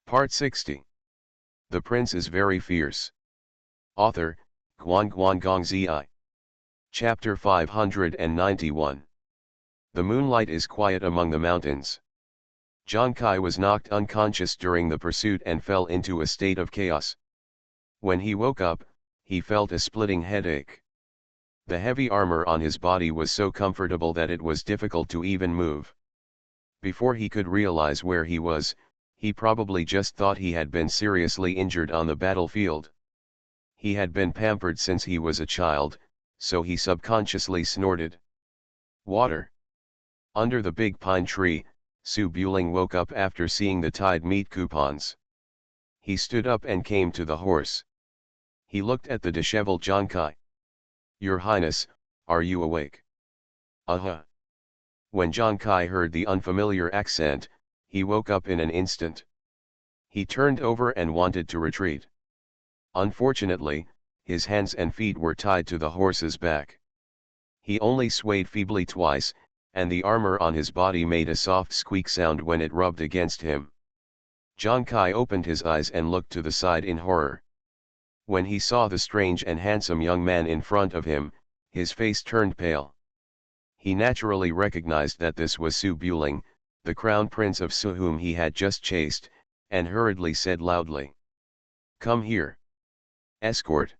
Part 60. The Prince is Very Fierce. Author, Guan Zi. Chapter 591. The moonlight is quiet among the mountains. Zhang Kai was knocked unconscious during the pursuit and fell into a state of chaos. When he woke up, he felt a splitting headache. The heavy armor on his body was so comfortable that it was difficult to even move. Before he could realize where he was, he probably just thought he had been seriously injured on the battlefield. He had been pampered since he was a child, so he subconsciously snorted. Water. Under the big pine tree, Su Buling woke up after seeing the Tide meat coupons. He stood up and came to the horse. He looked at the disheveled Zhang Kai. "Your Highness, are you awake?" When Zhang Kai heard the unfamiliar accent, he woke up in an instant. He turned over and wanted to retreat. Unfortunately, his hands and feet were tied to the horse's back. He only swayed feebly twice, and the armor on his body made a soft squeak sound when it rubbed against him. Zhang Kai opened his eyes and looked to the side in horror. When he saw the strange and handsome young man in front of him, his face turned pale. He naturally recognized that this was Su Buling, the crown prince of Su whom he had just chased, and hurriedly said loudly, "Come here. Escort."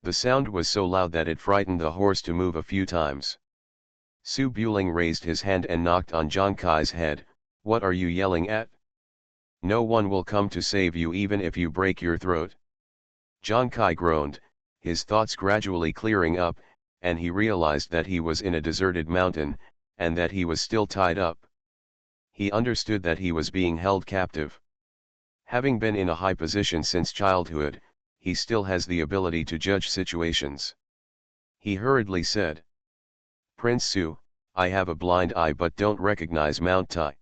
The sound was so loud that it frightened the horse to move a few times. Su Buling raised his hand and knocked on Zhang Kai's head. "What are you yelling at? No one will come to save you even if you break your throat." Zhang Kai groaned, his thoughts gradually clearing up, and he realized that he was in a deserted mountain, and that he was still tied up. He understood that he was being held captive. Having been in a high position since childhood, he still has the ability to judge situations. He hurriedly said, "Prince Su, I have a blind eye but don't recognize Mount Tai."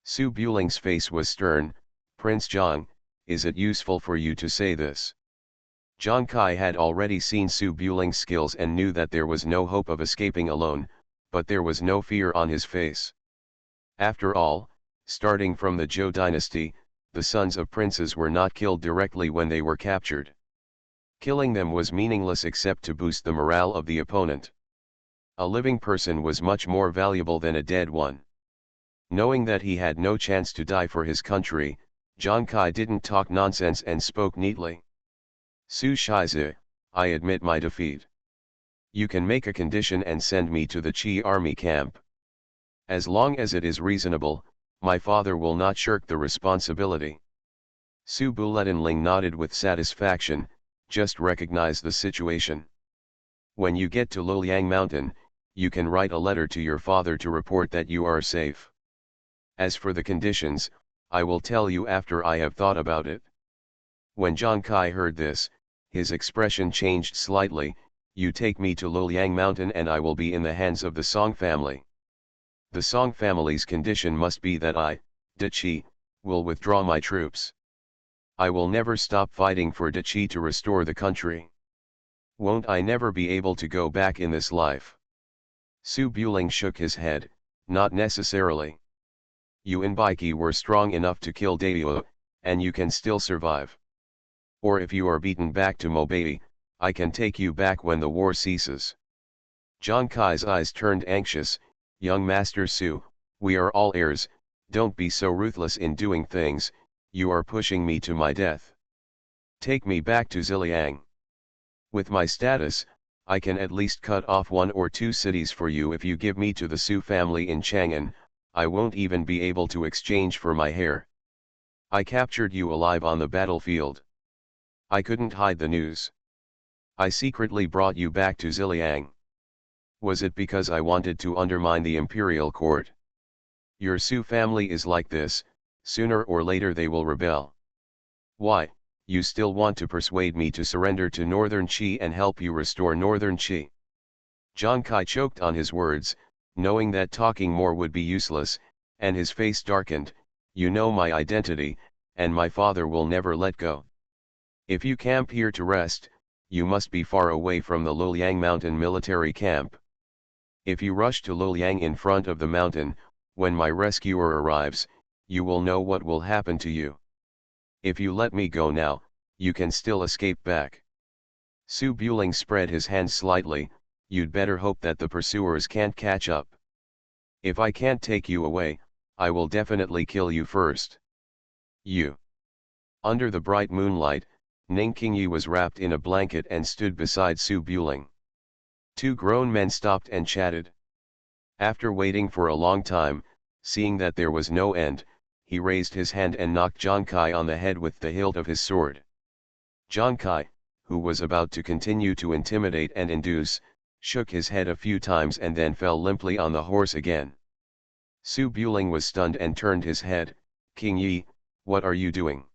Su Buling's face was stern. "Prince Zhang, is it useful for you to say this?" Zhang Kai had already seen Su Buling's skills and knew that there was no hope of escaping alone, but there was no fear on his face. After all, starting from the Zhou dynasty, the sons of princes were not killed directly when they were captured. Killing them was meaningless except to boost the morale of the opponent. A living person was much more valuable than a dead one. Knowing that he had no chance to die for his country, Zhang Kai didn't talk nonsense and spoke neatly. "Su Shizi, I admit my defeat. You can make a condition and send me to the Qi army camp. As long as it is reasonable, my father will not shirk the responsibility." Su Bulenling nodded with satisfaction. "Just recognize the situation. When you get to Luoyang Mountain, you can write a letter to your father to report that you are safe. As for the conditions, I will tell you after I have thought about it." When Zhang Kai heard this, his expression changed slightly. "You take me to Luoyang Mountain and I will be in the hands of the Song family. The Song family's condition must be that I, De Qi, will withdraw my troops. I will never stop fighting for De Qi to restore the country. Won't I never be able to go back in this life?" Su Buling shook his head. "Not necessarily. You and Baiki were strong enough to kill Daiyue, and you can still survive. Or if you are beaten back to Mobei, I can take you back when the war ceases." Zhang Kai's eyes turned anxious. "Young Master Su, we are all heirs, don't be so ruthless in doing things, you are pushing me to my death. Take me back to Ziliang. With my status, I can at least cut off 1 or 2 cities for you. If you give me to the Su family in Chang'an, I won't even be able to exchange for my hair. I captured you alive on the battlefield. I couldn't hide the news. I secretly brought you back to Ziliang. Was it because I wanted to undermine the imperial court? Your Su family is like this, sooner or later they will rebel. Why, you still want to persuade me to surrender to Northern Qi and help you restore Northern Qi?" Zhang Kai choked on his words, knowing that talking more would be useless, and his face darkened. "You know my identity, and my father will never let go. If you camp here to rest, you must be far away from the Luoyang Mountain military camp. If you rush to Luoyang in front of the mountain, when my rescuer arrives, you will know what will happen to you." If you let me go now, you can still escape back. Su Buling spread his hands slightly. You'd better hope that the pursuers can't catch up. If I can't take you away, I will definitely kill you first. You. Under the bright moonlight, Ning Qingyi was wrapped in a blanket and stood beside Su Buling. Two grown men stopped and chatted. After waiting for a long time, seeing that there was no end, he raised his hand and knocked Zhang Kai on the head with the hilt of his sword. Zhang Kai, who was about to continue to intimidate and induce, shook his head a few times and then fell limply on the horse again. Su Buling was stunned and turned his head. Qingyi, what are you doing?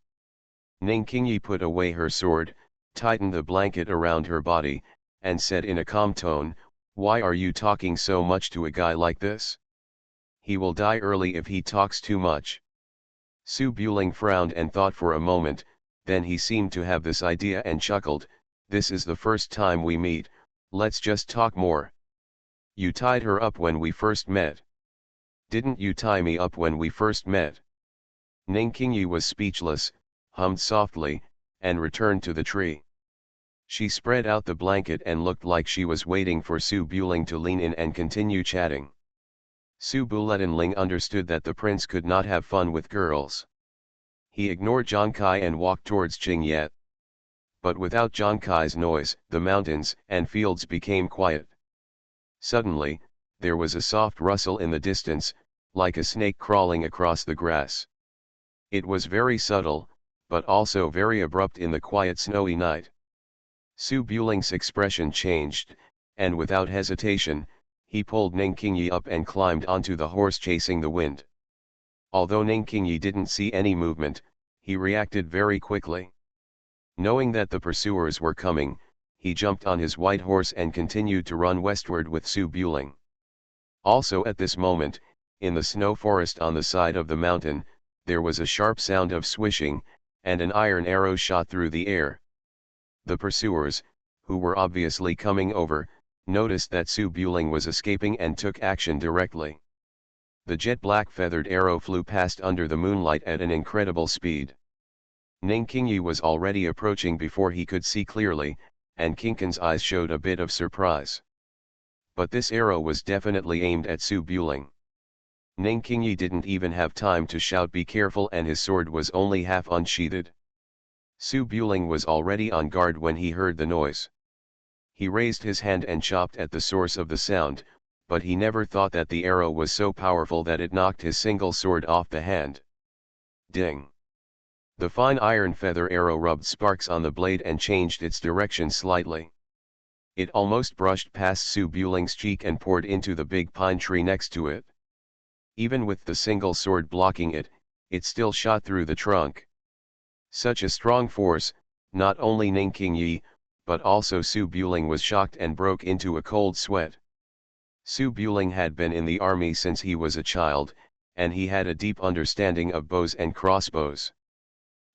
Ning Qingyi put away her sword, tightened the blanket around her body, and said in a calm tone, why are you talking so much to a guy like this? He will die early if he talks too much. Su Buling frowned and thought for a moment, then he seemed to have this idea and chuckled, this is the first time we meet, let's just talk more. You tied her up when we first met. Didn't you tie me up when we first met? Ning Qingyi was speechless, hummed softly, and returned to the tree. She spread out the blanket and looked like she was waiting for Su Buling to lean in and continue chatting. Su Buletinling understood that the prince could not have fun with girls. He ignored Zhang Kai and walked towards Qingyet. But without Zhang Kai's noise, the mountains and fields became quiet. Suddenly, there was a soft rustle in the distance, like a snake crawling across the grass. It was very subtle, but also very abrupt in the quiet snowy night. Su Buling's expression changed, and without hesitation, he pulled Ning Qingyi up and climbed onto the horse chasing the wind. Although Ning Qingyi didn't see any movement, he reacted very quickly. Knowing that the pursuers were coming, he jumped on his white horse and continued to run westward with Su Buling. Also at this moment, in the snow forest on the side of the mountain, there was a sharp sound of swishing, and an iron arrow shot through the air. The pursuers, who were obviously coming over, noticed that Su Buling was escaping and took action directly. The jet-black feathered arrow flew past under the moonlight at an incredible speed. Ning Qingyi was already approaching before he could see clearly, and Qingkan's eyes showed a bit of surprise. But this arrow was definitely aimed at Su Buling. Ning Qingyi didn't even have time to shout be careful, and his sword was only half unsheathed. Su Buling was already on guard when he heard the noise. He raised his hand and chopped at the source of the sound, but he never thought that the arrow was so powerful that it knocked his single sword off the hand. Ding! The fine iron feather arrow rubbed sparks on the blade and changed its direction slightly. It almost brushed past Su Buling's cheek and poured into the big pine tree next to it. Even with the single sword blocking it, it still shot through the trunk. Such a strong force, not only Ning Qingyi, but also Su Buling was shocked and broke into a cold sweat. Su Buling had been in the army since he was a child, and he had a deep understanding of bows and crossbows.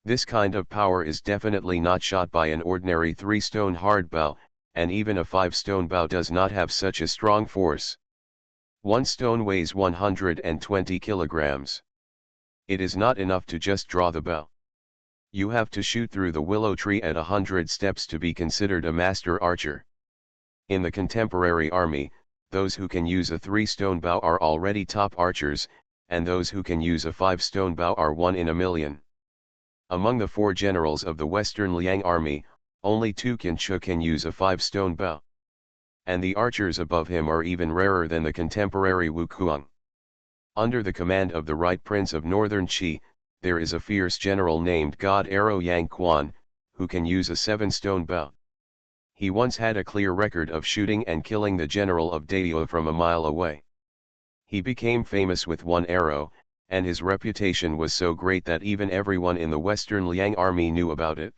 This kind of power is definitely not shot by an ordinary 3-stone hard bow, and even a 5-stone bow does not have such a strong force. 1 stone weighs 120 kilograms. It is not enough to just draw the bow. You have to shoot through the willow tree at 100 steps to be considered a master archer. In the contemporary army, those who can use a 3-stone bow are already top archers, and those who can use a 5-stone bow are 1 in a million. Among the 4 generals of the Western Liang army, only Tu Qinchu can use a 5-stone bow. And the archers above him are even rarer than the contemporary Wu Kuang. Under the command of the right prince of northern Qi, there is a fierce general named God Arrow Yang Quan, who can use a 7-stone bow. He once had a clear record of shooting and killing the general of Daiyue from a mile away. He became famous with 1 arrow, and his reputation was so great that even everyone in the Western Liang army knew about it.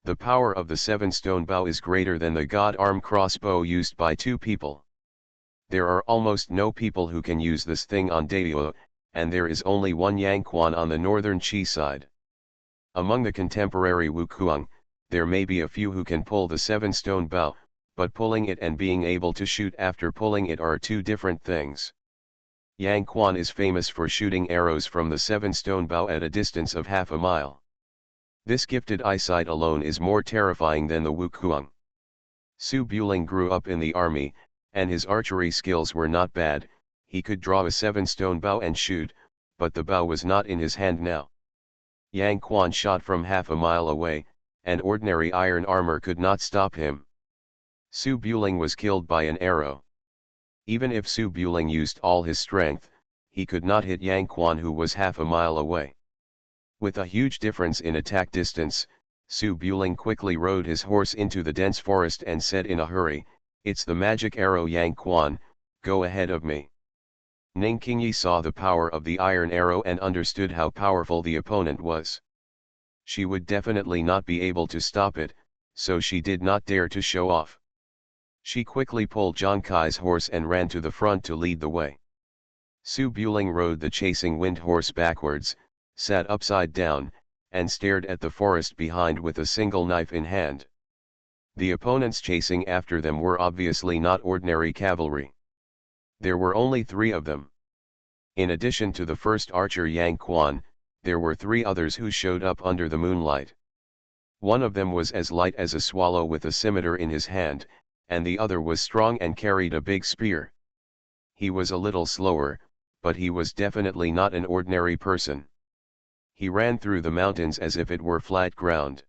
The power of the 7-stone bow is greater than the God arm crossbow used by 2 people. There are almost no people who can use this thing on Daiyue, and there is only 1 Yang Quan on the northern Qi side. Among the contemporary Wu Kuang, there may be a few who can pull the 7-stone bow, but pulling it and being able to shoot after pulling it are 2 different things. Yang Quan is famous for shooting arrows from the 7-stone bow at a distance of half a mile. This gifted eyesight alone is more terrifying than the Wukuang. Su Buling grew up in the army, and his archery skills were not bad. He could draw a 7-stone bow and shoot, but the bow was not in his hand now. Yang Quan shot from half a mile away, and ordinary iron armor could not stop him. Su Buling was killed by an arrow. Even if Su Buling used all his strength, he could not hit Yang Quan, who was half a mile away. With a huge difference in attack distance, Su Buling quickly rode his horse into the dense forest and said in a hurry, "It's the magic arrow, Yang Quan, go ahead of me." Ning Qingyi saw the power of the iron arrow and understood how powerful the opponent was. She would definitely not be able to stop it, so she did not dare to show off. She quickly pulled Zhang Kai's horse and ran to the front to lead the way. Su Buling rode the chasing wind horse backwards, sat upside down, and stared at the forest behind with a single knife in hand. The opponents chasing after them were obviously not ordinary cavalry. There were only 3 of them. In addition to the first archer Yang Quan, there were 3 others who showed up under the moonlight. One of them was as light as a swallow with a scimitar in his hand, and the other was strong and carried a big spear. He was a little slower, but he was definitely not an ordinary person. He ran through the mountains as if it were flat ground.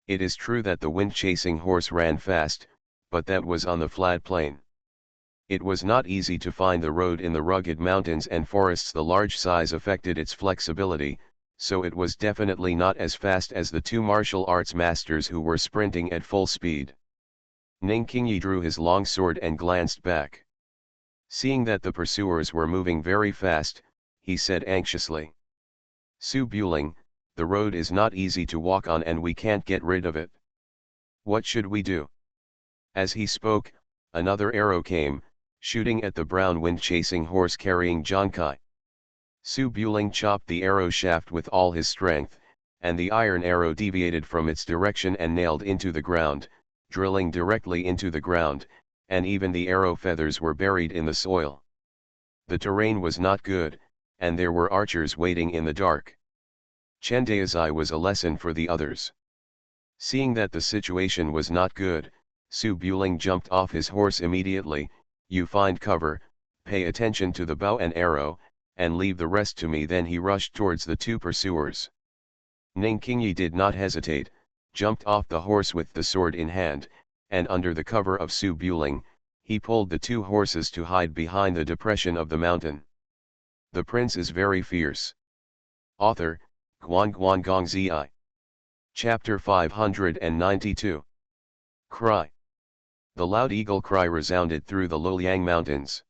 It is true that the wind-chasing horse ran fast, but that was on the flat plain. It was not easy to find the road in the rugged mountains and forests. The large size affected its flexibility, so it was definitely not as fast as the 2 martial arts masters who were sprinting at full speed. Ning Qingyi drew his long sword and glanced back. Seeing that the pursuers were moving very fast, he said anxiously, "Su Buling, the road is not easy to walk on and we can't get rid of it. What should we do?" As he spoke, another arrow came, shooting at the brown wind-chasing horse carrying Zhang Kai. Su Buling chopped the arrow shaft with all his strength, and the iron arrow deviated from its direction and nailed into the ground, drilling directly into the ground, and even the arrow feathers were buried in the soil. The terrain was not good, and there were archers waiting in the dark. Chendeizai was a lesson for the others. Seeing that the situation was not good, Su Buling jumped off his horse immediately. "You find cover, pay attention to the bow and arrow, and leave the rest to me." Then he rushed towards the 2 pursuers. Ning Qingyi did not hesitate, jumped off the horse with the sword in hand, and under the cover of Su Buling, he pulled the 2 horses to hide behind the depression of the mountain. The prince is very fierce. Author, Guan Gong Zi. Chapter 592. Cry. The loud eagle cry resounded through the Luliang Mountains.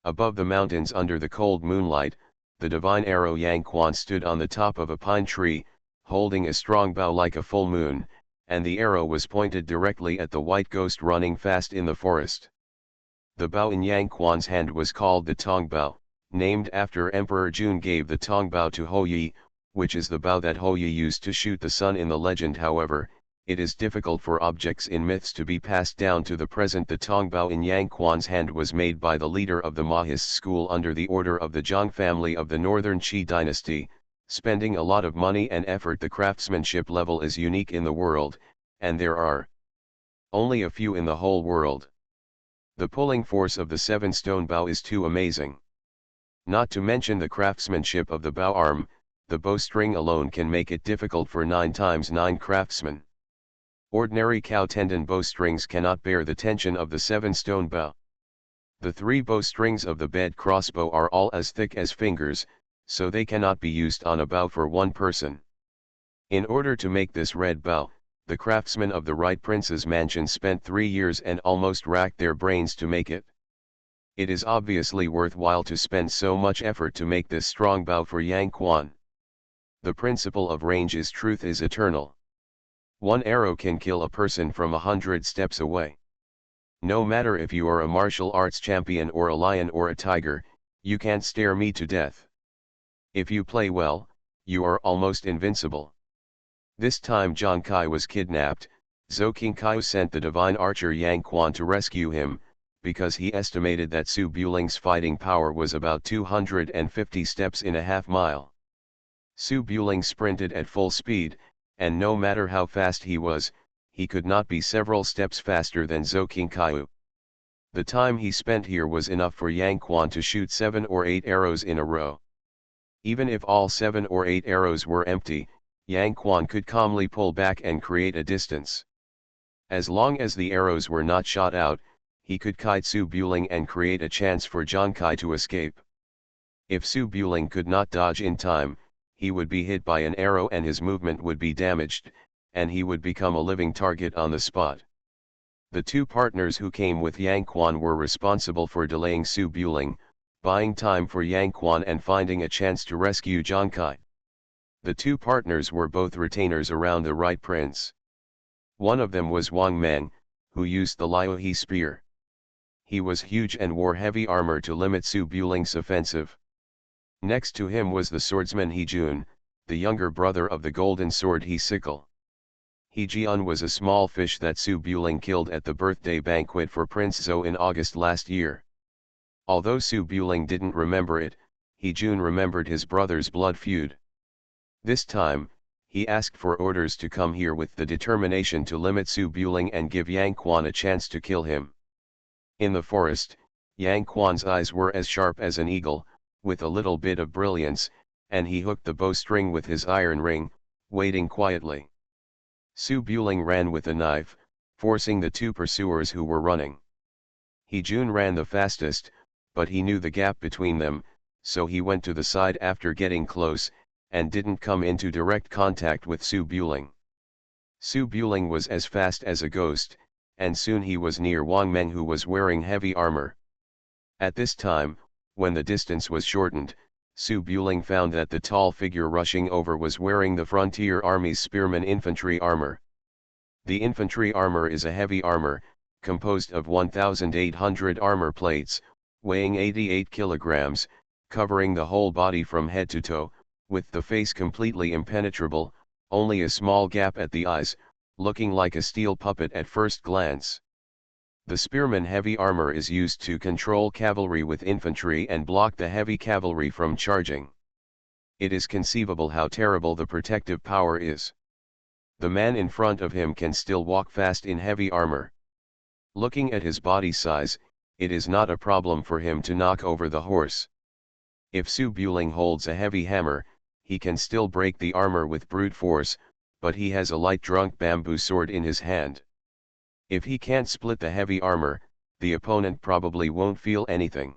Above the mountains under the cold moonlight, the divine arrow Yang Quan stood on the top of a pine tree, holding a strong bow like a full moon, and the arrow was pointed directly at the white ghost running fast in the forest. The bow in Yang Quan's hand was called the Tong Bow, named after Emperor Jun gave the Tong Bow to Hou Yi, which is the bow that Hou Yi used to shoot the sun in the legend. However, it is difficult for objects in myths to be passed down to the present. The Tong Bow in Yang Quan's hand was made by the leader of the Mahist school under the order of the Zhang family of the northern Qi dynasty, spending a lot of money and effort. The craftsmanship level is unique in the world, and there are only a few in the whole world. The pulling force of the 7-stone bow is too amazing. Not to mention the craftsmanship of the bow arm, the bowstring alone can make it difficult for 9 times 9 craftsmen. Ordinary cow tendon bowstrings cannot bear the tension of the 7-stone bow. The 3 bowstrings of the bed crossbow are all as thick as fingers, so they cannot be used on a bow for 1 person. In order to make this red bow, the craftsmen of the right prince's mansion spent 3 years and almost racked their brains to make it. It is obviously worthwhile to spend so much effort to make this strong bow for Yang Quan. The principle of range is truth is eternal. 1 arrow can kill a person from 100 steps away. No matter if you are a martial arts champion or a lion or a tiger, you can't stare me to death. If you play well, you are almost invincible. This time Zhang Kai was kidnapped. Zhou Qingkai sent the divine archer Yang Quan to rescue him, because he estimated that Su Buling's fighting power was about 250 steps in a half mile. Su Buling sprinted at full speed, and no matter how fast he was, he could not be several steps faster than Zhou Qingkaiu. The time he spent here was enough for Yang Quan to shoot 7 or 8 arrows in a row. Even if all 7 or 8 arrows were empty, Yang Quan could calmly pull back and create a distance. As long as the arrows were not shot out, he could kite Su Buling and create a chance for Zhang Kai to escape. If Su Buling could not dodge in time, he would be hit by an arrow and his movement would be damaged, and he would become a living target on the spot. The two partners who came with Yang Quan were responsible for delaying Su Buling, buying time for Yang Quan and finding a chance to rescue Zhang Kai. The two partners were both retainers around the right prince. One of them was Wang Meng, who used the Liuhe spear. He was huge and wore heavy armor to limit Su Buling's offensive. Next to him was the swordsman He Jun, the younger brother of the golden sword He Sickle. He Jian was a small fish that Su Buling killed at the birthday banquet for Prince Zhou in August last year. Although Su Buling didn't remember it, He Jun remembered his brother's blood feud. This time, he asked for orders to come here with the determination to limit Su Buling and give Yang Quan a chance to kill him. In the forest, Yang Quan's eyes were as sharp as an eagle, with a little bit of brilliance, and he hooked the bowstring with his iron ring, waiting quietly. Su Buling ran with a knife, forcing the two pursuers who were running. He Jun ran the fastest, but he knew the gap between them, so he went to the side after getting close, and didn't come into direct contact with Su Buling. Su Buling was as fast as a ghost, and soon he was near Wang Meng, who was wearing heavy armor. At this time, when the distance was shortened, Su Buling found that the tall figure rushing over was wearing the Frontier Army's spearman infantry armor. The infantry armor is a heavy armor, composed of 1,800 armor plates, weighing 88 kilograms, covering the whole body from head to toe, with the face completely impenetrable, only a small gap at the eyes, looking like a steel puppet at first glance. The spearman heavy armor is used to control cavalry with infantry and block the heavy cavalry from charging. It is conceivable how terrible the protective power is. The man in front of him can still walk fast in heavy armor. Looking at his body size, it is not a problem for him to knock over the horse. If Su Buling holds a heavy hammer, he can still break the armor with brute force, but he has a light drunk bamboo sword in his hand. If he can't split the heavy armor, the opponent probably won't feel anything.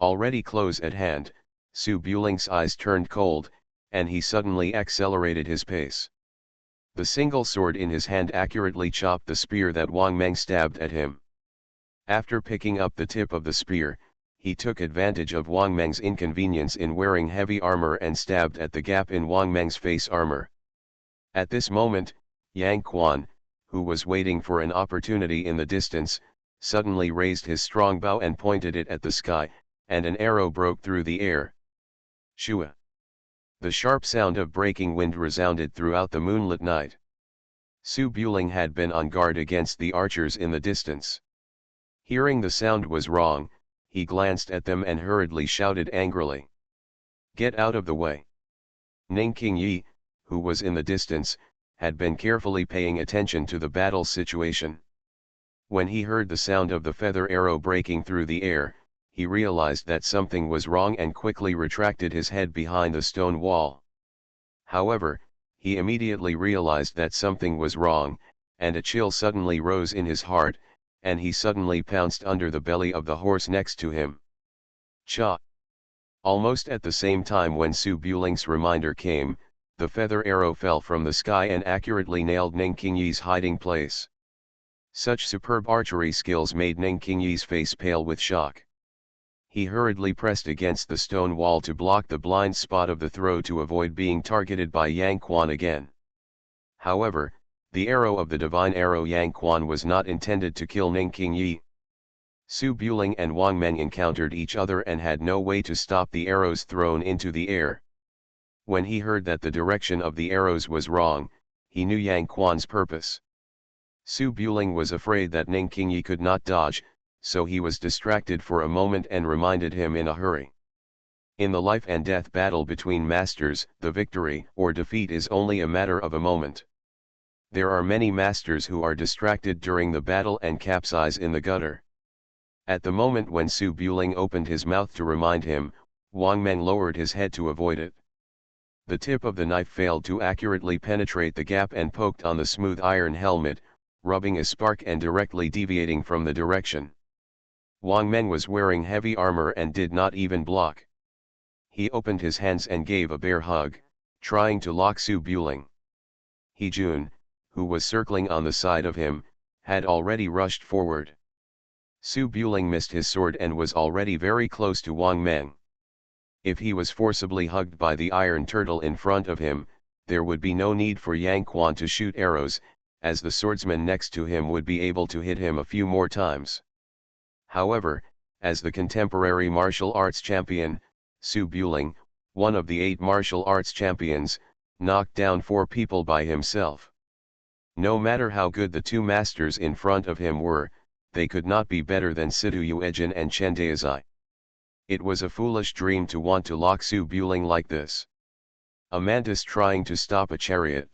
Already close at hand, Su Buling's eyes turned cold, and he suddenly accelerated his pace. The single sword in his hand accurately chopped the spear that Wang Meng stabbed at him. After picking up the tip of the spear, he took advantage of Wang Meng's inconvenience in wearing heavy armor and stabbed at the gap in Wang Meng's face armor. At this moment, Yang Quan, who was waiting for an opportunity in the distance, suddenly raised his strong bow and pointed it at the sky, and an arrow broke through the air. Shua! The sharp sound of breaking wind resounded throughout the moonlit night. Su Buling had been on guard against the archers in the distance. Hearing the sound was wrong, he glanced at them and hurriedly shouted angrily. "Get out of the way!" Ning Qingyi, who was in the distance, had been carefully paying attention to the battle situation. When he heard the sound of the feather arrow breaking through the air, he realized that something was wrong and quickly retracted his head behind the stone wall. However, he immediately realized that something was wrong, and a chill suddenly rose in his heart, and he suddenly pounced under the belly of the horse next to him. Cha! Almost at the same time when Su Buling's reminder came, the feather arrow fell from the sky and accurately nailed Ning Qingyi's hiding place. Such superb archery skills made Ning Qingyi's face pale with shock. He hurriedly pressed against the stone wall to block the blind spot of the throw to avoid being targeted by Yang Quan again. However, the arrow of the divine arrow Yang Quan was not intended to kill Ning Qingyi. Su Buling and Wang Meng encountered each other and had no way to stop the arrows thrown into the air. When he heard that the direction of the arrows was wrong, he knew Yang Quan's purpose. Su Buling was afraid that Ning Qingyi could not dodge, so he was distracted for a moment and reminded him in a hurry. In the life and death battle between masters, the victory or defeat is only a matter of a moment. There are many masters who are distracted during the battle and capsize in the gutter. At the moment when Su Buling opened his mouth to remind him, Wang Meng lowered his head to avoid it. The tip of the knife failed to accurately penetrate the gap and poked on the smooth iron helmet, rubbing a spark and directly deviating from the direction. Wang Meng was wearing heavy armor and did not even block. He opened his hands and gave a bear hug, trying to lock Su Buling. He Jun, who was circling on the side of him, had already rushed forward. Su Buling missed his sword and was already very close to Wang Meng. If he was forcibly hugged by the iron turtle in front of him, there would be no need for Yang Quan to shoot arrows, as the swordsman next to him would be able to hit him a few more times. However, as the contemporary martial arts champion, Su Buling, one of the 8 martial arts champions, knocked down 4 people by himself. No matter how good the 2 masters in front of him were, they could not be better than Situ Yuejin and Chen Daozai. It was a foolish dream to want to lock Su Buling like this. A mantis trying to stop a chariot.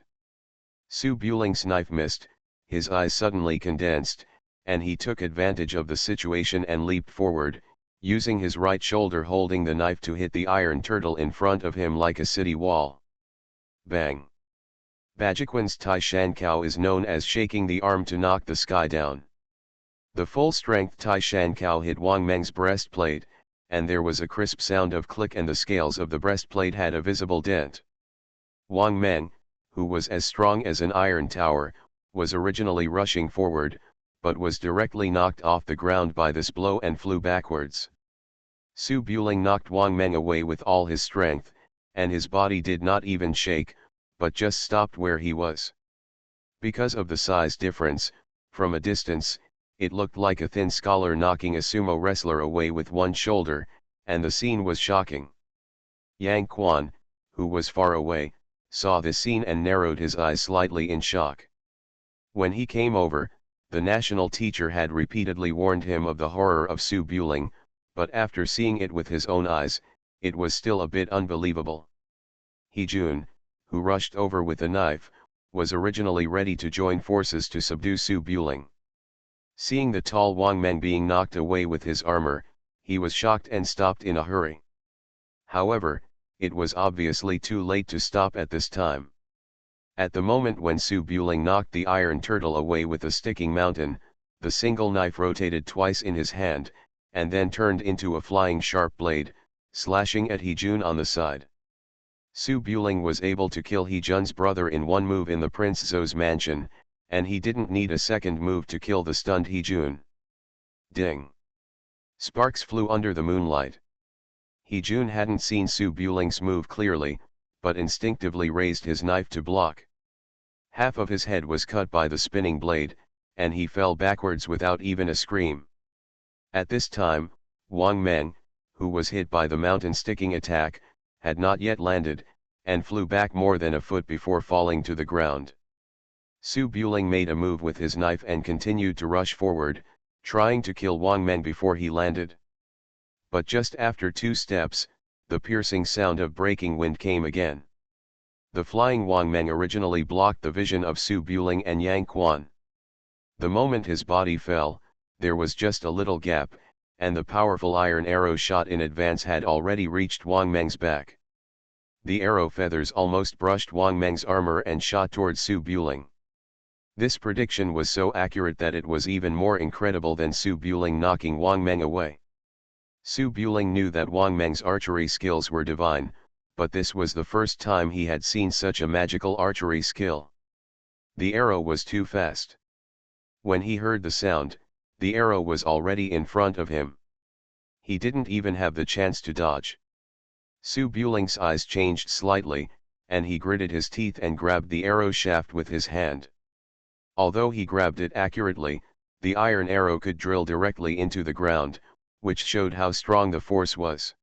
Su Buling's knife missed, his eyes suddenly condensed, and he took advantage of the situation and leaped forward, using his right shoulder holding the knife to hit the iron turtle in front of him like a city wall. Bang! Bajiquan's Tai Shan Kao is known as shaking the arm to knock the sky down. The full-strength Tai Shan Kao hit Wang Meng's breastplate, and there was a crisp sound of click and the scales of the breastplate had a visible dent. Wang Meng, who was as strong as an iron tower, was originally rushing forward, but was directly knocked off the ground by this blow and flew backwards. Su Buling knocked Wang Meng away with all his strength, and his body did not even shake, but just stopped where he was. Because of the size difference, from a distance, it looked like a thin scholar knocking a sumo wrestler away with one shoulder, and the scene was shocking. Yang Quan, who was far away, saw this scene and narrowed his eyes slightly in shock. When he came over, the national teacher had repeatedly warned him of the horror of Su Buling, but after seeing it with his own eyes, it was still a bit unbelievable. He Jun, who rushed over with a knife, was originally ready to join forces to subdue Su Buling. Seeing the tall Wang Meng being knocked away with his armor, he was shocked and stopped in a hurry. However, it was obviously too late to stop at this time. At the moment when Su Buling knocked the iron turtle away with a sticking mountain, the single knife rotated twice in his hand, and then turned into a flying sharp blade, slashing at He Jun on the side. Su Buling was able to kill He Jun's brother in one move in the Prince Zhou's mansion, and he didn't need a second move to kill the stunned He Jun. Ding! Sparks flew under the moonlight. He Jun hadn't seen Su Buling's move clearly, but instinctively raised his knife to block. Half of his head was cut by the spinning blade, and he fell backwards without even a scream. At this time, Wang Meng, who was hit by the mountain sticking attack, had not yet landed, and flew back more than a foot before falling to the ground. Su Buling made a move with his knife and continued to rush forward, trying to kill Wang Meng before he landed. But just after 2 steps, the piercing sound of breaking wind came again. The flying Wang Meng originally blocked the vision of Su Buling and Yang Quan. The moment his body fell, there was just a little gap, and the powerful iron arrow shot in advance had already reached Wang Meng's back. The arrow feathers almost brushed Wang Meng's armor and shot towards Su Buling. This prediction was so accurate that it was even more incredible than Su Buling knocking Wang Meng away. Su Buling knew that Wang Meng's archery skills were divine, but this was the first time he had seen such a magical archery skill. The arrow was too fast. When he heard the sound, the arrow was already in front of him. He didn't even have the chance to dodge. Su Buling's eyes changed slightly, and he gritted his teeth and grabbed the arrow shaft with his hand. Although he grabbed it accurately, the iron arrow could drill directly into the ground, which showed how strong the force was.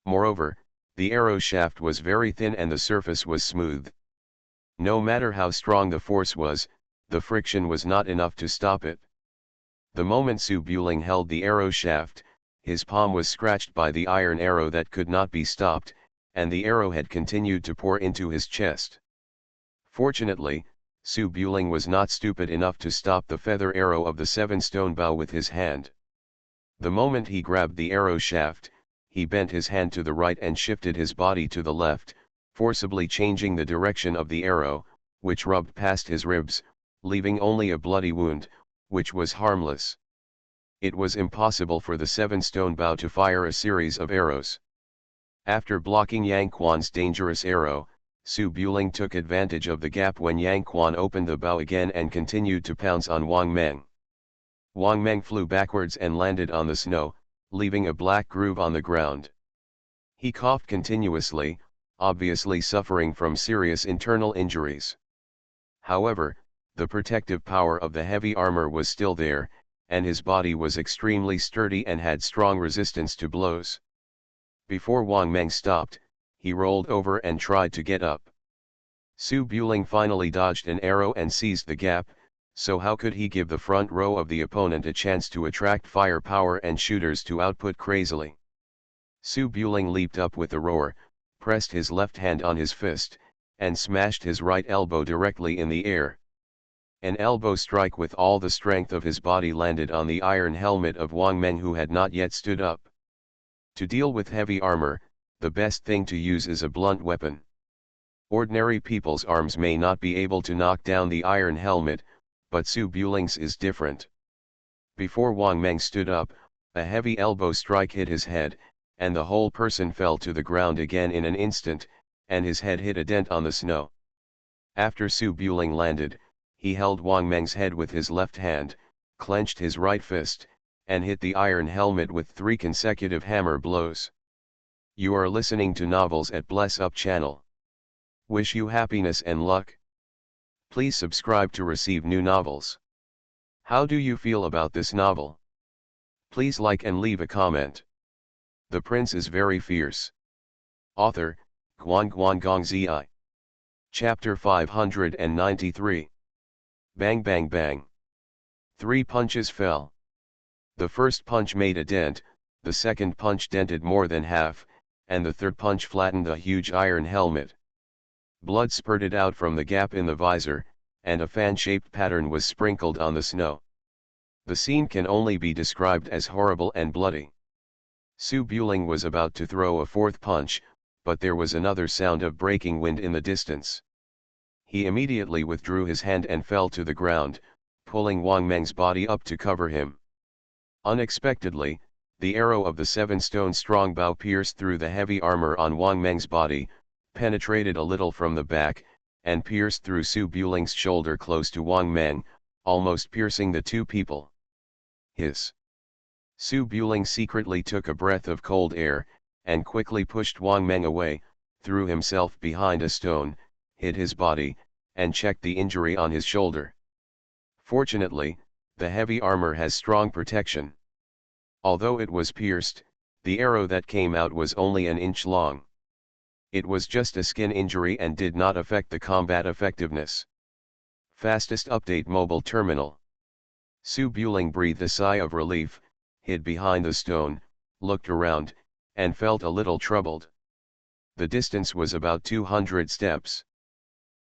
Moreover, the arrow shaft was very thin and the surface was smooth. No matter how strong the force was, the friction was not enough to stop it. The moment Su Buling held the arrow shaft, his palm was scratched by the iron arrow that could not be stopped, and the arrowhead continued to pour into his chest. Fortunately, Su Buling was not stupid enough to stop the feather arrow of the 7-stone bow with his hand. The moment he grabbed the arrow shaft, he bent his hand to the right and shifted his body to the left, forcibly changing the direction of the arrow, which rubbed past his ribs, leaving only a bloody wound, which was harmless. It was impossible for the 7-stone bow to fire a series of arrows. After blocking Yang Quan's dangerous arrow, Su Buling took advantage of the gap when Yang Quan opened the bow again and continued to pounce on Wang Meng. Wang Meng flew backwards and landed on the snow, leaving a black groove on the ground. He coughed continuously, obviously suffering from serious internal injuries. However, the protective power of the heavy armor was still there, and his body was extremely sturdy and had strong resistance to blows. Before Wang Meng stopped, he rolled over and tried to get up. Su Buling finally dodged an arrow and seized the gap, so how could he give the front row of the opponent a chance to attract firepower and shooters to output crazily? Su Buling leaped up with a roar, pressed his left hand on his fist, and smashed his right elbow directly in the air. An elbow strike with all the strength of his body landed on the iron helmet of Wang Meng, who had not yet stood up. To deal with heavy armor, the best thing to use is a blunt weapon. Ordinary people's arms may not be able to knock down the iron helmet, but Su Buling's is different. Before Wang Meng stood up, a heavy elbow strike hit his head, and the whole person fell to the ground again in an instant, and his head hit a dent on the snow. After Su Buling landed, he held Wang Meng's head with his left hand, clenched his right fist, and hit the iron helmet with 3 consecutive hammer blows. You are listening to Novels at Bless Up channel. Wish you happiness and luck. Please subscribe to receive new novels. How do you feel about this novel? Please like and leave a comment. The prince is very fierce. Author, Guan Guan Gong Zi. Chapter 593. Bang bang bang. 3 punches fell. The first punch made a dent, the second punch dented more than half, and the third punch flattened the huge iron helmet. Blood spurted out from the gap in the visor, and a fan-shaped pattern was sprinkled on the snow. The scene can only be described as horrible and bloody. Su Buling was about to throw a 4th punch, but there was another sound of breaking wind in the distance. He immediately withdrew his hand and fell to the ground, pulling Wang Meng's body up to cover him. Unexpectedly, the arrow of the 7-stone strong bow pierced through the heavy armor on Wang Meng's body, penetrated a little from the back, and pierced through Su Buling's shoulder close to Wang Meng, almost piercing the two people. Hiss. Su Buling secretly took a breath of cold air, and quickly pushed Wang Meng away, threw himself behind a stone, hid his body, and checked the injury on his shoulder. Fortunately, the heavy armor has strong protection. Although it was pierced, the arrow that came out was only an inch long. It was just a skin injury and did not affect the combat effectiveness. Fastest update mobile terminal. Su Buling breathed a sigh of relief, hid behind the stone, looked around, and felt a little troubled. The distance was about 200 steps.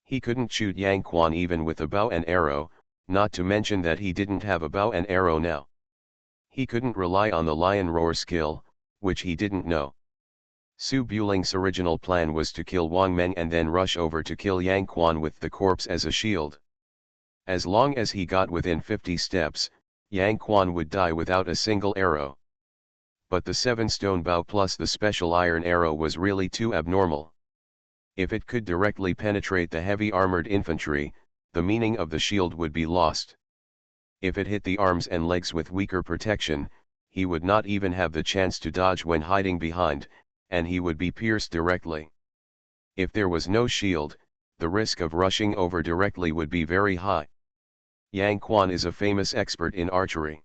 He couldn't shoot Yang Quan even with a bow and arrow, not to mention that he didn't have a bow and arrow now. He couldn't rely on the lion roar skill, which he didn't know. Su Buling's original plan was to kill Wang Meng and then rush over to kill Yang Quan with the corpse as a shield. As long as he got within 50 steps, Yang Quan would die without a single arrow. But the 7-stone bow plus the special iron arrow was really too abnormal. If it could directly penetrate the heavy armored infantry, the meaning of the shield would be lost. If it hit the arms and legs with weaker protection, he would not even have the chance to dodge when hiding behind, and he would be pierced directly. If there was no shield, the risk of rushing over directly would be very high. Yang Quan is a famous expert in archery.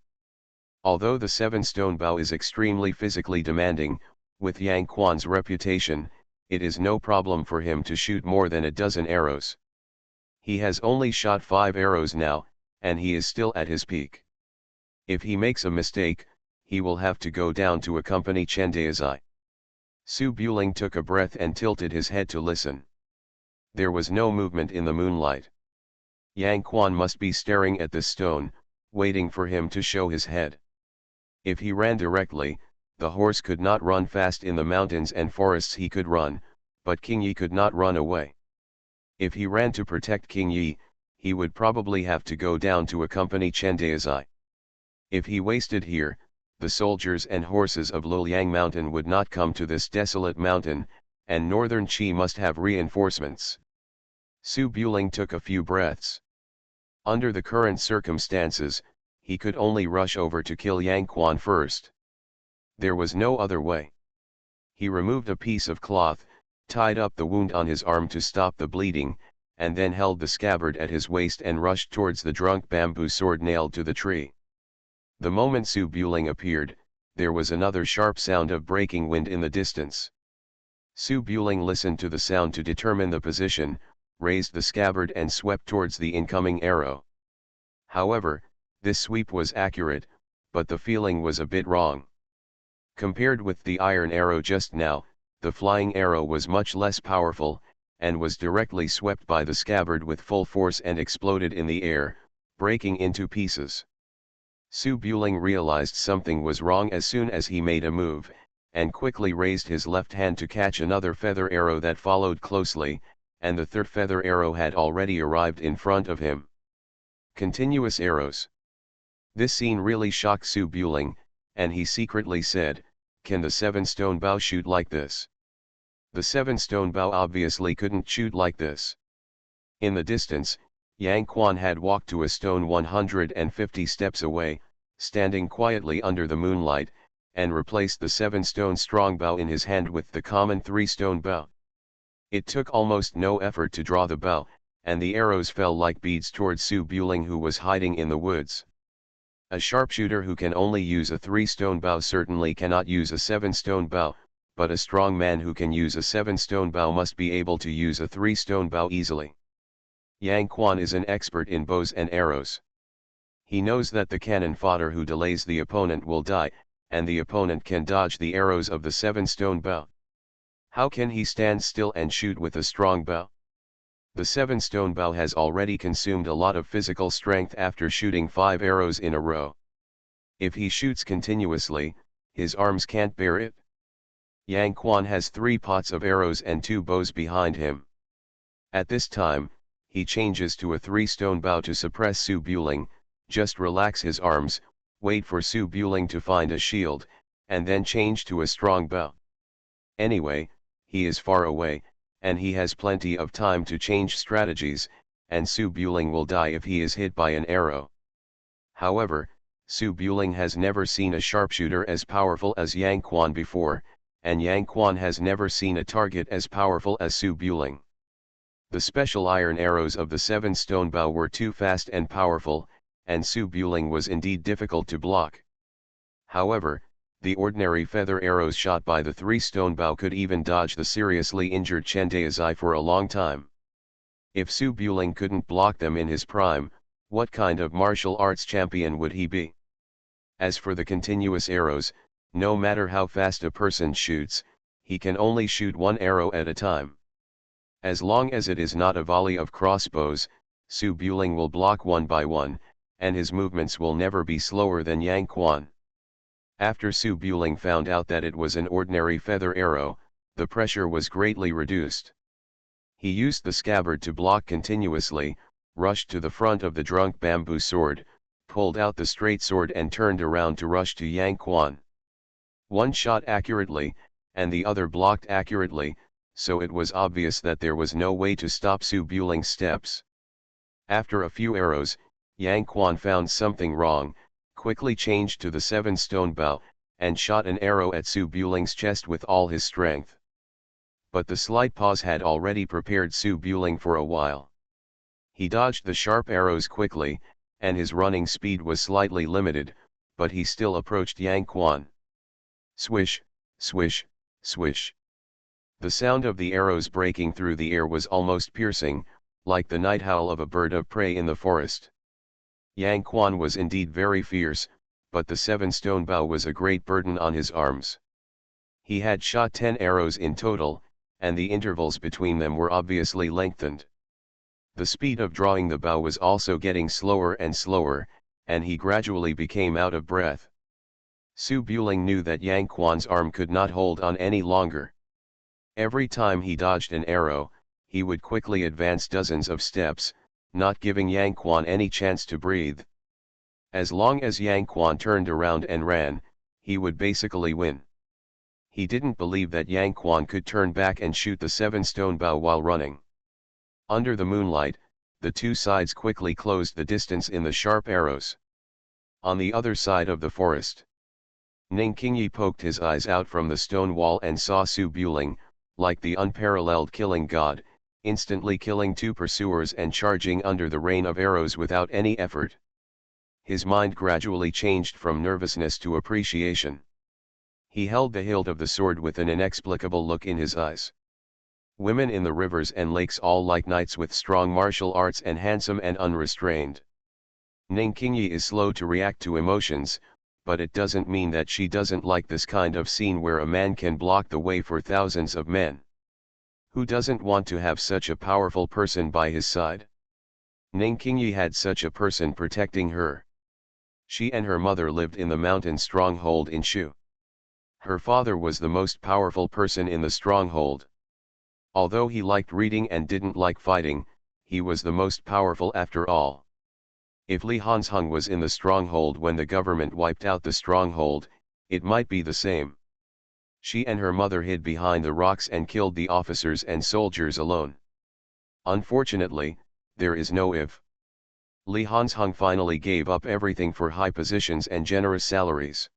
Although the 7-stone bow is extremely physically demanding, with Yang Quan's reputation, it is no problem for him to shoot more than a dozen arrows. He has only shot 5 arrows now, and he is still at his peak. If he makes a mistake, he will have to go down to accompany Chendeazai. Su Buling took a breath and tilted his head to listen. There was no movement in the moonlight. Yang Quan must be staring at this stone, waiting for him to show his head. If he ran directly, the horse could not run fast in the mountains and forests he could run, but King Yi could not run away. If he ran to protect King Yi, he would probably have to go down to accompany Chendeazai. If he wasted here, the soldiers and horses of Luliang Mountain would not come to this desolate mountain, and northern Qi must have reinforcements. Su Buling took a few breaths. Under the current circumstances, he could only rush over to kill Yang Quan first. There was no other way. He removed a piece of cloth, tied up the wound on his arm to stop the bleeding, and then held the scabbard at his waist and rushed towards the drunk bamboo sword nailed to the tree. The moment Su Buling appeared, there was another sharp sound of breaking wind in the distance. Su Buling listened to the sound to determine the position, raised the scabbard and swept towards the incoming arrow. However, this sweep was accurate, but the feeling was a bit wrong. Compared with the iron arrow just now, the flying arrow was much less powerful, and was directly swept by the scabbard with full force and exploded in the air, breaking into pieces. Su Buling realized something was wrong as soon as he made a move, and quickly raised his left hand to catch another feather arrow that followed closely, and the third feather arrow had already arrived in front of him. Continuous arrows. This scene really shocked Su Buling, and he secretly said, "Can the 7-stone bow shoot like this?" The 7-stone bow obviously couldn't shoot like this. In the distance, Yang Quan had walked to a stone 150 steps away, standing quietly under the moonlight, and replaced the 7-stone strong bow in his hand with the common 3-stone bow. It took almost no effort to draw the bow, and the arrows fell like beads towards Su Buling, who was hiding in the woods. A sharpshooter who can only use a 3-stone bow certainly cannot use a 7-stone bow, but a strong man who can use a 7-stone bow must be able to use a 3-stone bow easily. Yang Quan is an expert in bows and arrows. He knows that the cannon fodder who delays the opponent will die, and the opponent can dodge the arrows of the 7-stone bow. How can he stand still and shoot with a strong bow? The 7-stone bow has already consumed a lot of physical strength after shooting 5 arrows in a row. If he shoots continuously, his arms can't bear it. Yang Quan has 3 pots of arrows and 2 bows behind him. At this time, he changes to a 3-stone bow to suppress Su Buling, just relax his arms, wait for Su Buling to find a shield, and then change to a strong bow. Anyway, he is far away, and he has plenty of time to change strategies, and Su Buling will die if he is hit by an arrow. However, Su Buling has never seen a sharpshooter as powerful as Yang Quan before, and Yang Quan has never seen a target as powerful as Su Buling. The special iron arrows of the 7-stone bow were too fast and powerful, and Su Buling was indeed difficult to block. However, the ordinary feather arrows shot by the 3-stone bow could even dodge the seriously injured Chendeazai for a long time. If Su Buling couldn't block them in his prime, what kind of martial arts champion would he be? As for the continuous arrows, no matter how fast a person shoots, he can only shoot 1 arrow at a time. As long as it is not a volley of crossbows, Su Buling will block one by one, and his movements will never be slower than Yang Quan. After Su Buling found out that it was an ordinary feather arrow, the pressure was greatly reduced. He used the scabbard to block continuously, rushed to the front of the drunk bamboo sword, pulled out the straight sword and turned around to rush to Yang Quan. One shot accurately, and the other blocked accurately, so it was obvious that there was no way to stop Su Buling's steps. After a few arrows, Yang Quan found something wrong, quickly changed to the 7-stone bow, and shot an arrow at Su Buling's chest with all his strength. But the slight pause had already prepared Su Buling for a while. He dodged the sharp arrows quickly, and his running speed was slightly limited, but he still approached Yang Quan. Swish, swish, swish. The sound of the arrows breaking through the air was almost piercing, like the night howl of a bird of prey in the forest. Yang Quan was indeed very fierce, but the 7-stone bow was a great burden on his arms. He had shot 10 arrows in total, and the intervals between them were obviously lengthened. The speed of drawing the bow was also getting slower and slower, and he gradually became out of breath. Su Buling knew that Yang Quan's arm could not hold on any longer. Every time he dodged an arrow, he would quickly advance dozens of steps, not giving Yang Quan any chance to breathe. As long as Yang Quan turned around and ran, he would basically win. He didn't believe that Yang Quan could turn back and shoot the 7-stone bow while running. Under the moonlight, the two sides quickly closed the distance in the sharp arrows. On the other side of the forest, Ning Qingyi poked his eyes out from the stone wall and saw Su Buling, like the unparalleled killing god, instantly killing 2 pursuers and charging under the rain of arrows without any effort. His mind gradually changed from nervousness to appreciation. He held the hilt of the sword with an inexplicable look in his eyes. Women in the rivers and lakes all like knights with strong martial arts and handsome and unrestrained. Ning Qingyi is slow to react to emotions, but it doesn't mean that she doesn't like this kind of scene where a man can block the way for thousands of men. Who doesn't want to have such a powerful person by his side? Ning Qingyi had such a person protecting her. She and her mother lived in the mountain stronghold in Shu. Her father was the most powerful person in the stronghold. Although he liked reading and didn't like fighting, he was the most powerful after all. If Li Hanzhong was in the stronghold when the government wiped out the stronghold, it might be the same. She and her mother hid behind the rocks and killed the officers and soldiers alone. Unfortunately, there is no if. Li Hanzhong finally gave up everything for high positions and generous salaries.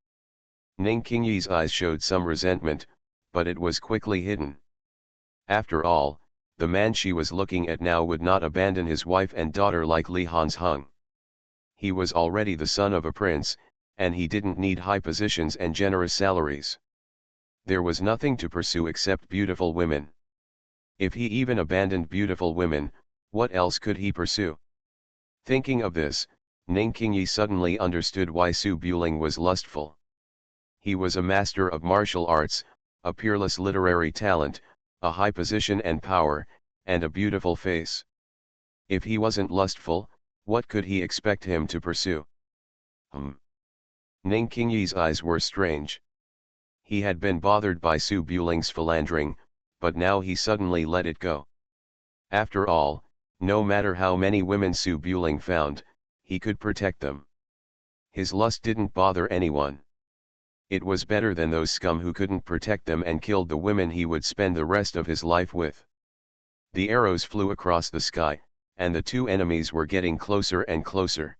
Ning Qingyi's eyes showed some resentment, but it was quickly hidden. After all, the man she was looking at now would not abandon his wife and daughter like Li Hanzhong. He was already the son of a prince, and he didn't need high positions and generous salaries. There was nothing to pursue except beautiful women. If he even abandoned beautiful women, what else could he pursue? Thinking of this, Ning Qingyi suddenly understood why Su Buling was lustful. He was a master of martial arts, a peerless literary talent, a high position and power, and a beautiful face. If he wasn't lustful, what could he expect him to pursue? Ning Qingyi's eyes were strange. He had been bothered by Su Buling's philandering, but now he suddenly let it go. After all, no matter how many women Su Buling found, he could protect them. His lust didn't bother anyone. It was better than those scum who couldn't protect them and killed the women he would spend the rest of his life with. The arrows flew across the sky, and the two enemies were getting closer and closer.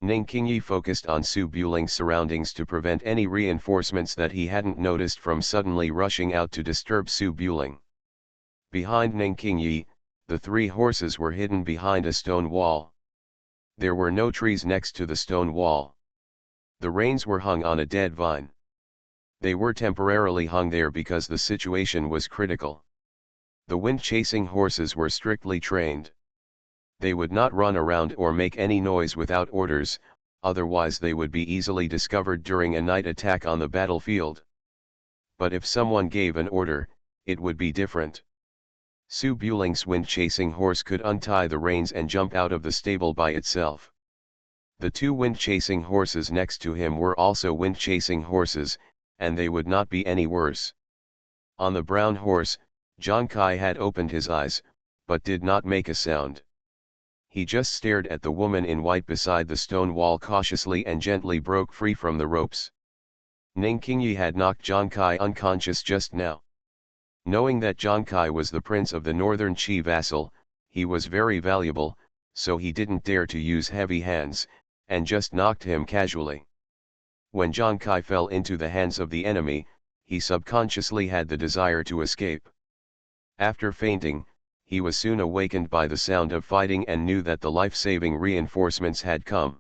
Ning Qingyi focused on Su Buling's surroundings to prevent any reinforcements that he hadn't noticed from suddenly rushing out to disturb Su Buling. Behind Ning Qingyi, the 3 horses were hidden behind a stone wall. There were no trees next to the stone wall. The reins were hung on a dead vine. They were temporarily hung there because the situation was critical. The wind-chasing horses were strictly trained. They would not run around or make any noise without orders, otherwise they would be easily discovered during a night attack on the battlefield. But if someone gave an order, it would be different. Su Buling's wind-chasing horse could untie the reins and jump out of the stable by itself. The 2 wind-chasing horses next to him were also wind-chasing horses, and they would not be any worse. On the brown horse, Zhang Kai had opened his eyes, but did not make a sound. He just stared at the woman in white beside the stone wall cautiously and gently broke free from the ropes. Ning Qingyi had knocked Zhang Kai unconscious just now. Knowing that Zhang Kai was the prince of the northern Qi vassal, he was very valuable, so he didn't dare to use heavy hands, and just knocked him casually. When Zhang Kai fell into the hands of the enemy, he subconsciously had the desire to escape. After fainting, he was soon awakened by the sound of fighting and knew that the life-saving reinforcements had come.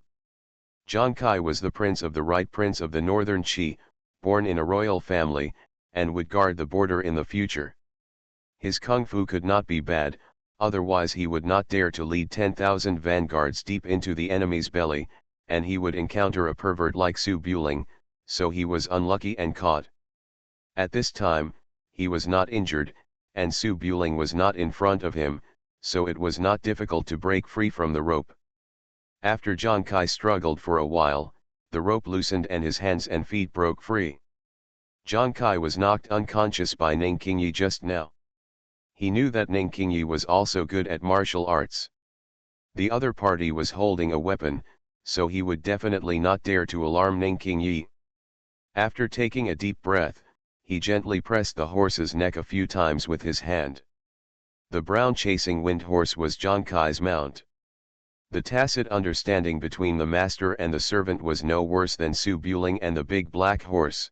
Zhang Kai was the prince of the northern Qi, born in a royal family, and would guard the border in the future. His kung fu could not be bad, otherwise he would not dare to lead 10,000 vanguards deep into the enemy's belly, and he would encounter a pervert like Su Buling, so he was unlucky and caught. At this time, he was not injured, and Su Buling was not in front of him, so it was not difficult to break free from the rope. After Zhang Kai struggled for a while, the rope loosened and his hands and feet broke free. Zhang Kai was knocked unconscious by Ning Qingyi just now. He knew that Ning Qingyi was also good at martial arts. The other party was holding a weapon, so he would definitely not dare to alarm Ning Qingyi. After taking a deep breath, he gently pressed the horse's neck a few times with his hand. The brown chasing wind horse was Zhang Kai's mount. The tacit understanding between the master and the servant was no worse than Su Buling and the big black horse.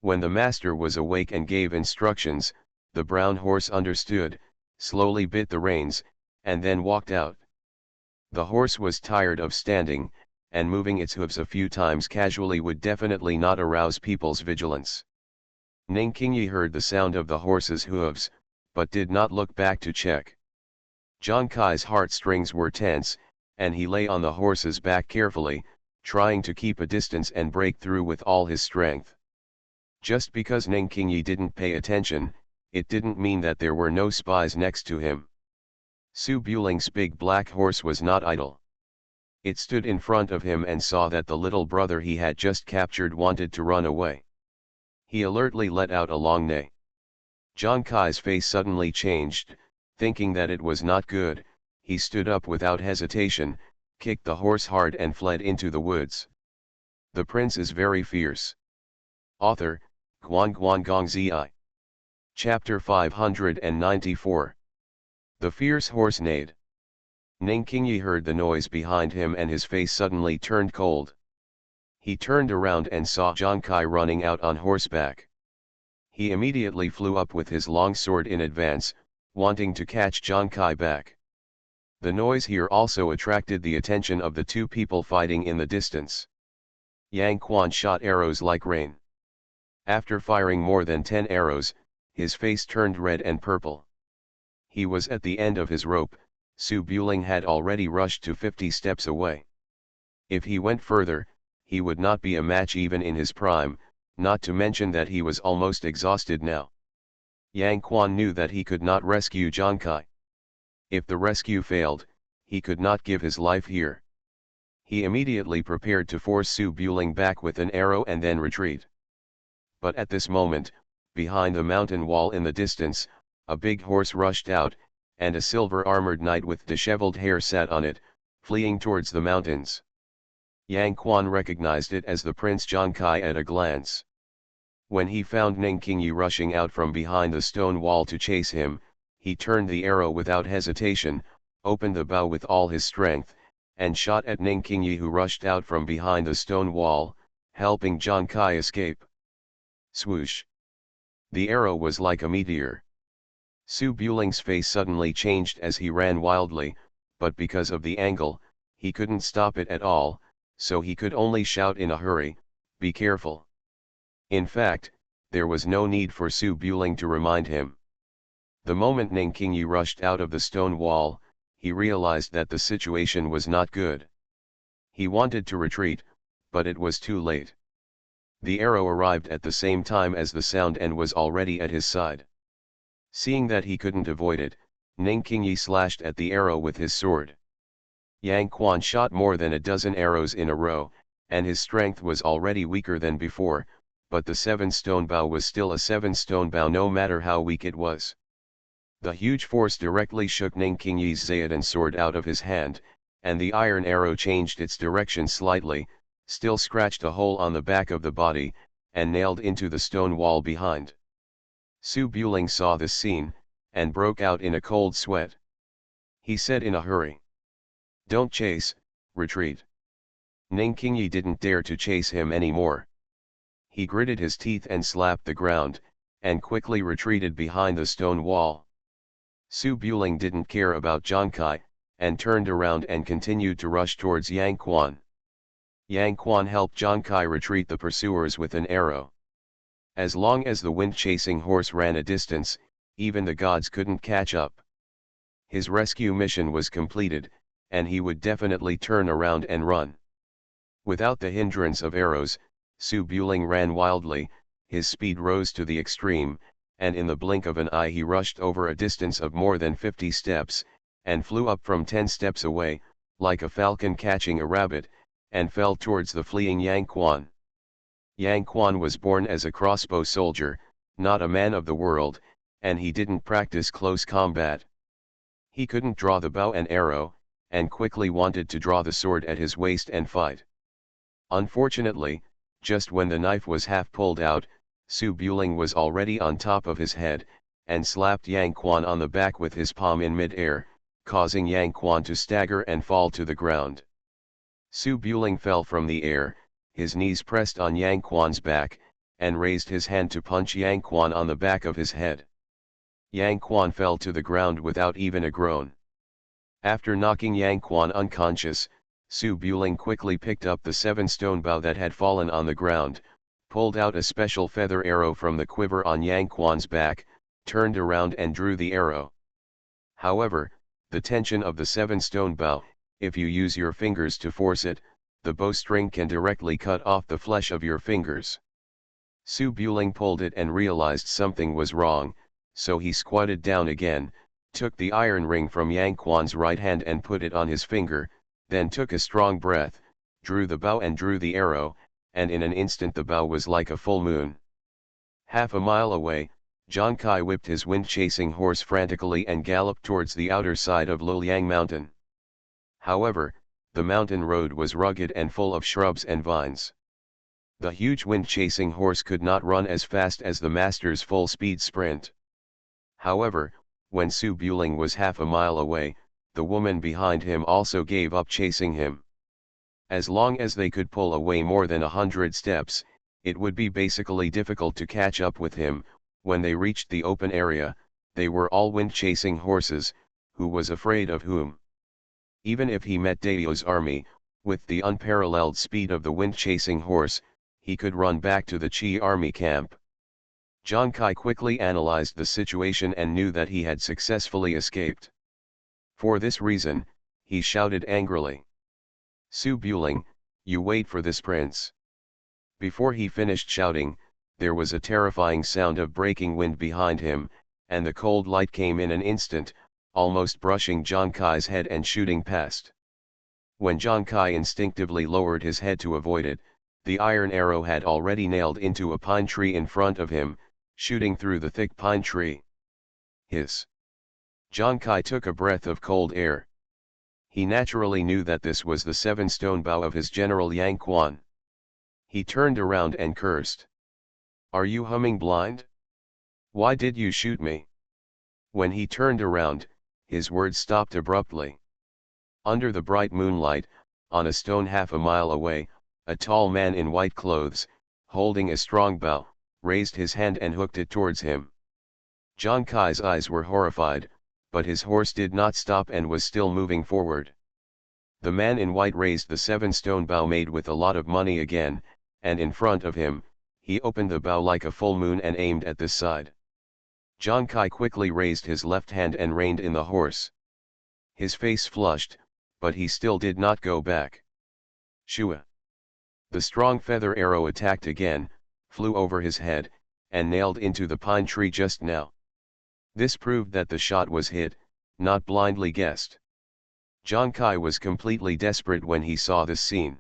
When the master was awake and gave instructions, the brown horse understood, slowly bit the reins, and then walked out. The horse was tired of standing, and moving its hooves a few times casually would definitely not arouse people's vigilance. Ning Qingyi heard the sound of the horse's hooves, but did not look back to check. Zhang Kai's heartstrings were tense, and he lay on the horse's back carefully, trying to keep a distance and break through with all his strength. Just because Ning Qingyi didn't pay attention, it didn't mean that there were no spies next to him. Su Buling's big black horse was not idle. It stood in front of him and saw that the little brother he had just captured wanted to run away. He alertly let out a long neigh. Zhang Kai's face suddenly changed, thinking that it was not good. He stood up without hesitation, kicked the horse hard and fled into the woods. The prince is very fierce. Author, Guan Gong Zi. Chapter 594. The fierce horse neighed. Ning Qingyi heard the noise behind him and his face suddenly turned cold. He turned around and saw Zhang Kai running out on horseback. He immediately flew up with his long sword in advance, wanting to catch Zhang Kai back. The noise here also attracted the attention of the two people fighting in the distance. Yang Quan shot arrows like rain. After firing more than 10 arrows, his face turned red and purple. He was at the end of his rope. Su Buling had already rushed to 50 steps away. If he went further, he would not be a match even in his prime, not to mention that he was almost exhausted now. Yang Quan knew that he could not rescue Zhang Kai. If the rescue failed, he could not give his life here. He immediately prepared to force Su Buling back with an arrow and then retreat. But at this moment, behind the mountain wall in the distance, a big horse rushed out, and a silver-armored knight with disheveled hair sat on it, fleeing towards the mountains. Yang Quan recognized it as the Prince Zhang Kai at a glance. When he found Ning Qingyi rushing out from behind the stone wall to chase him, he turned the arrow without hesitation, opened the bow with all his strength, and shot at Ning Qingyi, who rushed out from behind the stone wall, helping Zhang Kai escape. Swoosh! The arrow was like a meteor. Su Buling's face suddenly changed as he ran wildly, but because of the angle, he couldn't stop it at all, so he could only shout in a hurry, "Be careful!" In fact, there was no need for Su Buling to remind him. The moment Ning Qingyi rushed out of the stone wall, he realized that the situation was not good. He wanted to retreat, but it was too late. The arrow arrived at the same time as the sound and was already at his side. Seeing that he couldn't avoid it, Ning Qingyi slashed at the arrow with his sword. Yang Quan shot more than a dozen arrows in a row, and his strength was already weaker than before, but the 7-stone bow was still a 7-stone bow no matter how weak it was. The huge force directly shook Ning Qingyi's Zayadan sword out of his hand, and the iron arrow changed its direction slightly, still scratched a hole on the back of the body, and nailed into the stone wall behind. Su Buling saw this scene, and broke out in a cold sweat. He said in a hurry, "Don't chase, retreat." Ning Qingyi didn't dare to chase him anymore. He gritted his teeth and slapped the ground, and quickly retreated behind the stone wall. Su Buling didn't care about Zhang Kai, and turned around and continued to rush towards Yang Quan. Yang Quan helped Zhang Kai retreat the pursuers with an arrow. As long as the wind-chasing horse ran a distance, even the gods couldn't catch up. His rescue mission was completed, and he would definitely turn around and run. Without the hindrance of arrows, Su Buling ran wildly, his speed rose to the extreme, and in the blink of an eye he rushed over a distance of more than 50 steps, and flew up from 10 steps away, like a falcon catching a rabbit, and fell towards the fleeing Yang Quan. Yang Quan was born as a crossbow soldier, not a man of the world, and he didn't practice close combat. He couldn't draw the bow and arrow, and quickly wanted to draw the sword at his waist and fight. Unfortunately, just when the knife was half pulled out, Su Buling was already on top of his head, and slapped Yang Quan on the back with his palm in mid-air, causing Yang Quan to stagger and fall to the ground. Su Buling fell from the air, his knees pressed on Yang Quan's back, and raised his hand to punch Yang Quan on the back of his head. Yang Quan fell to the ground without even a groan. After knocking Yang Quan unconscious, Su Buling quickly picked up the 7-stone bow that had fallen on the ground, pulled out a special feather arrow from the quiver on Yang Quan's back, turned around and drew the arrow. However, the tension of the 7-stone bow, if you use your fingers to force it, the bowstring can directly cut off the flesh of your fingers. Su Buling pulled it and realized something was wrong, so he squatted down again, took the iron ring from Yang Quan's right hand and put it on his finger, then took a strong breath, drew the bow and drew the arrow, and in an instant the bow was like a full moon. Half a mile away, Zhang Kai whipped his wind-chasing horse frantically and galloped towards the outer side of Luliang Mountain. However, the mountain road was rugged and full of shrubs and vines. The huge wind-chasing horse could not run as fast as the master's full-speed sprint. However, when Su Buling was half a mile away, the woman behind him also gave up chasing him. As long as they could pull away more than 100 steps, it would be basically difficult to catch up with him. When they reached the open area, they were all wind-chasing horses, who was afraid of whom? Even if he met Dao's army, with the unparalleled speed of the wind-chasing horse, he could run back to the Qi army camp. Zhang Kai quickly analyzed the situation and knew that he had successfully escaped. For this reason, he shouted angrily, "Su Buling, you wait for this prince." Before he finished shouting, there was a terrifying sound of breaking wind behind him, and the cold light came in an instant, almost brushing Zhang Kai's head and shooting past. When Zhang Kai instinctively lowered his head to avoid it, the iron arrow had already nailed into a pine tree in front of him, shooting through the thick pine tree. Hiss! Zhang Kai took a breath of cold air. He naturally knew that this was the 7-stone bow of his general Yang Quan. He turned around and cursed. "Are you humming blind? Why did you shoot me?" When he turned around, his words stopped abruptly. Under the bright moonlight, on a stone half a mile away, a tall man in white clothes, holding a strong bow, raised his hand and hooked it towards him. Zhang Kai's eyes were horrified, but his horse did not stop and was still moving forward. The man in white raised the 7-stone bow made with a lot of money again, and in front of him, he opened the bow like a full moon and aimed at this side. Zhang Kai quickly raised his left hand and reined in the horse. His face flushed, but he still did not go back. Shua! The strong feather arrow attacked again, flew over his head, and nailed into the pine tree just now. This proved that the shot was hit, not blindly guessed. Zhang Kai was completely desperate when he saw this scene.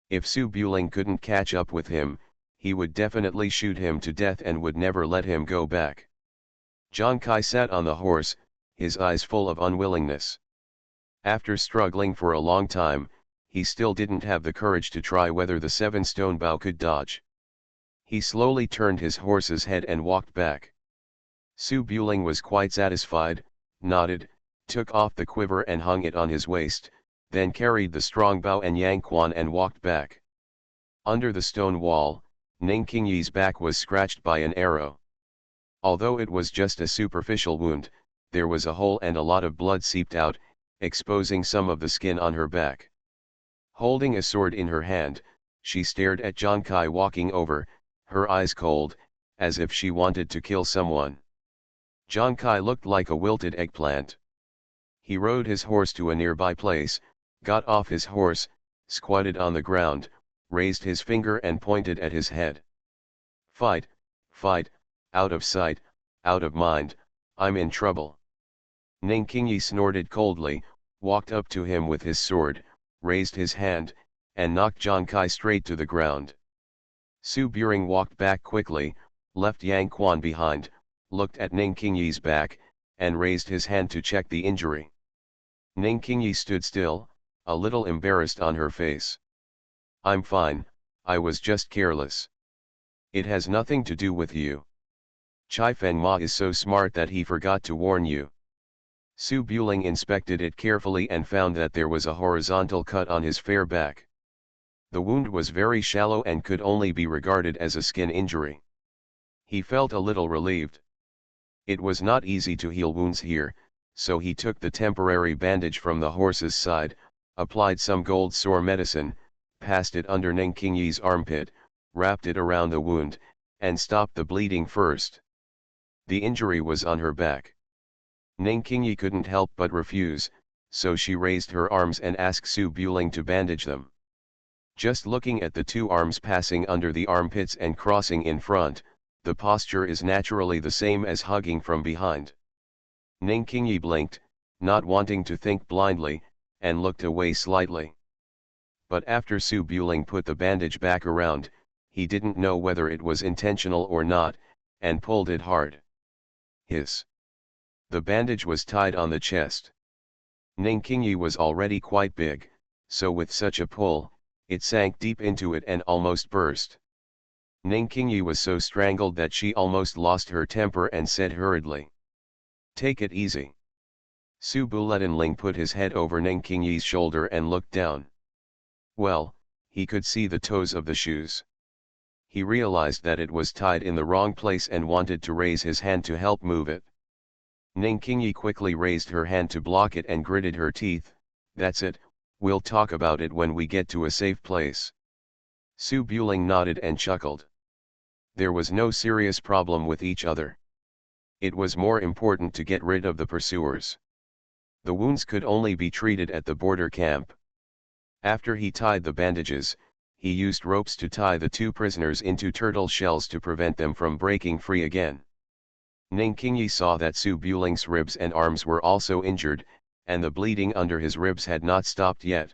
If Su Buling couldn't catch up with him, he would definitely shoot him to death and would never let him go back. Zhang Kai sat on the horse, his eyes full of unwillingness. After struggling for a long time, he still didn't have the courage to try whether the 7-stone bow could dodge. He slowly turned his horse's head and walked back. Su Buling was quite satisfied, nodded, took off the quiver and hung it on his waist, then carried the strong bow and Yang Quan and walked back. Under the stone wall, Ning Qingyi's back was scratched by an arrow. Although it was just a superficial wound, there was a hole and a lot of blood seeped out, exposing some of the skin on her back. Holding a sword in her hand, she stared at Zhang Kai walking over, her eyes cold, as if she wanted to kill someone. Zhang Kai looked like a wilted eggplant. He rode his horse to a nearby place, got off his horse, squatted on the ground, raised his finger and pointed at his head. Fight, fight, out of sight, out of mind, I'm in trouble. Ning Qingyi snorted coldly, walked up to him with his sword, raised his hand, and knocked Zhang Kai straight to the ground. Su Buring walked back quickly, left Yang Quan behind, looked at Ning Qingyi's back, and raised his hand to check the injury. Ning Qingyi stood still, a little embarrassed on her face. I'm fine, I was just careless. It has nothing to do with you. Chai Feng Ma is so smart that he forgot to warn you. Su Buling inspected it carefully and found that there was a horizontal cut on his fair back. The wound was very shallow and could only be regarded as a skin injury. He felt a little relieved. It was not easy to heal wounds here, so he took the temporary bandage from the horse's side, applied some gold sore medicine, passed it under Ning Qingyi's armpit, wrapped it around the wound, and stopped the bleeding first. The injury was on her back. Ning Qingyi couldn't help but refuse, so she raised her arms and asked Su Buling to bandage them. Just looking at the two arms passing under the armpits and crossing in front, the posture is naturally the same as hugging from behind. Ning Qingyi blinked, not wanting to think blindly, and looked away slightly. But after Su Buling put the bandage back around, he didn't know whether it was intentional or not, and pulled it hard. Hiss. The bandage was tied on the chest. Ning Qingyi was already quite big, so with such a pull, it sank deep into it and almost burst. Ning Qingyi was so strangled that she almost lost her temper and said hurriedly, "Take it easy." Su Buletinling put his head over Ning Qingyi's shoulder and looked down. Well, he could see the toes of the shoes. He realized that it was tied in the wrong place and wanted to raise his hand to help move it. Ning Qingyi quickly raised her hand to block it and gritted her teeth. "That's it, we'll talk about it when we get to a safe place." Su Buling nodded and chuckled. There was no serious problem with each other. It was more important to get rid of the pursuers. The wounds could only be treated at the border camp. After he tied the bandages, he used ropes to tie the two prisoners into turtle shells to prevent them from breaking free again. Ning Qingyi saw that Su Buling's ribs and arms were also injured, and the bleeding under his ribs had not stopped yet.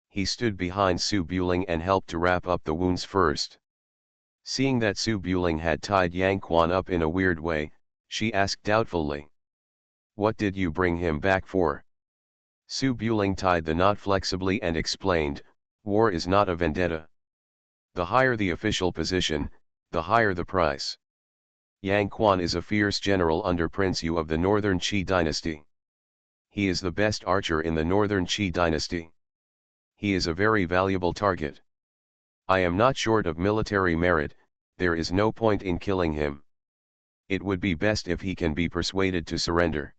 He stood behind Su Buling and helped to wrap up the wounds first. Seeing that Su Buling had tied Yang Quan up in a weird way, she asked doubtfully, "What did you bring him back for?" Su Buling tied the knot flexibly and explained, "War is not a vendetta. The higher the official position, the higher the price. Yang Quan is a fierce general under Prince Yu of the Northern Qi dynasty. He is the best archer in the Northern Qi dynasty. He is a very valuable target. I am not short of military merit, there is no point in killing him. It would be best if he can be persuaded to surrender.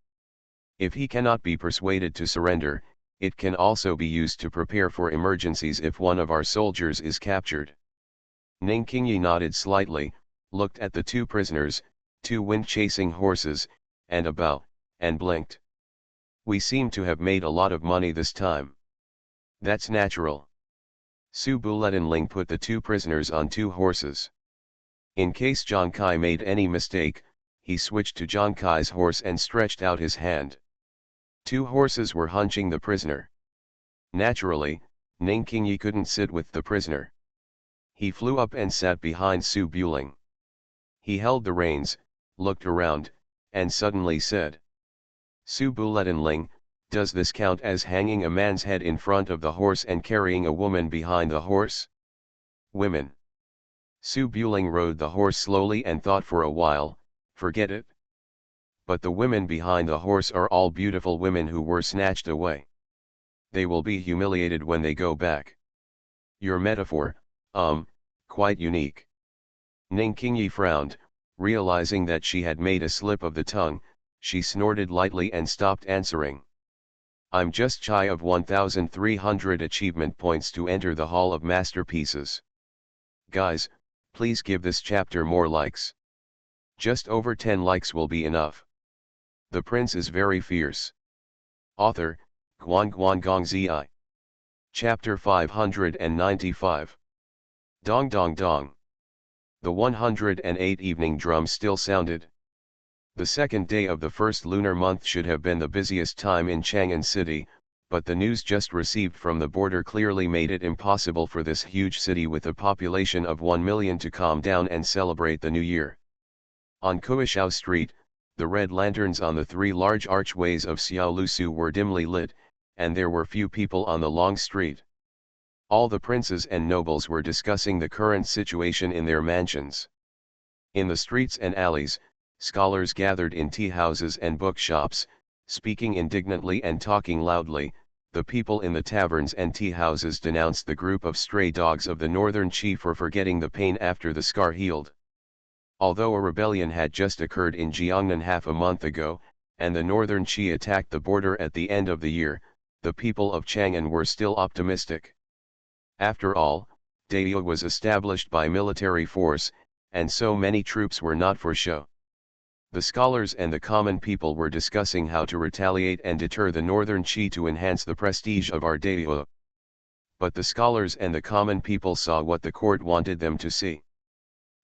If he cannot be persuaded to surrender, it can also be used to prepare for emergencies if one of our soldiers is captured." Ning Qingyi nodded slightly, looked at the two prisoners, two wind-chasing horses, and a bow, and blinked. "We seem to have made a lot of money this time." "That's natural." Su Buletinling put the two prisoners on two horses. In case Zhang Kai made any mistake, he switched to Zhang Kai's horse and stretched out his hand. Two horses were hunching the prisoner. Naturally, Ning Qingyi couldn't sit with the prisoner. He flew up and sat behind Su Buling. He held the reins, looked around, and suddenly said, "Su Buletinling, does this count as hanging a man's head in front of the horse and carrying a woman behind the horse?" "Women." Su Buling rode the horse slowly and thought for a while, "Forget it. But the women behind the horse are all beautiful women who were snatched away. They will be humiliated when they go back. Your metaphor, quite unique." Ning Qingyi frowned, realizing that she had made a slip of the tongue. She snorted lightly and stopped answering. "I'm just shy of 1,300 achievement points to enter the Hall of Masterpieces. Guys, please give this chapter more likes. Just over 10 likes will be enough. The prince is very fierce." Author, Guan Guan Gong Zi. Chapter 595. Dong dong dong. The 108 evening drum still sounded. The second day of the first lunar month should have been the busiest time in Chang'an City, but the news just received from the border clearly made it impossible for this huge city with a population of 1 million to calm down and celebrate the new year. On Kuishao Street, the red lanterns on the three large archways of Xiaolusu were dimly lit, and there were few people on the long street. All the princes and nobles were discussing the current situation in their mansions. In the streets and alleys, scholars gathered in tea houses and bookshops, speaking indignantly and talking loudly. The people in the taverns and tea houses denounced the group of stray dogs of the northern Qi for forgetting the pain after the scar healed. Although a rebellion had just occurred in Jiangnan half a month ago, and the northern Qi attacked the border at the end of the year, the people of Chang'an were still optimistic. After all, Daiyue was established by military force, and so many troops were not for show. The scholars and the common people were discussing how to retaliate and deter the northern Qi to enhance the prestige of our Daiyue. But the scholars and the common people saw what the court wanted them to see.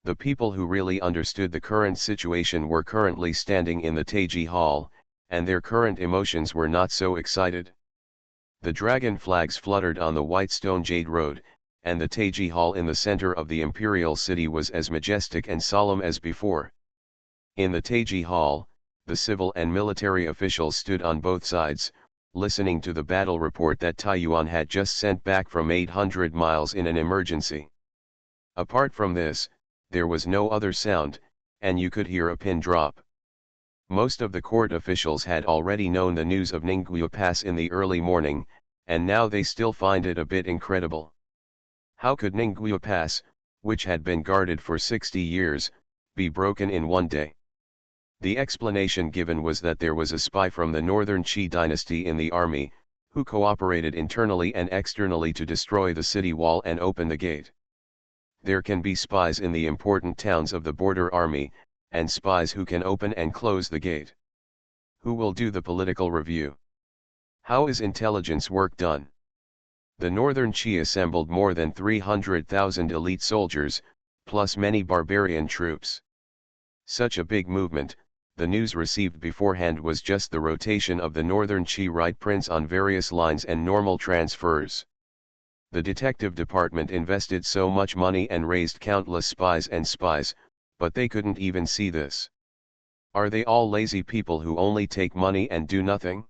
The people who really understood the current situation were currently standing in the Taiji Hall, and their current emotions were not so excited. The dragon flags fluttered on the white stone jade road, and the Taiji Hall in the center of the imperial city was as majestic and solemn as before. In the Taiji Hall, the civil and military officials stood on both sides, listening to the battle report that Taiyuan had just sent back from 800 miles in an emergency. Apart from this, there was no other sound, and you could hear a pin drop. Most of the court officials had already known the news of Ningguo Pass in the early morning, and now they still find it a bit incredible. How could Ningguo Pass, which had been guarded for 60 years, be broken in one day? The explanation given was that there was a spy from the northern Qi dynasty in the army, who cooperated internally and externally to destroy the city wall and open the gate. There can be spies in the important towns of the border army, and spies who can open and close the gate. Who will do the political review? How is intelligence work done? The northern Qi assembled more than 300,000 elite soldiers, plus many barbarian troops. Such a big movement, the news received beforehand was just the rotation of the northern Qi right prince on various lines and normal transfers. The detective department invested so much money and raised countless spies, but they couldn't even see this. Are they all lazy people who only take money and do nothing?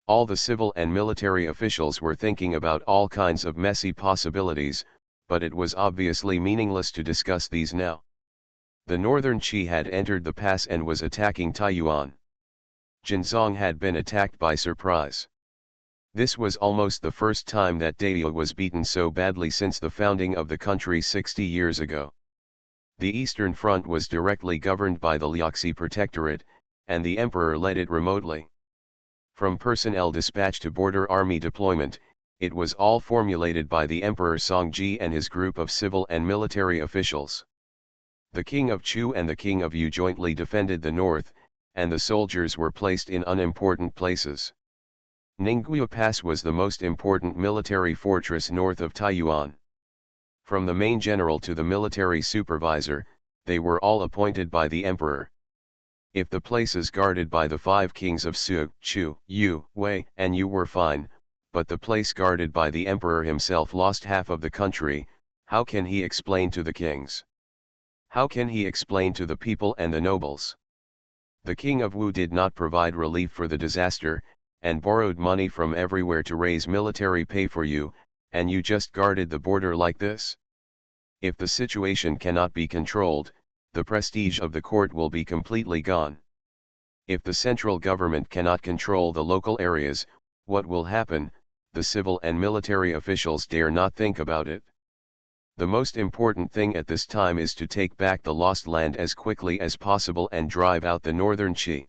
All the civil and military officials were thinking about all kinds of messy possibilities, but it was obviously meaningless to discuss these now. The northern Qi had entered the pass and was attacking Taiyuan. Jinzong had been attacked by surprise. This was almost the first time that Daiyue was beaten so badly since the founding of the country 60 years ago. The Eastern Front was directly governed by the Liaoxi Protectorate, and the emperor led it remotely. From personnel dispatch to border army deployment, it was all formulated by the Emperor Songji and his group of civil and military officials. The King of Chu and the King of Yu jointly defended the north, and the soldiers were placed in unimportant places. Ningguo Pass was the most important military fortress north of Taiyuan. From the main general to the military supervisor, they were all appointed by the emperor. If the places guarded by the 5 kings of Su, Chu, Yu, Wei, and Yu were fine, but the place guarded by the emperor himself lost half of the country, how can he explain to the kings? How can he explain to the people and the nobles? The king of Wu did not provide relief for the disaster, and borrowed money from everywhere to raise military pay for you, and you just guarded the border like this? If the situation cannot be controlled, the prestige of the court will be completely gone. If the central government cannot control the local areas, what will happen? The civil and military officials dare not think about it. The most important thing at this time is to take back the lost land as quickly as possible and drive out the northern Qi.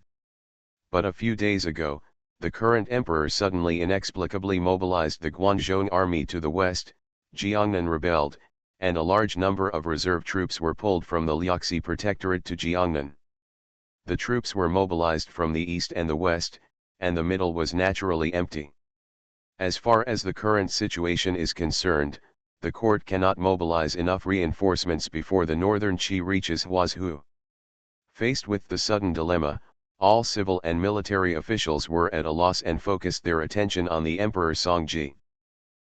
But a few days ago, the current emperor suddenly inexplicably mobilized the Guanzhong army to the west, Jiangnan rebelled, and a large number of reserve troops were pulled from the Liaoxi Protectorate to Jiangnan. The troops were mobilized from the east and the west, and the middle was naturally empty. As far as the current situation is concerned, the court cannot mobilize enough reinforcements before the northern Qi reaches Huazhu. Faced with the sudden dilemma, all civil and military officials were at a loss and focused their attention on the Emperor Songji.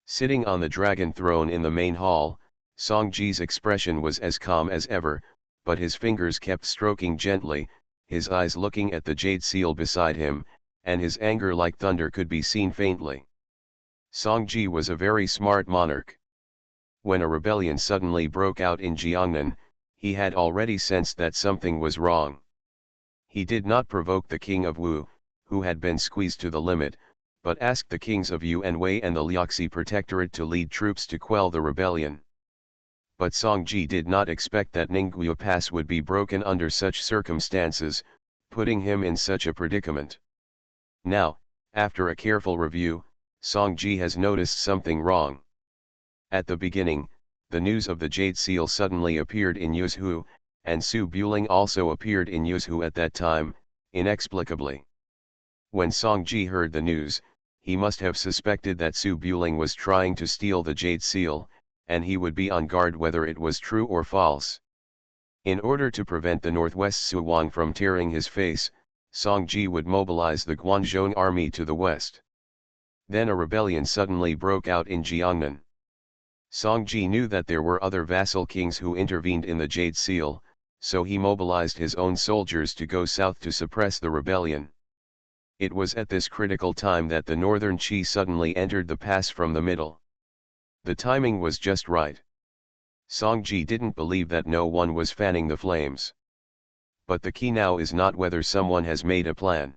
Sitting on the dragon throne in the main hall, Songji's expression was as calm as ever, but his fingers kept stroking gently, his eyes looking at the jade seal beside him, and his anger like thunder could be seen faintly. Songji was a very smart monarch. When a rebellion suddenly broke out in Jiangnan, he had already sensed that something was wrong. He did not provoke the king of Wu, who had been squeezed to the limit, but asked the kings of Yu and Wei and the Liaxi Protectorate to lead troops to quell the rebellion. But Songji did not expect that Ningguo Pass would be broken under such circumstances, putting him in such a predicament. Now, after a careful review, Songji has noticed something wrong. At the beginning, the news of the Jade Seal suddenly appeared in Yuzhu, and Su Buling also appeared in Yuzhu at that time, inexplicably. When Songji heard the news, he must have suspected that Su Buling was trying to steal the Jade Seal, and he would be on guard whether it was true or false. In order to prevent the Northwest Su Wang from tearing his face, Songji would mobilize the Guanzhong army to the west. Then a rebellion suddenly broke out in Jiangnan. Songji knew that there were other vassal kings who intervened in the Jade Seal, so he mobilized his own soldiers to go south to suppress the rebellion. It was at this critical time that the northern Qi suddenly entered the pass from the middle. The timing was just right. Songji didn't believe that no one was fanning the flames. But the key now is not whether someone has made a plan.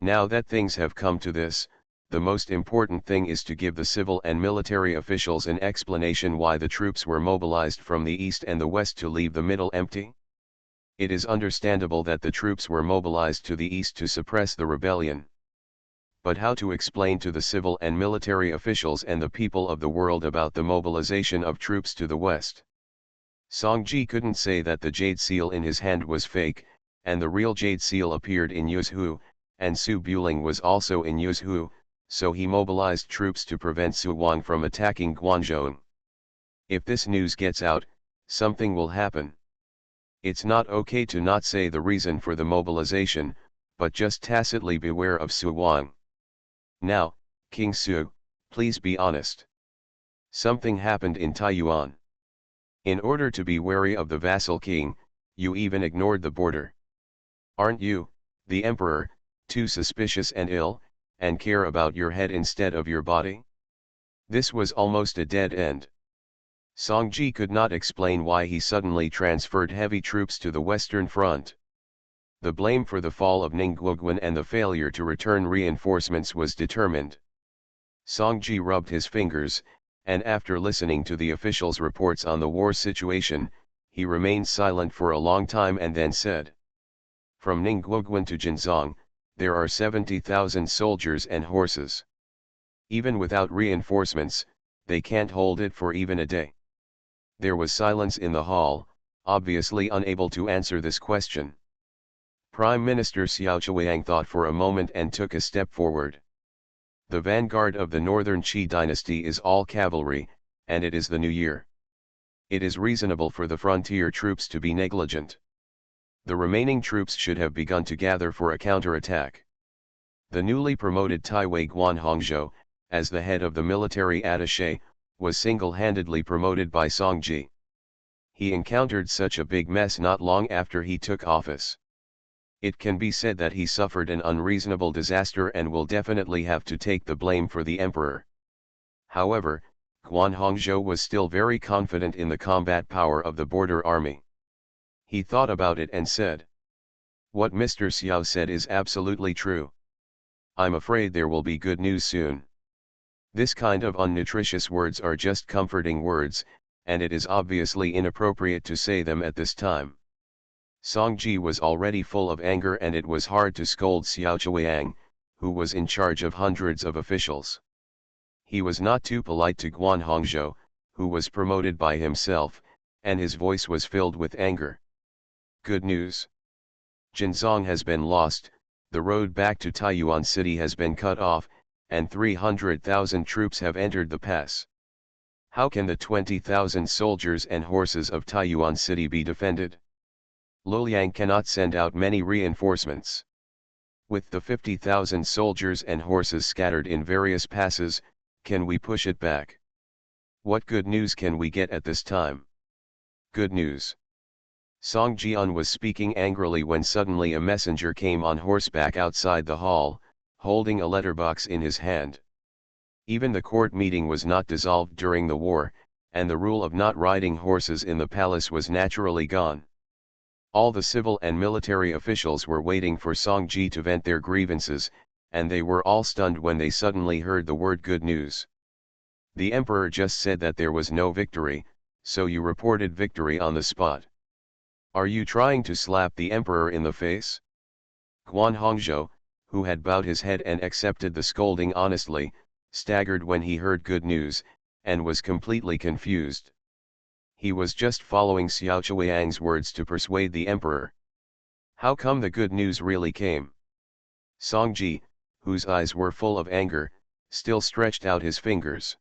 Now that things have come to this, the most important thing is to give the civil and military officials an explanation why the troops were mobilized from the east and the west to leave the middle empty. It is understandable that the troops were mobilized to the east to suppress the rebellion. But how to explain to the civil and military officials and the people of the world about the mobilization of troops to the west? Songji couldn't say that the Jade Seal in his hand was fake, and the real Jade Seal appeared in Yuzhu, and Su Buling was also in Yuzhu, so he mobilized troops to prevent Su Wang from attacking Guanzhong. If this news gets out, something will happen. It's not okay to not say the reason for the mobilization, but just tacitly beware of Su Wang. Now, King Su, please be honest. Something happened in Taiyuan. In order to be wary of the vassal king, you even ignored the border. Aren't you, the emperor, too suspicious and ill, and care about your head instead of your body? This was almost a dead end. Songji could not explain why he suddenly transferred heavy troops to the western front. The blame for the fall of Ningguoguan and the failure to return reinforcements was determined. Songji rubbed his fingers, and after listening to the officials' reports on the war situation, he remained silent for a long time and then said, "From Ningguoguan to Jinzhong, there are 70,000 soldiers and horses. Even without reinforcements, they can't hold it for even a day." There was silence in the hall, obviously unable to answer this question. Prime Minister Xiao Chuang thought for a moment and took a step forward. The vanguard of the northern Qi dynasty is all cavalry, and it is the new year. It is reasonable for the frontier troops to be negligent. The remaining troops should have begun to gather for a counterattack. The newly promoted Taiwei Guanhongzhou, as the head of the military attaché, was single-handedly promoted by Songji. He encountered such a big mess not long after he took office. It can be said that he suffered an unreasonable disaster and will definitely have to take the blame for the emperor. However, Guanhongzhou was still very confident in the combat power of the border army. He thought about it and said, "What Mr. Xiao said is absolutely true. I'm afraid there will be good news soon." This kind of unnutritious words are just comforting words, and it is obviously inappropriate to say them at this time. Songji was already full of anger and it was hard to scold Xiao Chuang, who was in charge of hundreds of officials. He was not too polite to Guanhongzhou, who was promoted by himself, and his voice was filled with anger. "Good news. Jinzhong has been lost, the road back to Taiyuan city has been cut off, and 300,000 troops have entered the pass. How can the 20,000 soldiers and horses of Taiyuan City be defended? Luliang cannot send out many reinforcements. With the 50,000 soldiers and horses scattered in various passes, can we push it back? What good news can we get at this time? Good news. Song Jian was speaking angrily when suddenly a messenger came on horseback outside the hall, holding a letterbox in his hand. Even the court meeting was not dissolved during the war, and the rule of not riding horses in the palace was naturally gone. All the civil and military officials were waiting for Song Ji to vent their grievances, and they were all stunned when they suddenly heard the word good news. The emperor just said that there was no victory, so you reported victory on the spot. Are you trying to slap the emperor in the face? Guan Hongzhou, who had bowed his head and accepted the scolding honestly, staggered when he heard good news, and was completely confused. He was just following Xiao Chuiang's words to persuade the emperor. How come the good news really came? Song Ji, whose eyes were full of anger, still stretched out his fingers.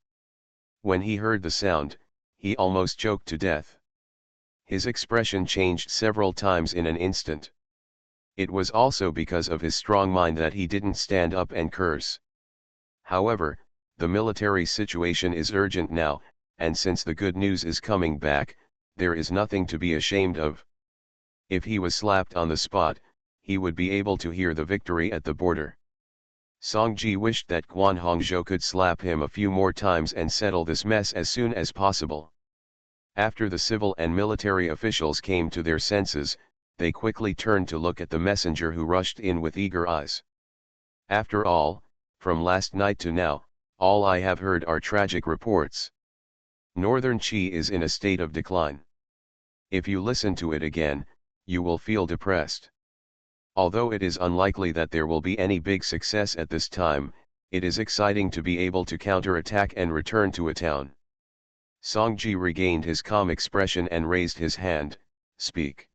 When he heard the sound, he almost choked to death. His expression changed several times in an instant. It was also because of his strong mind that he didn't stand up and curse. However, the military situation is urgent now, and since the good news is coming back, there is nothing to be ashamed of. If he was slapped on the spot, he would be able to hear the victory at the border. Song Ji wished that Guan Hongzhou could slap him a few more times and settle this mess as soon as possible. After the civil and military officials came to their senses, they quickly turned to look at the messenger who rushed in with eager eyes. After all, from last night to now, all I have heard are tragic reports. Northern Qi is in a state of decline. If you listen to it again, you will feel depressed. Although it is unlikely that there will be any big success at this time, it is exciting to be able to counterattack and return to a town. Song Ji regained his calm expression and raised his hand. Speak.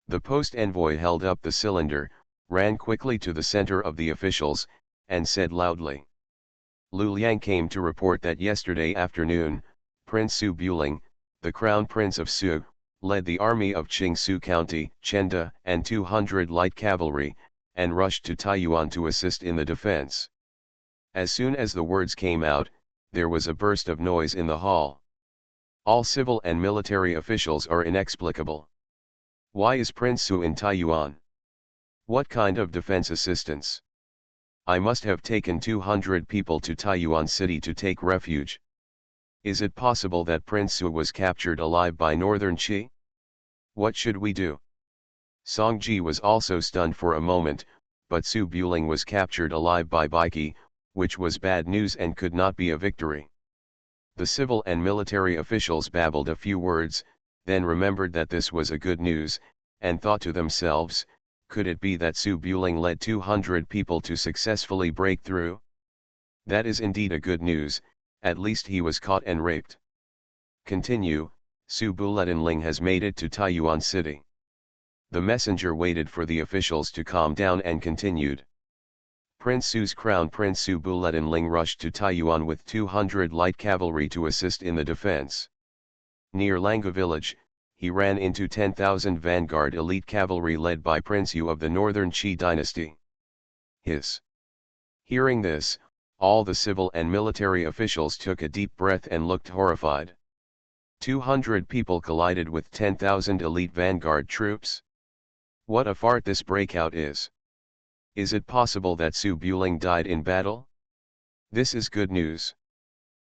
The post envoy held up the cylinder, ran quickly to the center of the officials, and said loudly. Lu Liang came to report that yesterday afternoon, Prince Su Buling, the Crown Prince of Su, led the army of Qingsu County, Chenda, and 200 light cavalry, and rushed to Taiyuan to assist in the defense. As soon as the words came out, there was a burst of noise in the hall. All civil and military officials are inexplicable. Why is Prince Su in Taiyuan? What kind of defense assistance? I must have taken 200 people to Taiyuan City to take refuge. Is it possible that Prince Su was captured alive by Northern Qi? What should we do? Song Ji was also stunned for a moment, but Su Buling was captured alive by Baiki, which was bad news and could not be a victory. The civil and military officials babbled a few words, then remembered that this was a good news, and thought to themselves, could it be that Su Buling led 200 people to successfully break through? That is indeed a good news, at least he was caught and raped. Continue, Su Buletinling has made it to Taiyuan City. The messenger waited for the officials to calm down and continued. Prince Su's crown Prince Su Buletinling rushed to Taiyuan with 200 light cavalry to assist in the defense. Near Langa village, he ran into 10,000 vanguard elite cavalry led by Prince Yu of the Northern Qi dynasty. Hearing this, all the civil and military officials took a deep breath and looked horrified. 200 people collided with 10,000 elite vanguard troops. What a fart this breakout is. Is it possible that Su Buling died in battle? This is good news.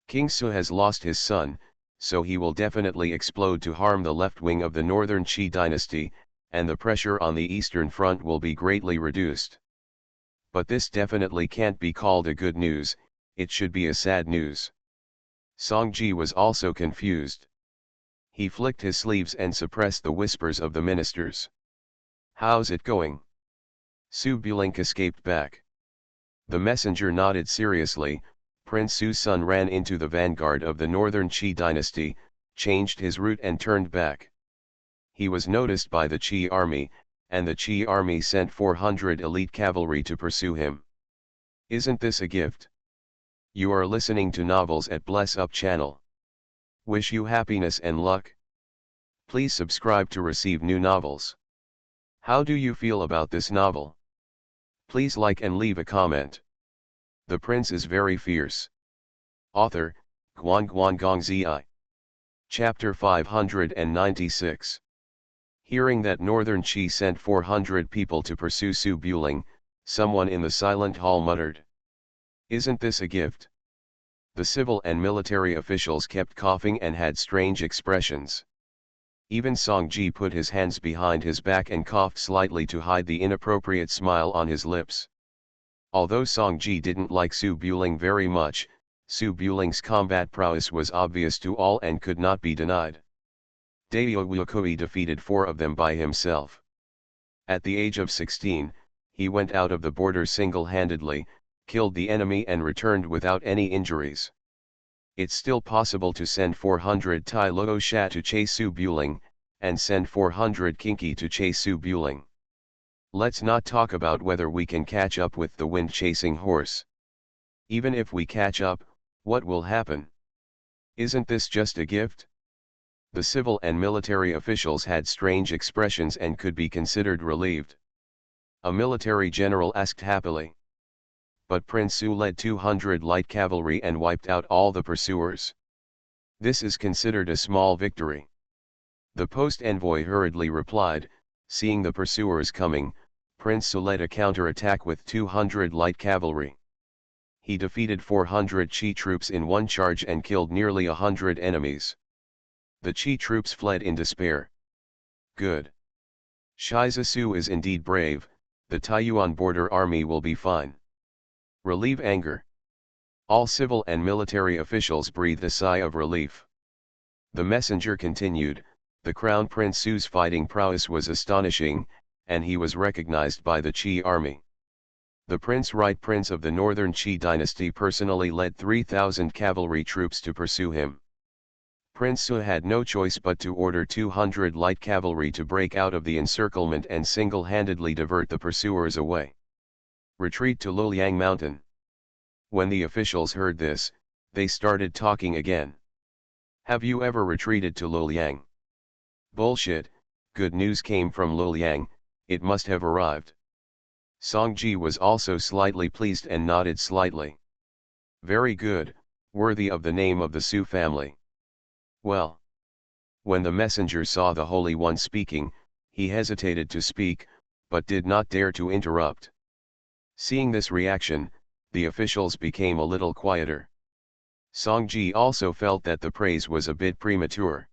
King Su has lost his son, so he will definitely explode to harm the left wing of the Northern Qi dynasty, and the pressure on the Eastern Front will be greatly reduced. But this definitely can't be called a good news, it should be a sad news. Song Ji was also confused. He flicked his sleeves and suppressed the whispers of the ministers. How's it going? Su Buling escaped back. The messenger nodded seriously. Prince Su's son ran into the vanguard of the Northern Qi dynasty, changed his route and turned back. He was noticed by the Qi army, and the Qi army sent 400 elite cavalry to pursue him. Isn't this a gift? You are listening to Novels at Bless Up channel. Wish you happiness and luck. Please subscribe to receive new novels. How do you feel about this novel? Please like and leave a comment. The prince is very fierce. Author, Guan Zi. Chapter 596. Hearing that Northern Qi sent 400 people to pursue Su Buling, someone in the silent hall muttered, "Isn't this a gift?" The civil and military officials kept coughing and had strange expressions. Even Song Ji put his hands behind his back and coughed slightly to hide the inappropriate smile on his lips. Although Song Ji didn't like Su Buling very much, Su Buling's combat prowess was obvious to all and could not be denied. Dao Wukui defeated 4 of them by himself. At the age of 16, he went out of the border single-handedly, killed the enemy and returned without any injuries. It's still possible to send 400 Tai Luo Sha to chase Su Buling, and send 400 Kinki to chase Su Buling. Let's not talk about whether we can catch up with the wind-chasing horse. Even if we catch up, what will happen? Isn't this just a gift? The civil and military officials had strange expressions and could be considered relieved. A military general asked happily. But Prince Su led 200 light cavalry and wiped out all the pursuers. This is considered a small victory. The post-envoy hurriedly replied, seeing the pursuers coming, Prince Su led a counter-attack with 200 light cavalry. He defeated 400 Qi troops in one charge and killed nearly 100 enemies. The Qi troops fled in despair. Good. Shiza Su is indeed brave, the Taiyuan border army will be fine. Relieve anger. All civil and military officials breathed a sigh of relief. The messenger continued, the Crown Prince Su's fighting prowess was astonishing, and he was recognized by the Qi army. The Right Prince of the Northern Qi dynasty personally led 3,000 cavalry troops to pursue him. Prince Su had no choice but to order 200 light cavalry to break out of the encirclement and single-handedly divert the pursuers away. Retreat to Luoyang Mountain. When the officials heard this, they started talking again. Have you ever retreated to Luoyang? Bullshit, good news came from Luoyang, it must have arrived. Song Ji was also slightly pleased and nodded slightly. Very good, worthy of the name of the Su family. Well. When the messenger saw the Holy One speaking, he hesitated to speak, but did not dare to interrupt. Seeing this reaction, the officials became a little quieter. Song Ji also felt that the praise was a bit premature.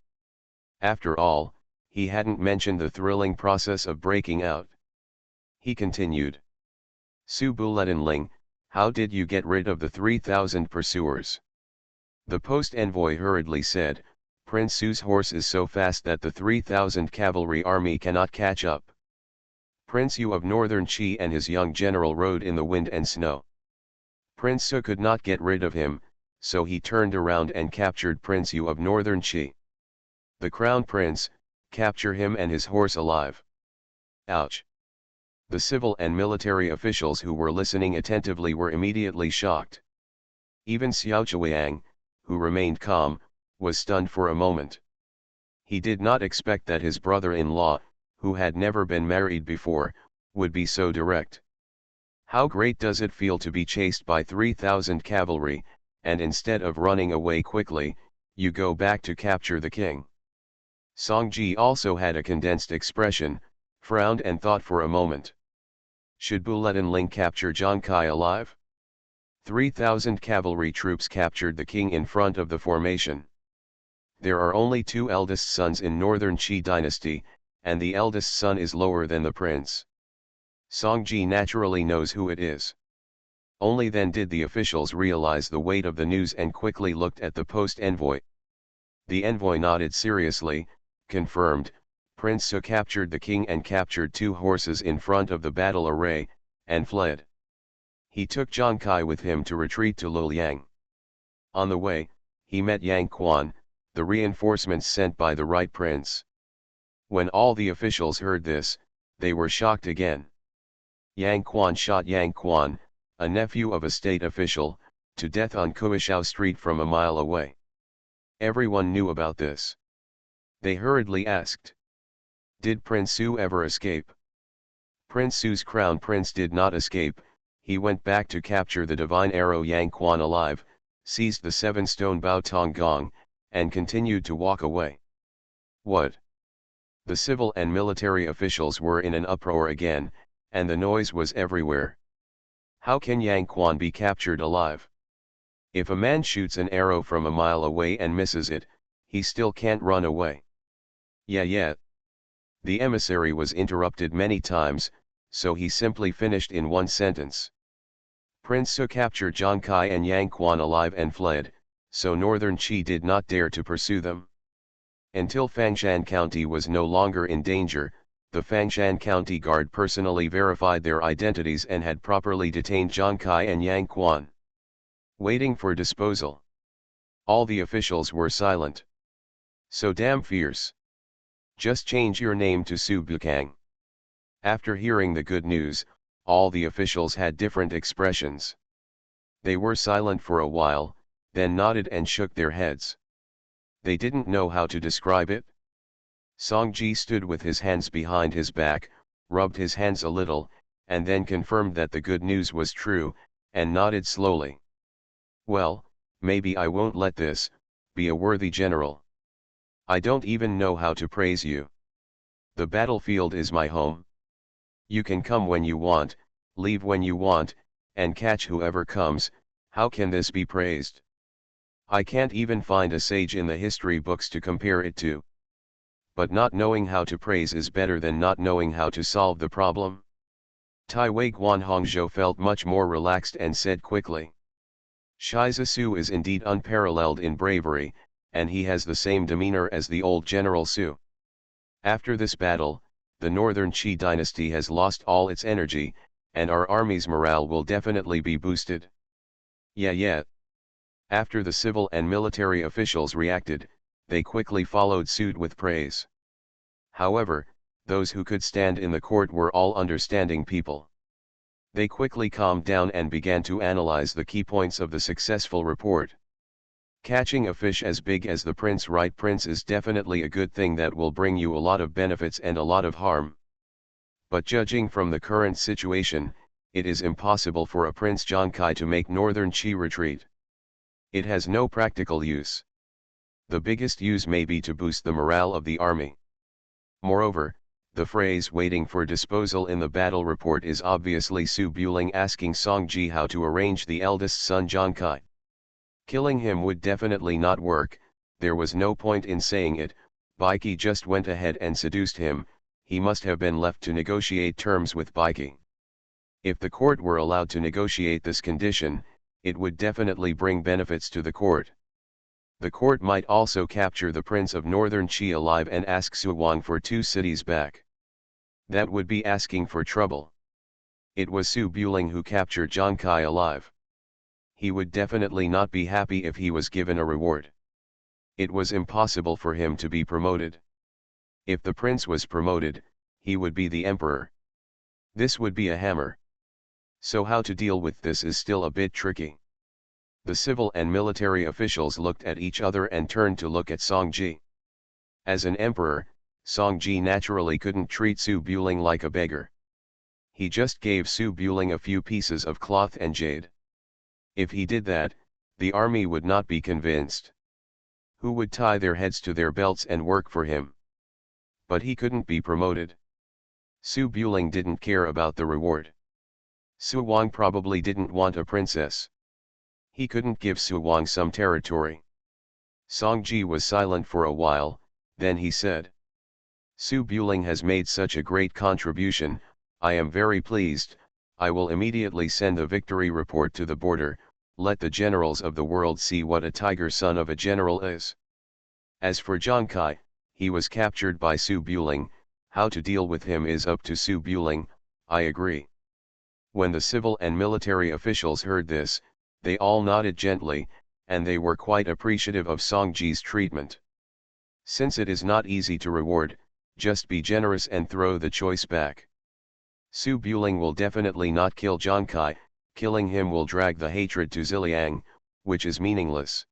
After all, he hadn't mentioned the thrilling process of breaking out. He continued. Su Buletinling, how did you get rid of the 3,000 pursuers? The post-envoy hurriedly said, Prince Su's horse is so fast that the 3,000 cavalry army cannot catch up. Prince Yu of Northern Qi and his young general rode in the wind and snow. Prince Su could not get rid of him, so he turned around and captured Prince Yu of Northern Qi. The Crown Prince, capture him and his horse alive. Ouch! The civil and military officials who were listening attentively were immediately shocked. Even Xiao Chuiang, who remained calm, was stunned for a moment. He did not expect that his brother-in-law, who had never been married before, would be so direct. How great does it feel to be chased by 3,000 cavalry, and instead of running away quickly, you go back to capture the king? Song Ji also had a condensed expression, frowned and thought for a moment. Should Buletinling capture Zhang Kai alive? 3,000 cavalry troops captured the king in front of the formation. There are only 2 eldest sons in Northern Qi dynasty, and the eldest son is lower than the prince. Song Ji naturally knows who it is. Only then did the officials realize the weight of the news and quickly looked at the post-envoy. The envoy nodded seriously, confirmed, Prince Su captured the king and captured 2 horses in front of the battle array, and fled. He took Zhang Kai with him to retreat to Luoyang. On the way, he met Yang Quan, the reinforcements sent by the right prince. When all the officials heard this, they were shocked again. Yang Quan shot Yang Quan, a nephew of a state official, to death on Kuishao Street from a mile away. Everyone knew about this. They hurriedly asked, "Did Prince Su ever escape?" Prince Su's crown prince did not escape. He went back to capture the divine arrow Yang Quan alive, seized the 7-stone Bao Tong Gong, and continued to walk away. What? The civil and military officials were in an uproar again, and the noise was everywhere. How can Yang Quan be captured alive? If a man shoots an arrow from a mile away and misses it, he still can't run away. Yeah. The emissary was interrupted many times, so he simply finished in one sentence. Prince Su captured Zhang Kai and Yang Quan alive and fled, so Northern Qi did not dare to pursue them. Until Fangshan County was no longer in danger, the Fangshan County Guard personally verified their identities and had properly detained Zhang Kai and Yang Quan. Waiting for disposal. All the officials were silent. So damn fierce. Just change your name to Su Bukang. After hearing the good news, all the officials had different expressions. They were silent for a while, then nodded and shook their heads. They didn't know how to describe it. Song Ji stood with his hands behind his back, rubbed his hands a little, and then confirmed that the good news was true, and nodded slowly. Well, maybe I won't let this be a worthy general. I don't even know how to praise you. The battlefield is my home. You can come when you want, leave when you want, and catch whoever comes. How can this be praised? I can't even find a sage in the history books to compare it to. But not knowing how to praise is better than not knowing how to solve the problem. Tai Wei Guanhongzhou felt much more relaxed and said quickly. Shiza Su is indeed unparalleled in bravery, and he has the same demeanor as the old General Su. After this battle, the Northern Qi dynasty has lost all its energy, and our army's morale will definitely be boosted. Yeah. After the civil and military officials reacted, they quickly followed suit with praise. However, those who could stand in the court were all understanding people. They quickly calmed down and began to analyze the key points of the successful report. Catching a fish as big as the prince, right prince, is definitely a good thing that will bring you a lot of benefits and a lot of harm. But judging from the current situation, it is impossible for a Prince Zhang Kai to make Northern Qi retreat. It has no practical use. The biggest use may be to boost the morale of the army. Moreover, the phrase "waiting for disposal" in the battle report is obviously Su Buling asking Song Ji how to arrange the eldest son Zhang Kai. Killing him would definitely not work. There was no point in saying it. Baiki just went ahead and seduced him. He must have been left to negotiate terms with Baiki. If the court were allowed to negotiate this condition, it would definitely bring benefits to the court. The court might also capture the Prince of Northern Qi alive and ask Su Wang for 2 cities back. That would be asking for trouble. It was Su Buling who captured Zhang Kai alive. He would definitely not be happy if he was given a reward. It was impossible for him to be promoted. If the prince was promoted, he would be the emperor. This would be a hammer. So how to deal with this is still a bit tricky. The civil and military officials looked at each other and turned to look at Song Ji. As an emperor, Song Ji naturally couldn't treat Su Buling like a beggar. He just gave Su Buling a few pieces of cloth and jade. If he did that, the army would not be convinced. Who would tie their heads to their belts and work for him? But he couldn't be promoted. Su Buling didn't care about the reward. Su Wang probably didn't want a princess. He couldn't give Su Wang some territory. Song Ji was silent for a while, then he said. Su Buling has made such a great contribution. I am very pleased. I will immediately send the victory report to the border. Let the generals of the world see what a tiger son of a general is. As for Zhang Kai, he was captured by Su Buling. How to deal with him is up to Su Buling. I agree. When the civil and military officials heard this, they all nodded gently, and they were quite appreciative of Song Ji's treatment. Since it is not easy to reward, just be generous and throw the choice back. Su Buling will definitely not kill Zhang Kai. Killing him will drag the hatred to Ziliang, which is meaningless.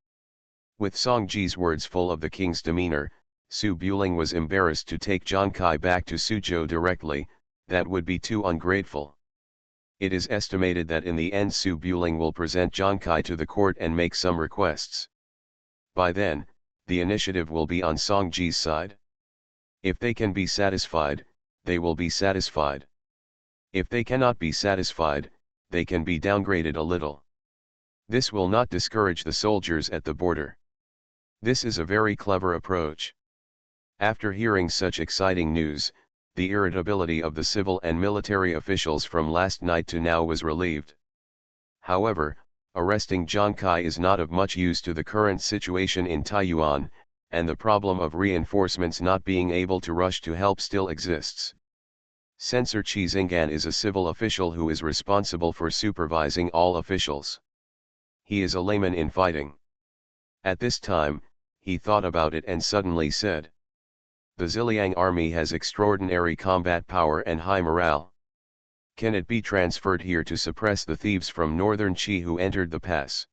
With Song Ji's words full of the king's demeanor, Su Buling was embarrassed to take Zhang Kai back to Suzhou directly, that would be too ungrateful. It is estimated that in the end Su Buling will present Zhang Kai to the court and make some requests. By then, the initiative will be on Song Ji's side. If they can be satisfied, they will be satisfied. If they cannot be satisfied, they can be downgraded a little. This will not discourage the soldiers at the border. This is a very clever approach. After hearing such exciting news, the irritability of the civil and military officials from last night to now was relieved. However, arresting Zhang Kai is not of much use to the current situation in Taiyuan, and the problem of reinforcements not being able to rush to help still exists. Censor Qi Xinggan is a civil official who is responsible for supervising all officials. He is a layman in fighting. At this time, he thought about it and suddenly said, "The Ziliang army has extraordinary combat power and high morale. Can it be transferred here to suppress the thieves from northern Qi who entered the pass?"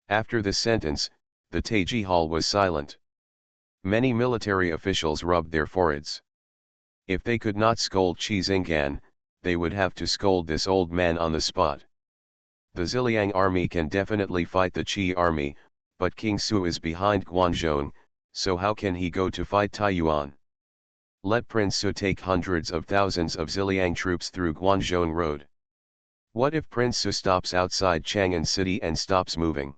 After this sentence, the Taiji Hall was silent. Many military officials rubbed their foreheads. If they could not scold Qi Xinggan, they would have to scold this old man on the spot. The Ziliang army can definitely fight the Qi army, but King Su is behind Guanzhong, so how can he go to fight Taiyuan? Let Prince Su take hundreds of thousands of Ziliang troops through Guanzhong Road. What if Prince Su stops outside Chang'an City and stops moving?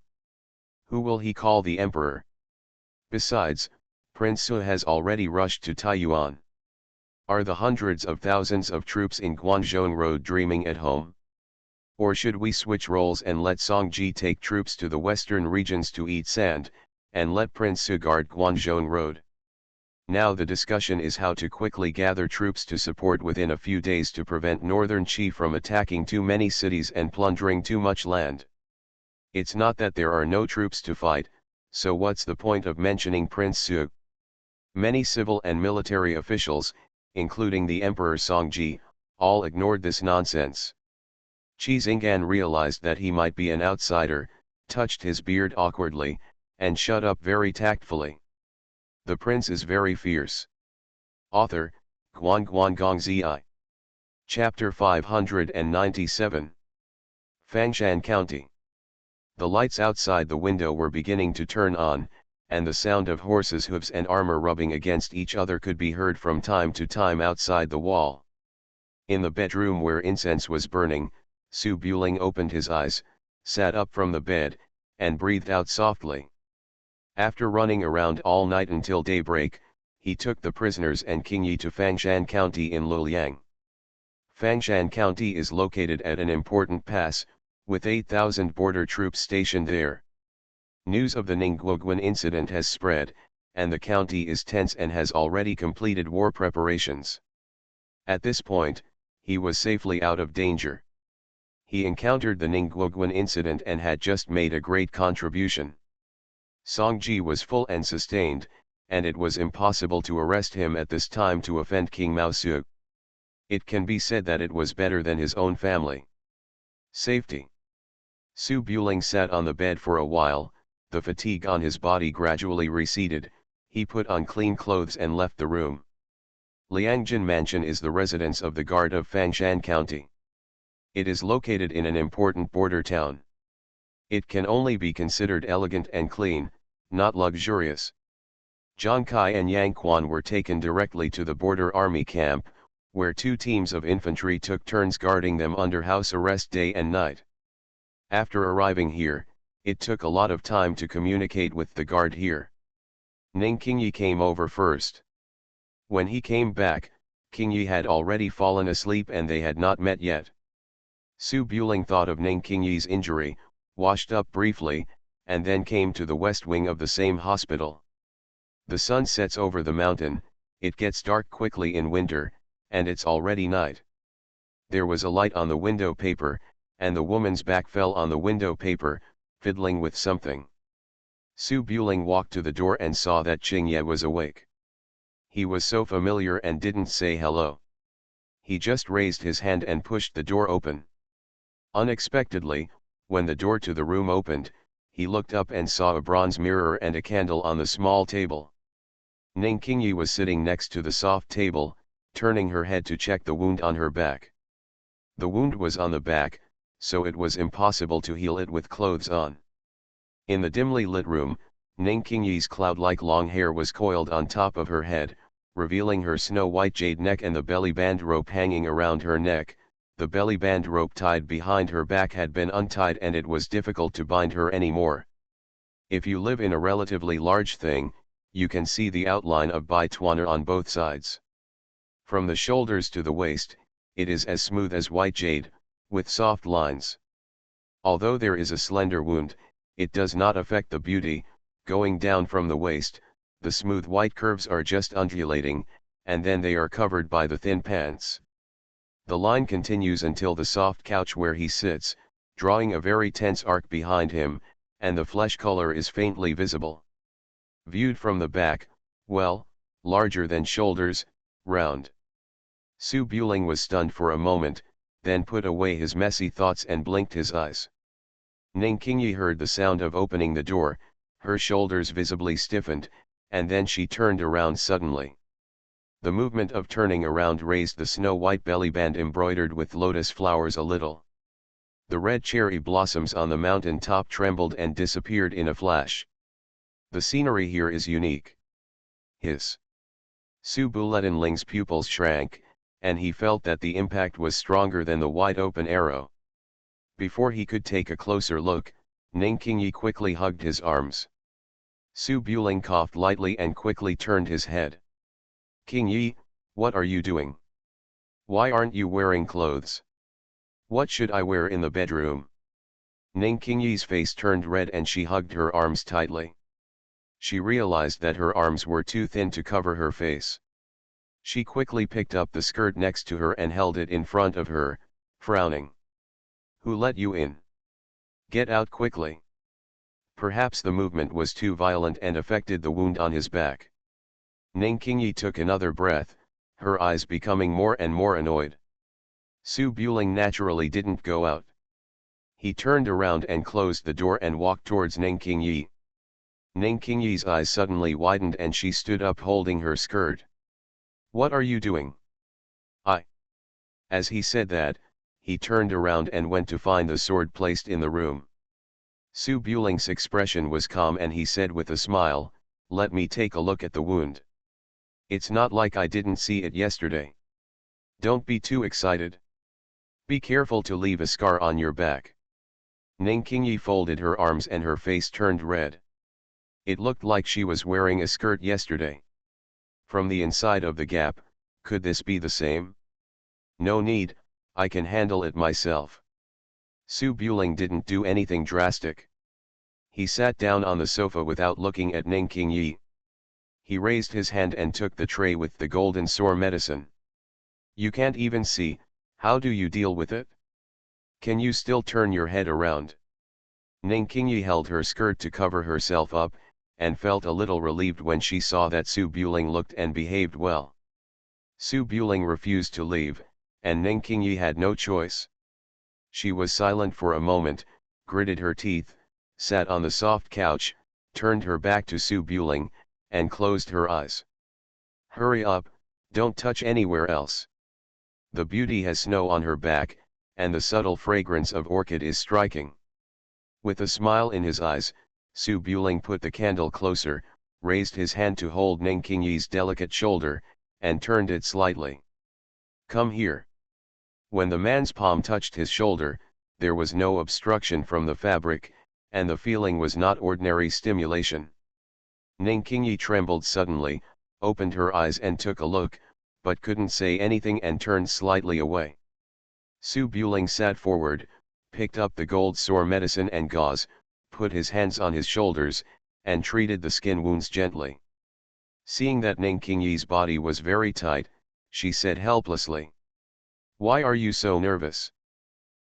Who will he call the emperor? Besides, Prince Su has already rushed to Taiyuan. Are the hundreds of thousands of troops in Guanzhong Road dreaming at home? Or should we switch roles and let Song Ji take troops to the western regions to eat sand, and let Prince Su guard Guanzhong Road? Now the discussion is how to quickly gather troops to support within a few days to prevent northern Qi from attacking too many cities and plundering too much land. It's not that there are no troops to fight, so what's the point of mentioning Prince Su? Many civil and military officials, including the Emperor Songji, all ignored this nonsense. Qi Xinggan realized that he might be an outsider, touched his beard awkwardly, and shut up very tactfully. The prince is very fierce. Author, Guan Gongzi. Chapter 597. Fangshan County. The lights outside the window were beginning to turn on, and the sound of horses' hooves and armor rubbing against each other could be heard from time to time outside the wall. In the bedroom where incense was burning, Su Buling opened his eyes, sat up from the bed, and breathed out softly. After running around all night until daybreak, he took the prisoners and King Yi to Fangshan County in Luoyang. Fangshan County is located at an important pass, with 8,000 border troops stationed there. News of the Ningguoguan incident has spread, and the county is tense and has already completed war preparations. At this point, he was safely out of danger. He encountered the Ningguoguan incident and had just made a great contribution. Song Ji was full and sustained, and it was impossible to arrest him at this time to offend King Mao Su. It can be said that it was better than his own family. Safety. Su Buling sat on the bed for a while, the fatigue on his body gradually receded, he put on clean clothes and left the room. Liangjin Mansion is the residence of the guard of Fangshan County. It is located in an important border town. It can only be considered elegant and clean, not luxurious. Zhang Kai and Yang Quan were taken directly to the border army camp, where 2 teams of infantry took turns guarding them under house arrest day and night. After arriving here, it took a lot of time to communicate with the guard here. Ning Qingyi came over first. When he came back, Qingyi had already fallen asleep and they had not met yet. Su Buling thought of Ning Qingyi's injury, washed up briefly, and then came to the west wing of the same hospital. The sun sets over the mountain, it gets dark quickly in winter, and it's already night. There was a light on the window paper, and the woman's back fell on the window paper, fiddling with something. Su Buling walked to the door and saw that Qingye was awake. He was so familiar and didn't say hello. He just raised his hand and pushed the door open. Unexpectedly, when the door to the room opened, he looked up and saw a bronze mirror and a candle on the small table. Ning Qingyi was sitting next to the soft table, turning her head to check the wound on her back. The wound was on the back, so it was impossible to heal it with clothes on. In the dimly lit room, Ning Qingyi's cloud-like long hair was coiled on top of her head, revealing her snow-white jade neck and the belly band rope hanging around her neck. The belly band rope tied behind her back had been untied and it was difficult to bind her anymore. If you live in a relatively large thing, you can see the outline of Bai Tuaner on both sides. From the shoulders to the waist, it is as smooth as white jade, with soft lines. Although there is a slender wound, it does not affect the beauty. Going down from the waist, the smooth white curves are just undulating, and then they are covered by the thin pants. The line continues until the soft couch where he sits, drawing a very tense arc behind him, and the flesh color is faintly visible. Viewed from the back, well, larger than shoulders, round. Su Buling was stunned for a moment, then put away his messy thoughts and blinked his eyes. Ning Qingyi heard the sound of opening the door, her shoulders visibly stiffened, and then she turned around suddenly. The movement of turning around raised the snow-white belly band embroidered with lotus flowers a little. The red cherry blossoms on the mountain top trembled and disappeared in a flash. The scenery here is unique. Su Buletinling's pupils shrank, and he felt that the impact was stronger than the wide-open arrow. Before he could take a closer look, Ning Qingyi quickly hugged his arms. Su Buling coughed lightly and quickly turned his head. "Qingyi, what are you doing? Why aren't you wearing clothes? What should I wear in the bedroom?" Ning Qingyi's face turned red and she hugged her arms tightly. She realized that her arms were too thin to cover her face. She quickly picked up the skirt next to her and held it in front of her, frowning. "Who let you in? Get out quickly." Perhaps the movement was too violent and affected the wound on his back. Ning Qingyi took another breath, her eyes becoming more and more annoyed. Su Buling naturally didn't go out. He turned around and closed the door and walked towards Ning Qingyi. Ning Qingyi's eyes suddenly widened and she stood up holding her skirt. "What are you doing?" As he said that, he turned around and went to find the sword placed in the room. Su Buling's expression was calm and he said with a smile, "Let me take a look at the wound. It's not like I didn't see it yesterday. Don't be too excited. Be careful to leave a scar on your back." Ning Qingyi folded her arms and her face turned red. It looked like she was wearing a skirt yesterday. From the inside of the gap, could this be the same? "No need, I can handle it myself." Su Buling didn't do anything drastic. He sat down on the sofa without looking at Ning Qingyi. He raised his hand and took the tray with the golden sore medicine. "You can't even see, how do you deal with it? Can you still turn your head around?" Ning Qingyi held her skirt to cover herself up, and felt a little relieved when she saw that Su Buling looked and behaved well. Su Buling refused to leave, and Ning Qingyi had no choice. She was silent for a moment, gritted her teeth, sat on the soft couch, turned her back to Su Buling, and closed her eyes. "Hurry up, don't touch anywhere else. The beauty has snow on her back, and the subtle fragrance of orchid is striking." With a smile in his eyes, Su Buling put the candle closer, raised his hand to hold Ning Qingyi's delicate shoulder, and turned it slightly. "Come here." When the man's palm touched his shoulder, there was no obstruction from the fabric, and the feeling was not ordinary stimulation. Ning Qingyi trembled suddenly, opened her eyes and took a look, but couldn't say anything and turned slightly away. Su Buling sat forward, picked up the gold sore medicine and gauze, put his hands on his shoulders, and treated the skin wounds gently. Seeing that Ning Qingyi's body was very tight, she said helplessly, "Why are you so nervous?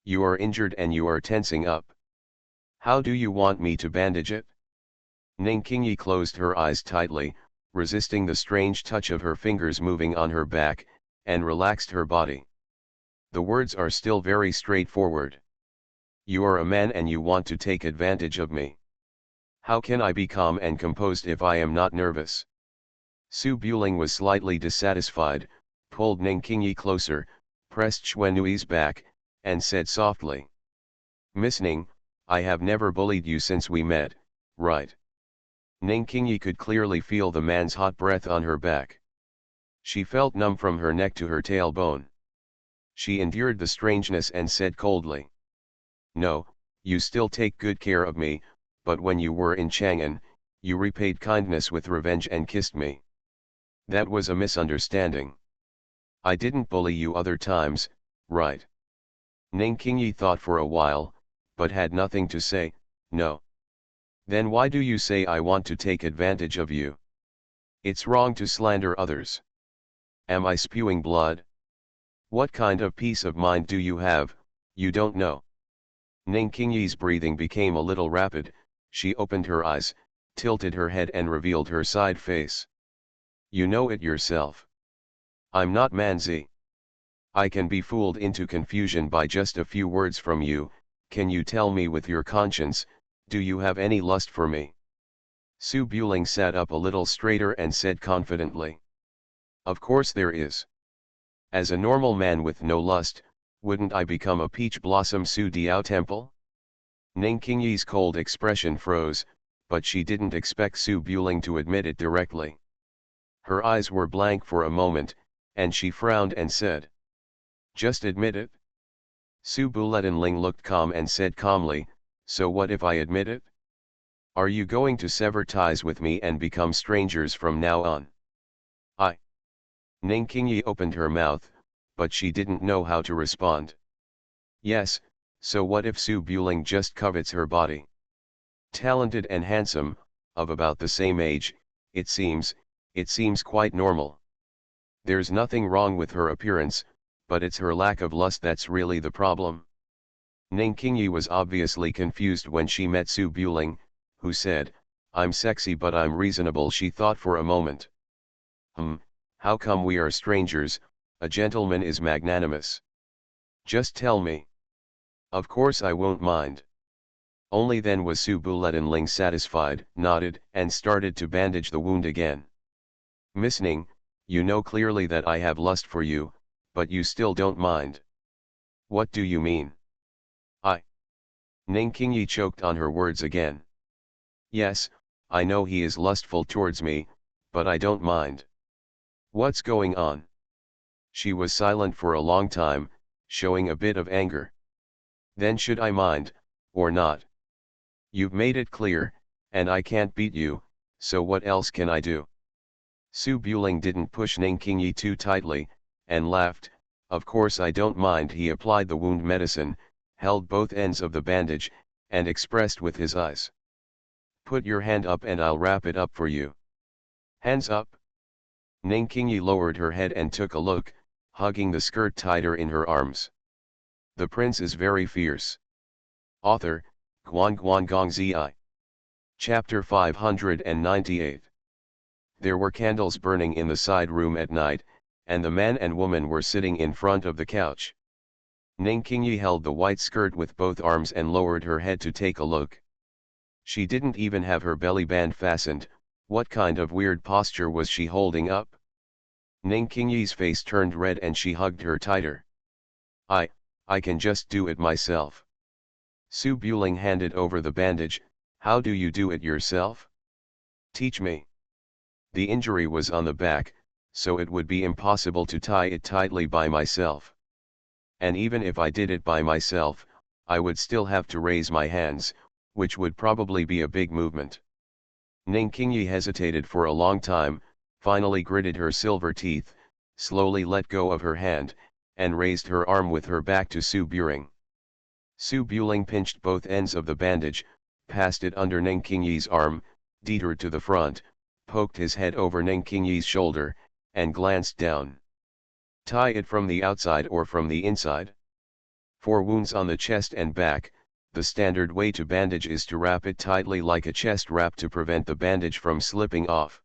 You are injured and you are tensing up. How do you want me to bandage it?" Ning Qingyi closed her eyes tightly, resisting the strange touch of her fingers moving on her back, and relaxed her body. "The words are still very straightforward. You are a man and you want to take advantage of me. How can I be calm and composed if I am not nervous? Su Buling was slightly dissatisfied, pulled Ning Qingyi closer, pressed Xuannui's back, and said softly. Miss Ning, I have never bullied you since we met, right? Ning Qingyi could clearly feel the man's hot breath on her back. She felt numb from her neck to her tailbone. She endured the strangeness and said coldly. No, you still take good care of me, but when you were in Chang'an, you repaid kindness with revenge and kissed me. That was a misunderstanding. I didn't bully you other times, right? Ning Qingyi thought for a while, but had nothing to say. No. Then why do you say I want to take advantage of you? It's wrong to slander others. Am I spewing blood? What kind of peace of mind do you have? You don't know. Ning Qingyi's breathing became a little rapid. She opened her eyes, tilted her head and revealed her side face. You know it yourself. I'm not Manzi. I can be fooled into confusion by just a few words from you. Can you tell me with your conscience, do you have any lust for me? Su Buling sat up a little straighter and said confidently. Of course there is. As a normal man with no lust, wouldn't I become a peach blossom Su Diao temple? Ning Qingyi's cold expression froze, but she didn't expect Su Buling to admit it directly. Her eyes were blank for a moment, and she frowned and said. Just admit it? Su Buletinling looked calm and said calmly, so what if I admit it? Are you going to sever ties with me and become strangers from now on? Ning Qingyi opened her mouth, but she didn't know how to respond. Yes, so what if Su Buling just covets her body? Talented and handsome, of about the same age, it seems quite normal. There's nothing wrong with her appearance, but it's her lack of lust that's really the problem. Ning Qingyi was obviously confused when she met Su Buling, who said, I'm sexy but I'm reasonable. She thought for a moment. How come we are strangers? A gentleman is magnanimous. Just tell me. Of course I won't mind. Only then was Su Buletinling satisfied, nodded, and started to bandage the wound again. Miss Ning, you know clearly that I have lust for you, but you still don't mind. What do you mean? Ning Qingyi choked on her words again. Yes, I know he is lustful towards me, but I don't mind. What's going on? She was silent for a long time, showing a bit of anger. Then should I mind, or not? You've made it clear, and I can't beat you, so what else can I do? Su Buling didn't push Ning Qingyi too tightly, and laughed. Of course I don't mind. He applied the wound medicine, held both ends of the bandage, and expressed with his eyes. Put your hand up and I'll wrap it up for you. Hands up. Ning Qingyi lowered her head and took a look, hugging the skirt tighter in her arms. The prince is very fierce. Author, Guan Guan Gong Zi. Chapter 598. There were candles burning in the side room at night, and the man and woman were sitting in front of the couch. Ning Qingyi held the white skirt with both arms and lowered her head to take a look. She didn't even have her belly band fastened. What kind of weird posture was she holding up? Ning Qingyi's face turned red and she hugged her tighter. I can just do it myself. Su Buling handed over the bandage. How do you do it yourself? Teach me. The injury was on the back, so it would be impossible to tie it tightly by myself. And even if I did it by myself, I would still have to raise my hands, which would probably be a big movement. Ning Qingyi hesitated for a long time, finally gritted her silver teeth, slowly let go of her hand, and raised her arm with her back to Su Buling. Su Buling pinched both ends of the bandage, passed it under Ning Qingyi's arm, detoured to the front, poked his head over Ning Qingyi's shoulder, and glanced down. Tie it from the outside or from the inside? For wounds on the chest and back, the standard way to bandage is to wrap it tightly like a chest wrap to prevent the bandage from slipping off.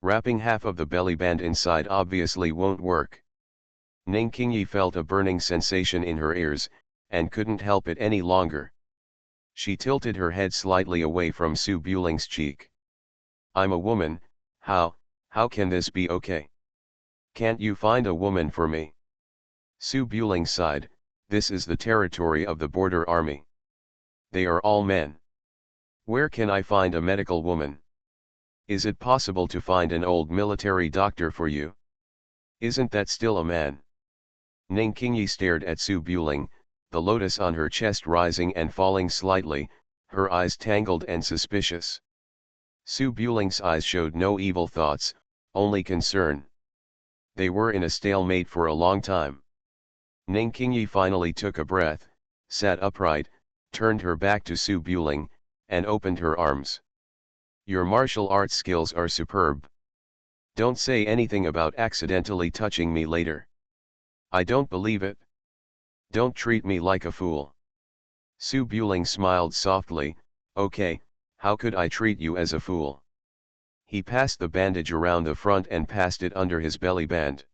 Wrapping half of the belly band inside obviously won't work. Ning Qingyi felt a burning sensation in her ears, and couldn't help it any longer. She tilted her head slightly away from Su Buling's cheek. I'm a woman, how can this be okay? Can't you find a woman for me? Su Buling sighed, this is the territory of the border army. They are all men. Where can I find a medical woman? Is it possible to find an old military doctor for you? Isn't that still a man? Ning Qingyi stared at Su Buling, the lotus on her chest rising and falling slightly, her eyes tangled and suspicious. Su Buling's eyes showed no evil thoughts, only concern. They were in a stalemate for a long time. Ning Qingyi finally took a breath, sat upright, turned her back to Su Buling, and opened her arms. Your martial arts skills are superb. Don't say anything about accidentally touching me later. I don't believe it. Don't treat me like a fool. Su Buling smiled softly, okay, how could I treat you as a fool? He passed the bandage around the front and passed it under his belly band.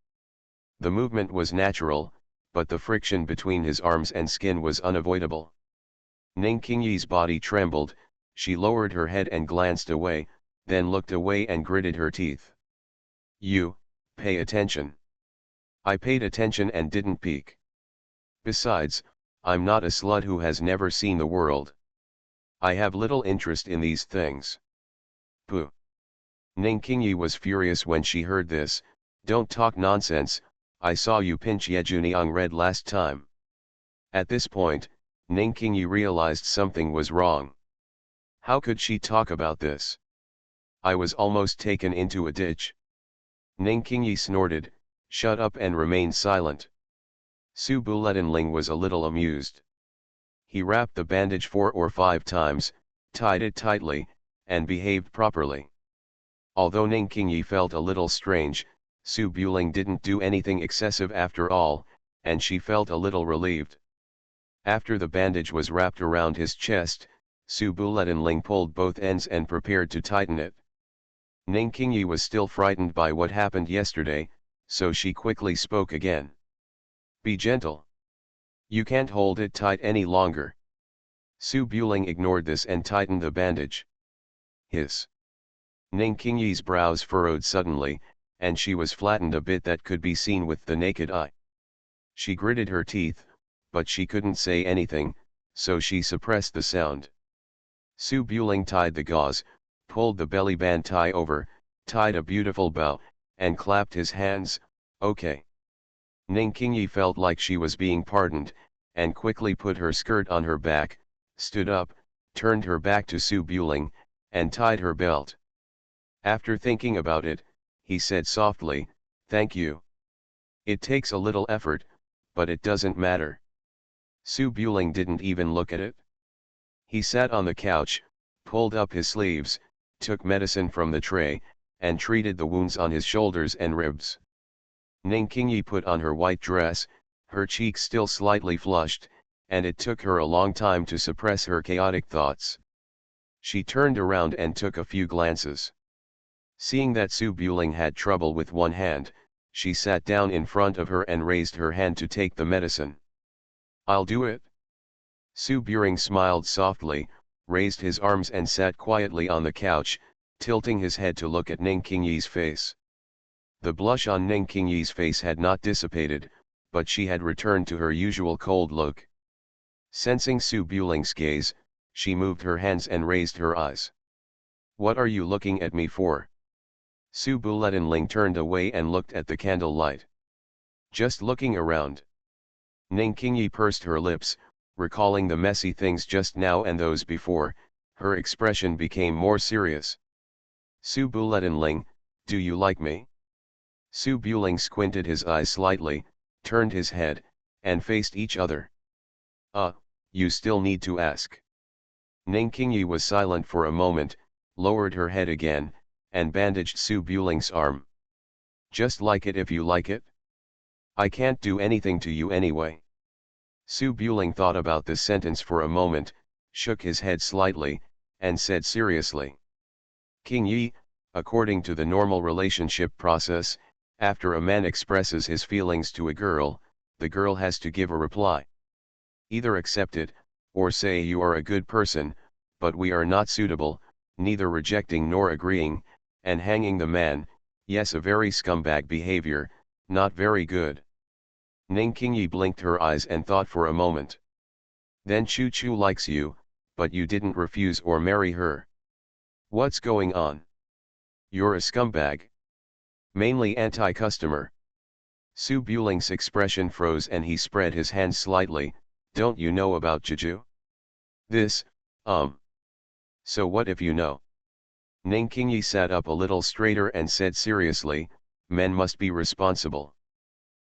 The movement was natural, but the friction between his arms and skin was unavoidable. Ning Qingyi's body trembled, she lowered her head and glanced away, then looked away and gritted her teeth. You, pay attention. I paid attention and didn't peek. Besides, I'm not a slut who has never seen the world. I have little interest in these things. Pooh. Ning Qingyi was furious when she heard this, don't talk nonsense, I saw you pinch Yejuniang red last time. At this point, Ning Qingyi realized something was wrong. How could she talk about this? I was almost taken into a ditch. Ning Qingyi snorted, shut up and remained silent. Su Buletinling was a little amused. He wrapped the bandage 4 or 5 times, tied it tightly, and behaved properly. Although Ning Qingyi felt a little strange, Su Buling didn't do anything excessive after all, and she felt a little relieved. After the bandage was wrapped around his chest, Su Buletinling pulled both ends and prepared to tighten it. Ning Qingyi was still frightened by what happened yesterday, so she quickly spoke again. Be gentle. You can't hold it tight any longer. Su Buling ignored this and tightened the bandage. Hiss. Ning Qingyi's brows furrowed suddenly, and she was flattened a bit that could be seen with the naked eye. She gritted her teeth, but she couldn't say anything, so she suppressed the sound. Su Buling tied the gauze, pulled the belly band tie over, tied a beautiful bow, and clapped his hands, okay. Ning Qingyi felt like she was being pardoned, and quickly put her skirt on her back, stood up, turned her back to Su Buling, and tied her belt. After thinking about it, he said softly, thank you. It takes a little effort, but it doesn't matter. Su Buling didn't even look at it. He sat on the couch, pulled up his sleeves, took medicine from the tray, and treated the wounds on his shoulders and ribs. Ning Qingyi put on her white dress, her cheeks still slightly flushed, and it took her a long time to suppress her chaotic thoughts. She turned around and took a few glances. Seeing that Su Buling had trouble with one hand, she sat down in front of her and raised her hand to take the medicine. I'll do it. Su Buling smiled softly, raised his arms and sat quietly on the couch, tilting his head to look at Ning Qingyi's face. The blush on Ning Qingyi's face had not dissipated, but she had returned to her usual cold look. Sensing Su Buling's gaze, she moved her hands and raised her eyes. What are you looking at me for? Su Buletinling turned away and looked at the candle light. Just looking around. Ning Qingyi pursed her lips, recalling the messy things just now and those before, her expression became more serious. Su Buletinling, do you like me? Su Buling squinted his eyes slightly, turned his head, and faced each other. You still need to ask. Ning Qingyi was silent for a moment, lowered her head again, and bandaged Su Buling's arm. Just like it if you like it? I can't do anything to you anyway. Su Buling thought about this sentence for a moment, shook his head slightly, and said seriously. Qingyi, according to the normal relationship process, after a man expresses his feelings to a girl, the girl has to give a reply. Either accept it, or say you are a good person, but we are not suitable, neither rejecting nor agreeing, and hanging the man, yes, a very scumbag behavior, not very good. Ning Qingyi blinked her eyes and thought for a moment. Then Chu Chu likes you, but you didn't refuse or marry her. What's going on? You're a scumbag. Mainly anti-customer. Su Buling's expression froze and he spread his hands slightly. Don't you know about Juju? This. So what if you know? Ning Qingyi sat up a little straighter and said seriously, men must be responsible.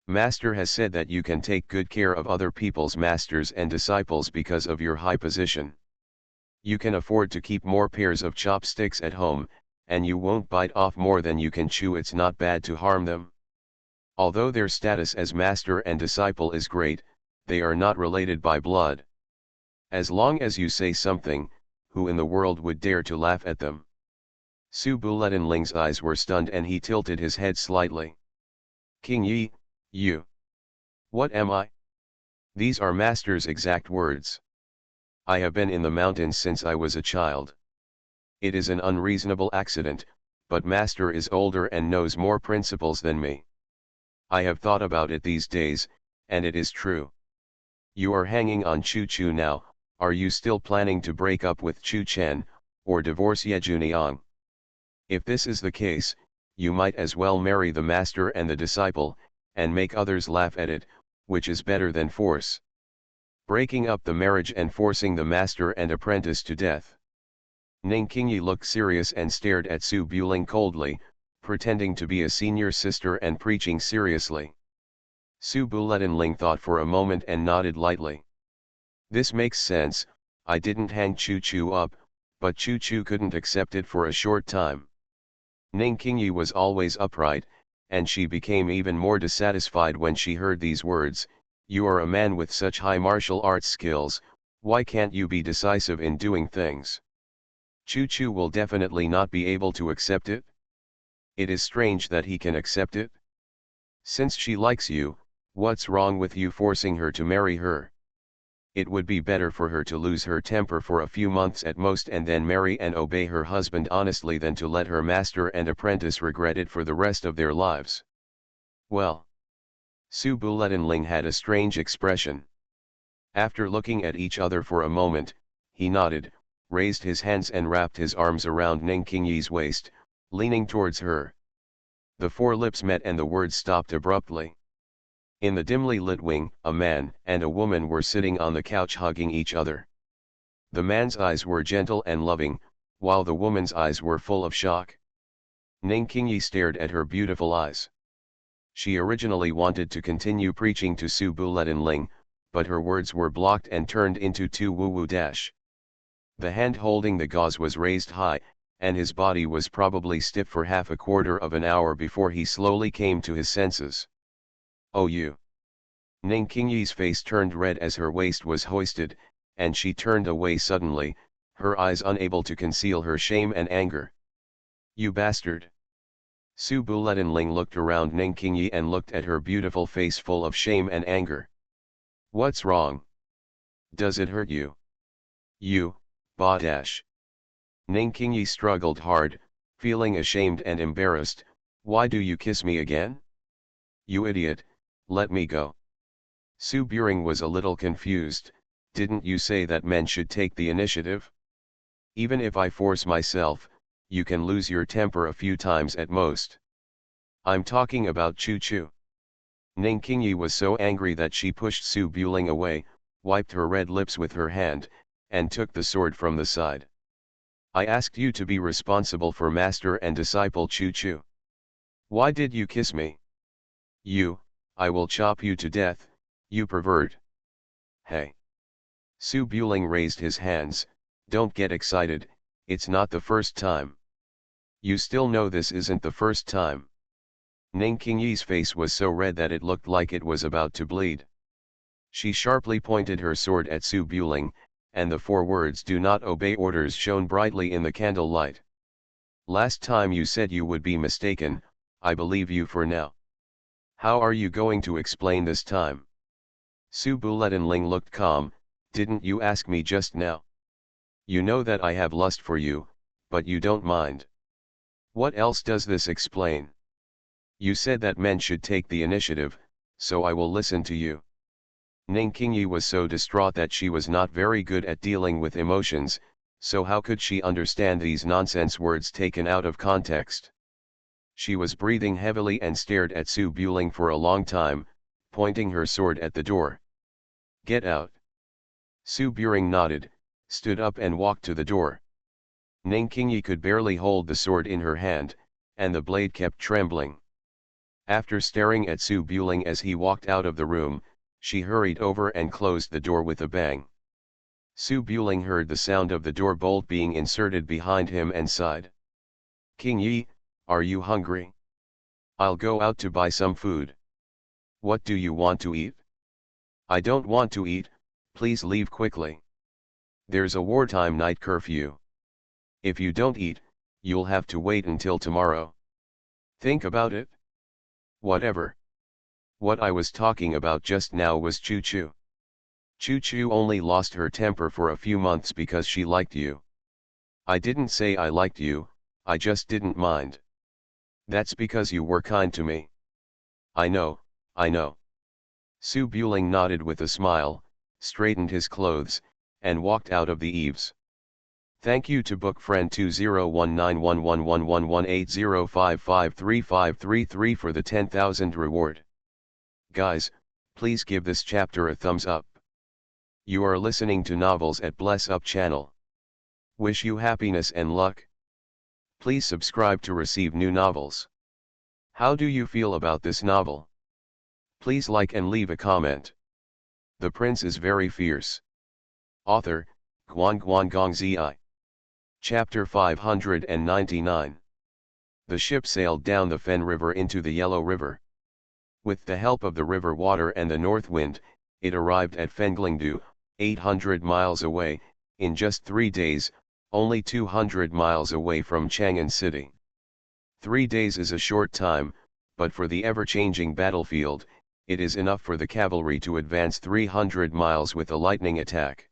Master has said that you can take good care of other people's masters and disciples because of your high position. You can afford to keep more pairs of chopsticks at home, and you won't bite off more than you can chew. It's not bad to harm them. Although their status as master and disciple is great, they are not related by blood. As long as you say something, who in the world would dare to laugh at them? Su Buletinling's eyes were stunned and he tilted his head slightly. King Yi, you. What am I? These are master's exact words. I have been in the mountains since I was a child. It is an unreasonable accident, but master is older and knows more principles than me. I have thought about it these days, and it is true. You are hanging on Chu Chu now. Are you still planning to break up with Chu Chen, or divorce Ye Juniang? If this is the case, you might as well marry the master and the disciple, and make others laugh at it, which is better than force. Breaking up the marriage and forcing the master and apprentice to death. Ning Qingyi looked serious and stared at Su Buling coldly, pretending to be a senior sister and preaching seriously. Su Buletinling thought for a moment and nodded lightly. This makes sense. I didn't hang Chu Chu up, but Chu Chu couldn't accept it for a short time. Ning Qingyi was always upright, and she became even more dissatisfied when she heard these words. You are a man with such high martial arts skills, why can't you be decisive in doing things? Chu Chu will definitely not be able to accept it. It is strange that he can accept it. Since she likes you, what's wrong with you forcing her to marry her? It would be better for her to lose her temper for a few months at most and then marry and obey her husband honestly than to let her master and apprentice regret it for the rest of their lives. Well. Su Buletinling had a strange expression. After looking at each other for a moment, he nodded, raised his hands and wrapped his arms around Ning Qingyi's waist, leaning towards her. The four lips met and the words stopped abruptly. In the dimly lit wing, a man and a woman were sitting on the couch hugging each other. The man's eyes were gentle and loving, while the woman's eyes were full of shock. Ning Qingyi stared at her beautiful eyes. She originally wanted to continue preaching to Su Buletinling, but her words were blocked and turned into two woo-woo dash. The hand holding the gauze was raised high, and his body was probably stiff for half a quarter of an hour before he slowly came to his senses. Oh you! Ning Qingyi's face turned red as her waist was hoisted, and she turned away suddenly, her eyes unable to conceal her shame and anger. You bastard! Su Buletinling looked around Ning Qingyi and looked at her beautiful face full of shame and anger. What's wrong? Does it hurt you? You, Badash. Ning Qingyi struggled hard, feeling ashamed and embarrassed. Why do you kiss me again? You idiot, let me go. Su Buring was a little confused. Didn't you say that men should take the initiative? Even if I force myself, you can lose your temper a few times at most. I'm talking about Chu Chu. Ning Qingyi was so angry that she pushed Su Buling away, wiped her red lips with her hand, and took the sword from the side. I asked you to be responsible for master and disciple Chu Chu. Why did you kiss me? You, I will chop you to death, you pervert. Hey. Su Buling raised his hands. Don't get excited, it's not the first time. You still know this isn't the first time. Ning Qingyi's face was so red that it looked like it was about to bleed. She sharply pointed her sword at Su Buling, and the four words "do not obey orders" shone brightly in the candle light. Last time you said you would be mistaken, I believe you for now. How are you going to explain this time? Su Buletin looked calm. Didn't you ask me just now? You know that I have lust for you, but you don't mind. What else does this explain? You said that men should take the initiative, so I will listen to you. Ning Qingyi was so distraught that she was not very good at dealing with emotions, so how could she understand these nonsense words taken out of context? She was breathing heavily and stared at Su Buling for a long time, pointing her sword at the door. Get out. Su Buling nodded, stood up and walked to the door. Ning Qingyi could barely hold the sword in her hand, and the blade kept trembling. After staring at Su Buling as he walked out of the room, she hurried over and closed the door with a bang. Su Buling heard the sound of the door bolt being inserted behind him and sighed. Qingyi, are you hungry? I'll go out to buy some food. What do you want to eat? I don't want to eat, please leave quickly. There's a wartime night curfew. If you don't eat, you'll have to wait until tomorrow. Think about it. Whatever. What I was talking about just now was Chu Chu. Chu Chu only lost her temper for a few months because she liked you. I didn't say I liked you, I just didn't mind. That's because you were kind to me. I know, I know. Su Buling nodded with a smile, straightened his clothes, and walked out of the eaves. Thank you to book friend 201911111805535333 for the 10,000 reward. Guys, please give this chapter a thumbs up. You are listening to Novels at Bless Up channel. Wish you happiness and luck. Please subscribe to receive new novels. How do you feel about this novel? Please like and leave a comment. The prince is very fierce. Author, Guan Gong Zi. Chapter 599. The ship sailed down the Fen River into the Yellow River. With the help of the river water and the north wind, it arrived at Fenglingdu, 800 miles away, in just 3 days, only 200 miles away from Chang'an City. 3 days is a short time, but for the ever-changing battlefield, it is enough for the cavalry to advance 300 miles with a lightning attack.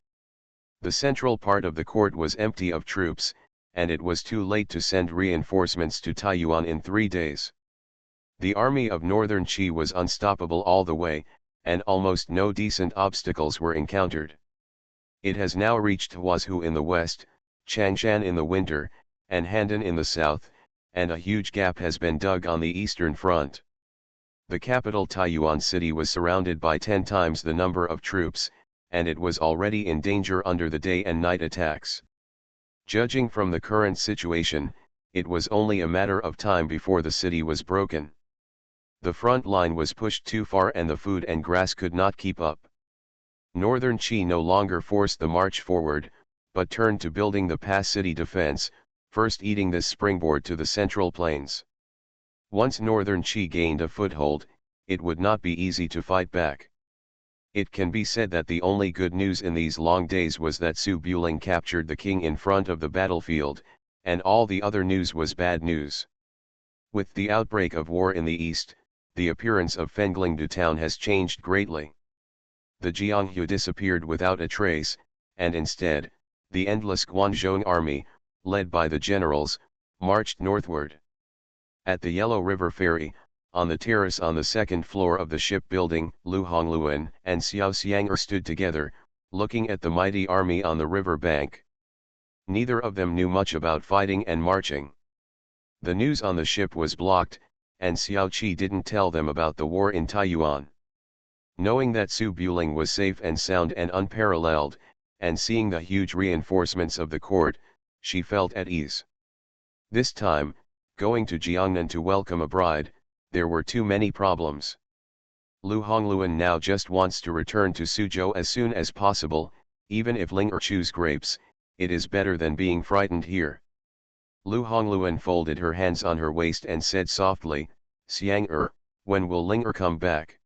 The central part of the court was empty of troops, and it was too late to send reinforcements to Taiyuan in 3 days. The army of northern Qi was unstoppable all the way, and almost no decent obstacles were encountered. It has now reached Huazhu in the west, Changshan in the winter, and Handan in the south, and a huge gap has been dug on the eastern front. The capital Taiyuan city was surrounded by 10 times the number of troops, and it was already in danger under the day and night attacks. Judging from the current situation, it was only a matter of time before the city was broken. The front line was pushed too far and the food and grass could not keep up. Northern Qi no longer forced the march forward, but turned to building the pass city defense, first eating this springboard to the central plains. Once northern Qi gained a foothold, it would not be easy to fight back. It can be said that the only good news in these long days was that Su Buling captured the king in front of the battlefield, and all the other news was bad news. With the outbreak of war in the east, the appearance of Fenglingdu town has changed greatly. The Jianghu disappeared without a trace, and instead, the endless Guanzhong army, led by the generals, marched northward. At the Yellow River Ferry, on the terrace on the second floor of the shipbuilding, Lu Hongluan and Xiao Xiang'er stood together, looking at the mighty army on the river bank. Neither of them knew much about fighting and marching. The news on the ship was blocked, and Xiao Qi didn't tell them about the war in Taiyuan. Knowing that Su Buling was safe and sound and unparalleled, and seeing the huge reinforcements of the court, she felt at ease. This time, going to Jiangnan to welcome a bride, there were too many problems. Lu Hongluan now just wants to return to Suzhou as soon as possible, even if Ling chews grapes, it is better than being frightened here. Lu Hongluan folded her hands on her waist and said softly, Xiang'er, when will Ling come back?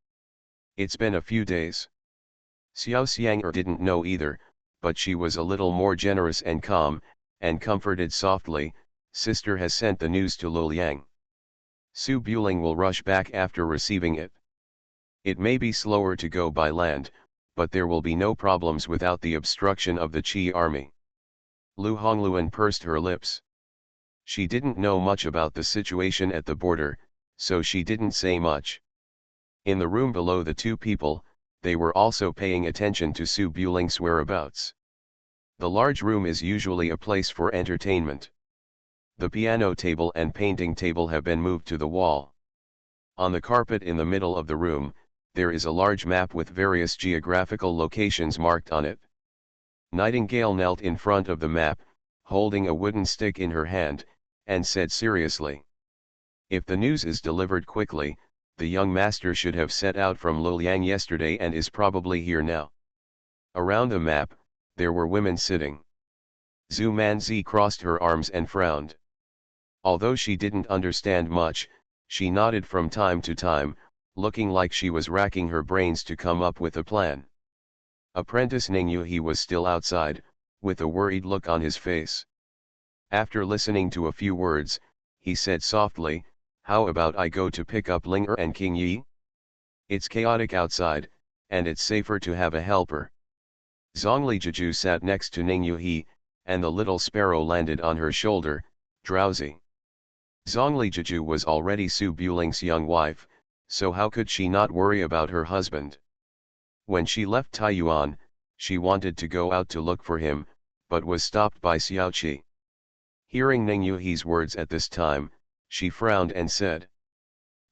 It's been a few days. Xiao Xiang'er didn't know either, but she was a little more generous and calm, and comforted softly, sister has sent the news to Luliang. Su Buling will rush back after receiving it. It may be slower to go by land, but there will be no problems without the obstruction of the Qi army. Lu Hongluan pursed her lips. She didn't know much about the situation at the border, so she didn't say much. In the room below the two people, they were also paying attention to Su Buling's whereabouts. The large room is usually a place for entertainment. The piano table and painting table have been moved to the wall. On the carpet in the middle of the room, there is a large map with various geographical locations marked on it. Nightingale knelt in front of the map, holding a wooden stick in her hand, and said seriously, "If the news is delivered quickly, the young master should have set out from Luoyang yesterday and is probably here now." Around the map, there were women sitting. Zhu Manzi crossed her arms and frowned. Although she didn't understand much, she nodded from time to time, looking like she was racking her brains to come up with a plan. Apprentice Ning Yuhi was still outside, with a worried look on his face. After listening to a few words, he said softly, "How about I go to pick up Ling Er and King Yi? It's chaotic outside, and it's safer to have a helper." Zhongli Jiju sat next to Ning Yuhi, and the little sparrow landed on her shoulder, drowsy. Zhongli Jiju was already Su Buling's young wife, so how could she not worry about her husband? When she left Taiyuan, she wanted to go out to look for him, but was stopped by Xiaoqi. Hearing Ning Yuhi's words at this time, she frowned and said,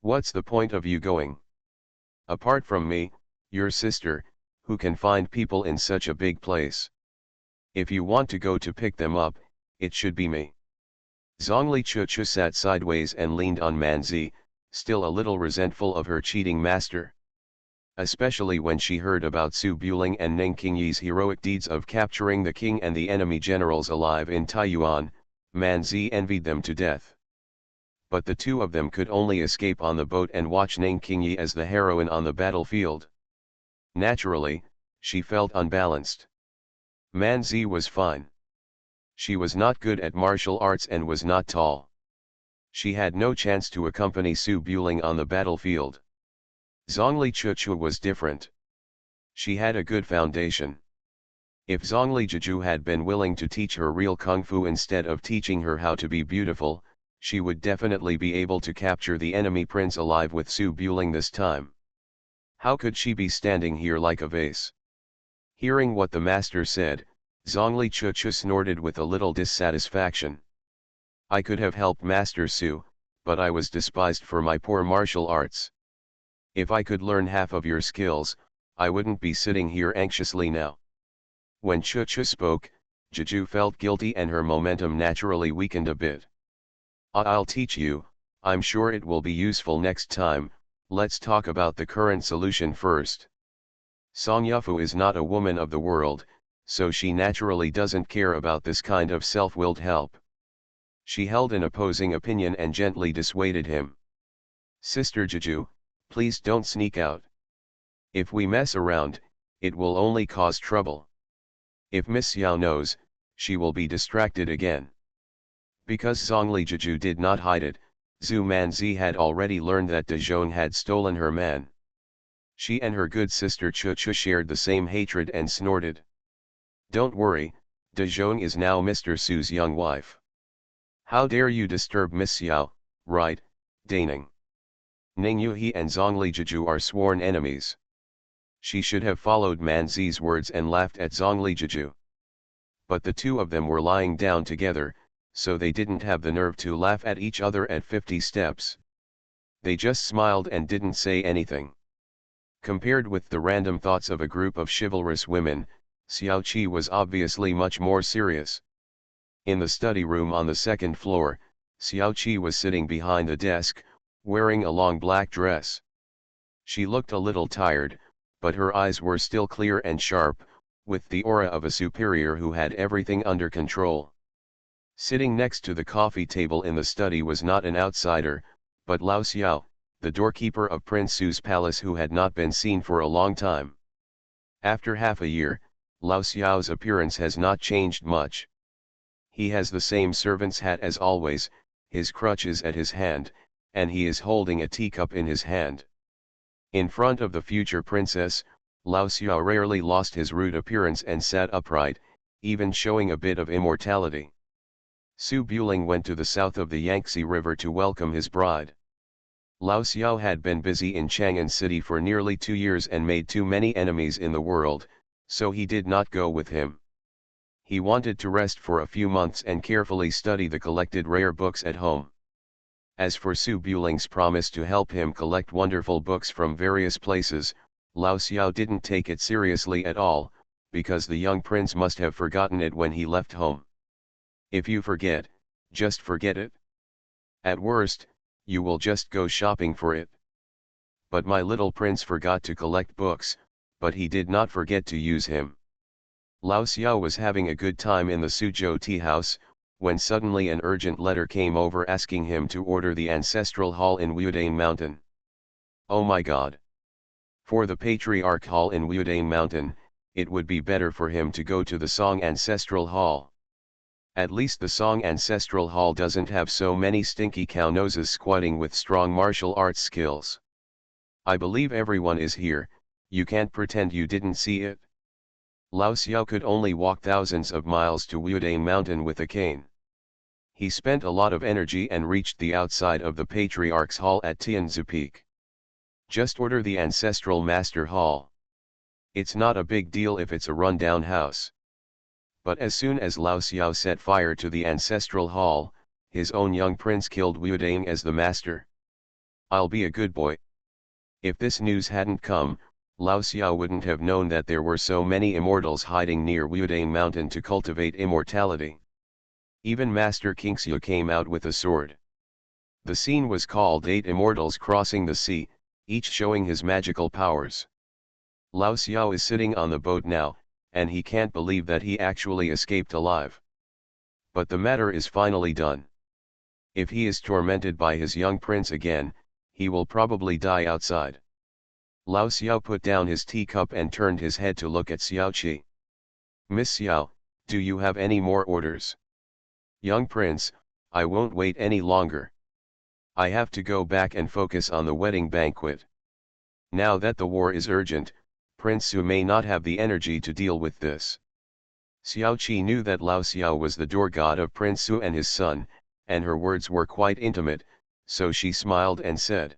"What's the point of you going? Apart from me, your sister, who can find people in such a big place? If you want to go to pick them up, it should be me." Zhongli Chuchu sat sideways and leaned on Manzi, still a little resentful of her cheating master. Especially when she heard about Su Buling and Ning Qingyi's heroic deeds of capturing the king and the enemy generals alive in Taiyuan, Manzi envied them to death. But the two of them could only escape on the boat and watch Ning Qingyi as the heroine on the battlefield. Naturally, she felt unbalanced. Manzi was fine. She was not good at martial arts and was not tall. She had no chance to accompany Su Buling on the battlefield. Zhongli Chuchu was different. She had a good foundation. If Zhongli Jiju had been willing to teach her real kung fu instead of teaching her how to be beautiful, she would definitely be able to capture the enemy prince alive with Su Buling this time. How could she be standing here like a vase? Hearing what the master said, Zhongli Chuchu snorted with a little dissatisfaction. "I could have helped Master Su, but I was despised for my poor martial arts. If I could learn half of your skills, I wouldn't be sitting here anxiously now." When Chuchu spoke, Jiju felt guilty and her momentum naturally weakened a bit. "I'll teach you, I'm sure it will be useful next time. Let's talk about the current solution first." Song Yufu is not a woman of the world, so she naturally doesn't care about this kind of self-willed help. She held an opposing opinion and gently dissuaded him. "Sister Jiju, please don't sneak out. If we mess around, it will only cause trouble. If Miss Xiao knows, she will be distracted again." Because Zhongli Jiju did not hide it, Zhu Manzi had already learned that De Zhong had stolen her man. She and her good sister Chuchu shared the same hatred and snorted. "Don't worry, De Zhong is now Mr. Su's young wife. How dare you disturb Miss Xiao, right, Daning?" Ning Yuhi and Zhongli Jiju are sworn enemies. She should have followed Manzi's words and laughed at Zhongli Jiju. But the two of them were lying down together, so they didn't have the nerve to laugh at each other at 50 steps. They just smiled and didn't say anything. Compared with the random thoughts of a group of chivalrous women, Xiaoqi was obviously much more serious. In the study room on the second floor, Xiaoqi was sitting behind a desk, wearing a long black dress. She looked a little tired, but her eyes were still clear and sharp, with the aura of a superior who had everything under control. Sitting next to the coffee table in the study was not an outsider, but Lao Xiao, the doorkeeper of Prince Su's palace who had not been seen for a long time. After half a year, Lao Xiao's appearance has not changed much. He has the same servant's hat as always, his crutches at his hand, and he is holding a teacup in his hand. In front of the future princess, Lao Xiao rarely lost his rude appearance and sat upright, even showing a bit of immortality. Su Buling went to the south of the Yangtze River to welcome his bride. Lao Xiao had been busy in Chang'an City for nearly 2 years and made too many enemies in the world, so he did not go with him. He wanted to rest for a few months and carefully study the collected rare books at home. As for Su Buling's promise to help him collect wonderful books from various places, Lao Xiao didn't take it seriously at all, because the young prince must have forgotten it when he left home. If you forget, just forget it. At worst, you will just go shopping for it. But my little prince forgot to collect books, but he did not forget to use him. Lao Xiao was having a good time in the Suzhou tea house, when suddenly an urgent letter came over asking him to order the ancestral hall in Wudane Mountain. Oh my God! For the Patriarch Hall in Wudane Mountain, it would be better for him to go to the Song Ancestral Hall. At least the Song Ancestral Hall doesn't have so many stinky cow noses squatting with strong martial arts skills. I believe everyone is here, you can't pretend you didn't see it. Lao Xiao could only walk thousands of miles to Wudane Mountain with a cane. He spent a lot of energy and reached the outside of the Patriarch's Hall at Tianzi Peak. Just order the Ancestral Master Hall. It's not a big deal if it's a run-down house. But as soon as Lao Xiao set fire to the Ancestral Hall, his own young prince killed Wudane as the master. I'll be a good boy. If this news hadn't come, Lao Xiao wouldn't have known that there were so many immortals hiding near Wudane Mountain to cultivate immortality. Even Master Kingxiu came out with a sword. The scene was called 8 Immortals Crossing the Sea, each showing his magical powers. Lao Xiao is sitting on the boat now, and he can't believe that he actually escaped alive. But the matter is finally done. If he is tormented by his young prince again, he will probably die outside. Lao Xiao put down his teacup and turned his head to look at Xiao Qi. Miss Xiao, do you have any more orders? Young prince, I won't wait any longer. I have to go back and focus on the wedding banquet. Now that the war is urgent, Prince Su may not have the energy to deal with this. Xiao Qi knew that Lao Xiao was the door god of Prince Su and his son, and her words were quite intimate, so she smiled and said,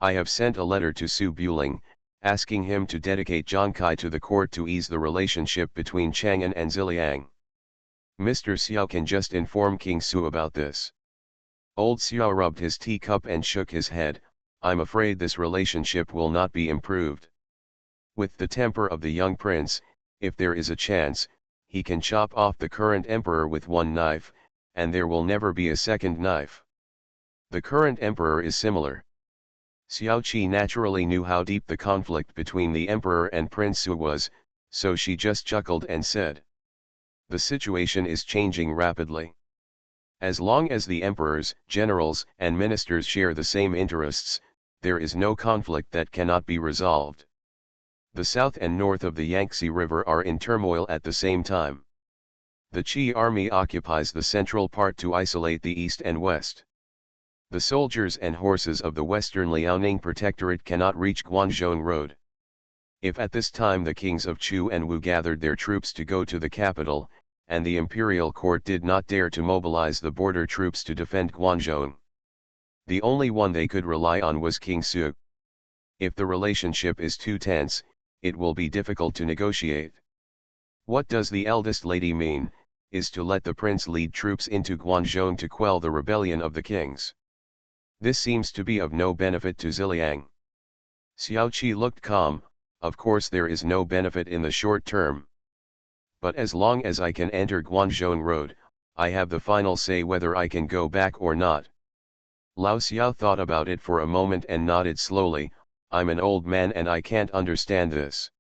I have sent a letter to Su Buling, asking him to dedicate Zhangkai to the court to ease the relationship between Chang'an and Ziliang. Mr. Xiao can just inform King Su about this. Old Xiao rubbed his teacup and shook his head, I'm afraid this relationship will not be improved. With the temper of the young prince, if there is a chance, he can chop off the current emperor with one knife, and there will never be a second knife. The current emperor is similar. Xiao Qi naturally knew how deep the conflict between the emperor and Prince Su was, so she just chuckled and said, the situation is changing rapidly. As long as the emperors, generals, and ministers share the same interests, there is no conflict that cannot be resolved. The south and north of the Yangtze River are in turmoil at the same time. The Qi army occupies the central part to isolate the east and west. The soldiers and horses of the western Liaoning Protectorate cannot reach Guanzhong Road. If at this time the kings of Chu and Wu gathered their troops to go to the capital, and the imperial court did not dare to mobilize the border troops to defend Guanzhong, the only one they could rely on was King Su. If the relationship is too tense, it will be difficult to negotiate. What does the eldest lady mean, is to let the prince lead troops into Guanzhong to quell the rebellion of the kings. This seems to be of no benefit to Ziliang. Xiao Qi looked calm, of course there is no benefit in the short term. But as long as I can enter Guanzhong Road, I have the final say whether I can go back or not. Lao Xiao thought about it for a moment and nodded slowly, I'm an old man and I can't understand this.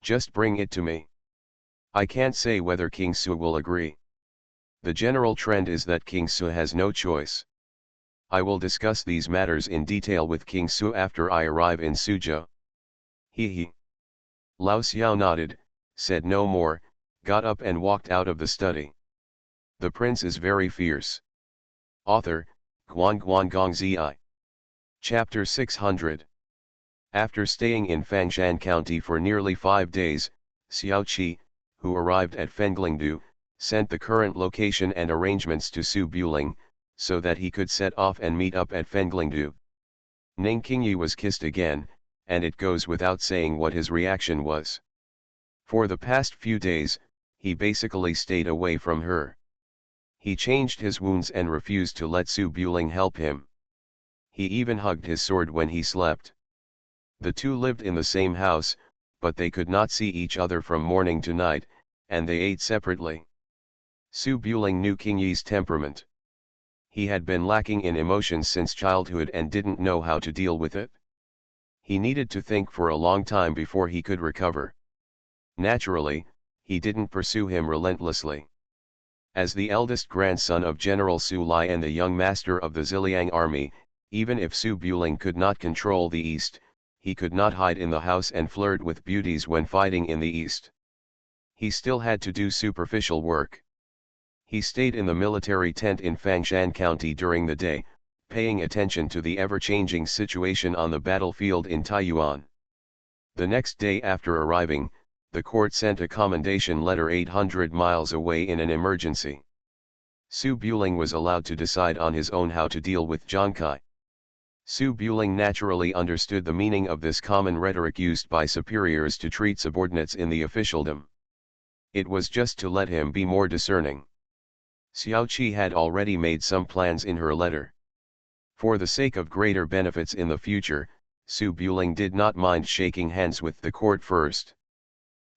Just bring it to me. I can't say whether King Su will agree. The general trend is that King Su has no choice. I will discuss these matters in detail with King Su after I arrive in Suzhou. He. Lao Xiao nodded, said no more, got up and walked out of the study. The prince is very fierce. Author, Guan Guan Gong Zi. Chapter 600. After staying in Fangshan County for nearly 5 days, Xiao Qi, who arrived at Fenglingdu, sent the current location and arrangements to Su Buling, so that he could set off and meet up at Fenglingdu. Ning Qingyi was kissed again, and it goes without saying what his reaction was. For the past few days, he basically stayed away from her. He changed his wounds and refused to let Su Buling help him. He even hugged his sword when he slept. The two lived in the same house, but they could not see each other from morning to night, and they ate separately. Su Buling knew Qingyi's temperament. He had been lacking in emotions since childhood and didn't know how to deal with it. He needed to think for a long time before he could recover. Naturally, he didn't pursue him relentlessly. As the eldest grandson of General Su Lai and the young master of the Ziliang army, even if Su Buling could not control the east, he could not hide in the house and flirt with beauties when fighting in the east. He still had to do superficial work. He stayed in the military tent in Fangshan County during the day, paying attention to the ever-changing situation on the battlefield in Taiyuan. The next day after arriving, the court sent a commendation letter 800 miles away in an emergency. Su Buling was allowed to decide on his own how to deal with Zhang Kai. Su Buling naturally understood the meaning of this common rhetoric used by superiors to treat subordinates in the officialdom. It was just to let him be more discerning. Xiao Qi had already made some plans in her letter. For the sake of greater benefits in the future, Su Buling did not mind shaking hands with the court first.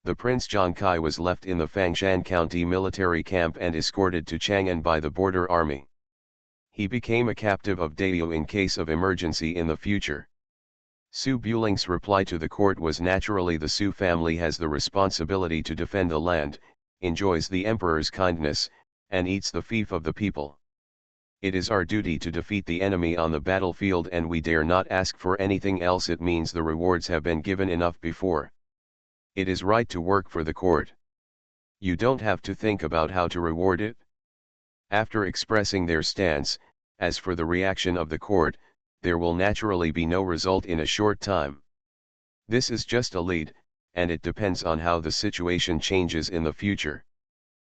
The Prince Zhang Kai was left in the Fangshan County military camp and escorted to Chang'an by the border army. He became a captive of Dayu in case of emergency in the future. Su Buling's reply to the court was naturally the Su family has the responsibility to defend the land, enjoys the emperor's kindness, and eats the fief of the people. It is our duty to defeat the enemy on the battlefield and we dare not ask for anything else. It means the rewards have been given enough before. It is right to work for the court. You don't have to think about how to reward it. After expressing their stance, as for the reaction of the court, there will naturally be no result in a short time. This is just a lead, and it depends on how the situation changes in the future.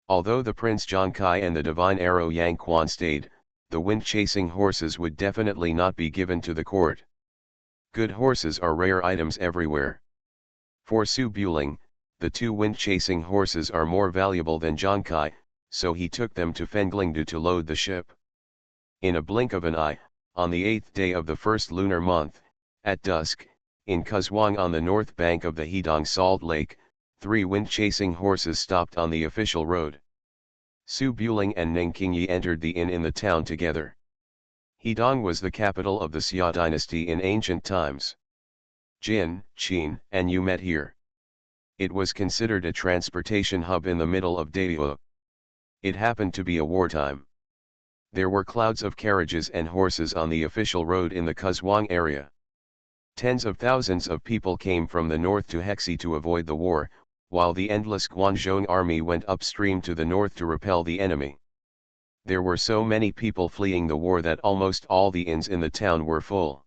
Although the Prince Zhang Kai and the divine arrow Yang Quan stayed, the wind-chasing horses would definitely not be given to the court. Good horses are rare items everywhere. For Su Buling, the two wind-chasing horses are more valuable than Zhang Kai, so he took them to Fenglingdu to load the ship. In a blink of an eye, on the 8th day of the first lunar month, at dusk, in Kuzhuang on the north bank of the Hedong Salt Lake, 3 wind-chasing horses stopped on the official road. Su Buling and Ning Qingyi entered the inn in the town together. Hedong was the capital of the Xia dynasty in ancient times. Jin, Qin, and Yu met here. It was considered a transportation hub in the middle of Dayu. It happened to be a wartime. There were clouds of carriages and horses on the official road in the Kuzhuang area. Tens of thousands of people came from the north to Hexi to avoid the war, while the endless Guanzhong army went upstream to the north to repel the enemy. There were so many people fleeing the war that almost all the inns in the town were full.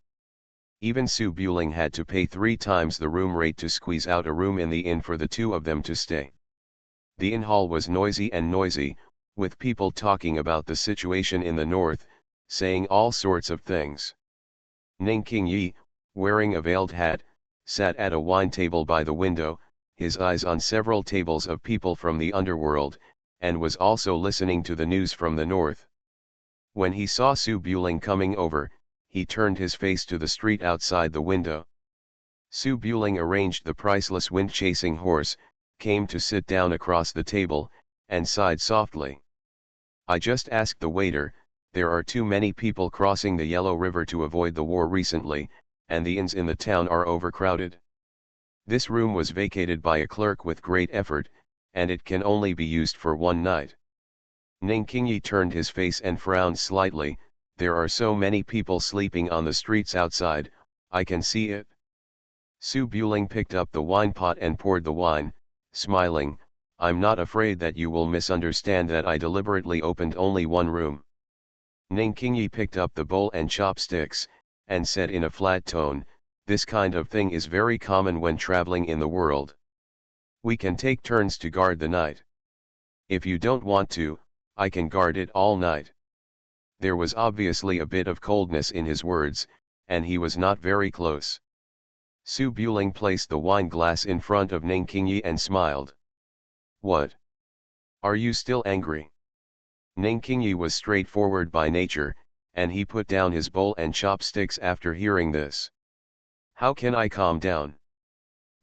Even Su Buling had to pay 3 times the room rate to squeeze out a room in the inn for the two of them to stay. The inn hall was noisy, with people talking about the situation in the north, saying all sorts of things. Ning Qingyi, wearing a veiled hat, sat at a wine table by the window, his eyes on several tables of people from the underworld, and was also listening to the news from the north. When he saw Su Buling coming over, he turned his face to the street outside the window. Su Buling arranged the priceless wind-chasing horse, came to sit down across the table, and sighed softly. I just asked the waiter, there are too many people crossing the Yellow River to avoid the war recently, and the inns in the town are overcrowded. This room was vacated by a clerk with great effort, and it can only be used for 1 night. Ning Qingyi turned his face and frowned slightly. There are so many people sleeping on the streets outside, I can see it. Su Buling picked up the wine pot and poured the wine, smiling. I'm not afraid that you will misunderstand that I deliberately opened only 1 room. Ning Qingyi picked up the bowl and chopsticks, and said in a flat tone, This kind of thing is very common when traveling in the world. We can take turns to guard the night. If you don't want to, I can guard it all night. There was obviously a bit of coldness in his words, and he was not very close. Su Buling placed the wine glass in front of Ning Qingyi and smiled. What? Are you still angry? Ning Qingyi was straightforward by nature, and he put down his bowl and chopsticks after hearing this. How can I calm down?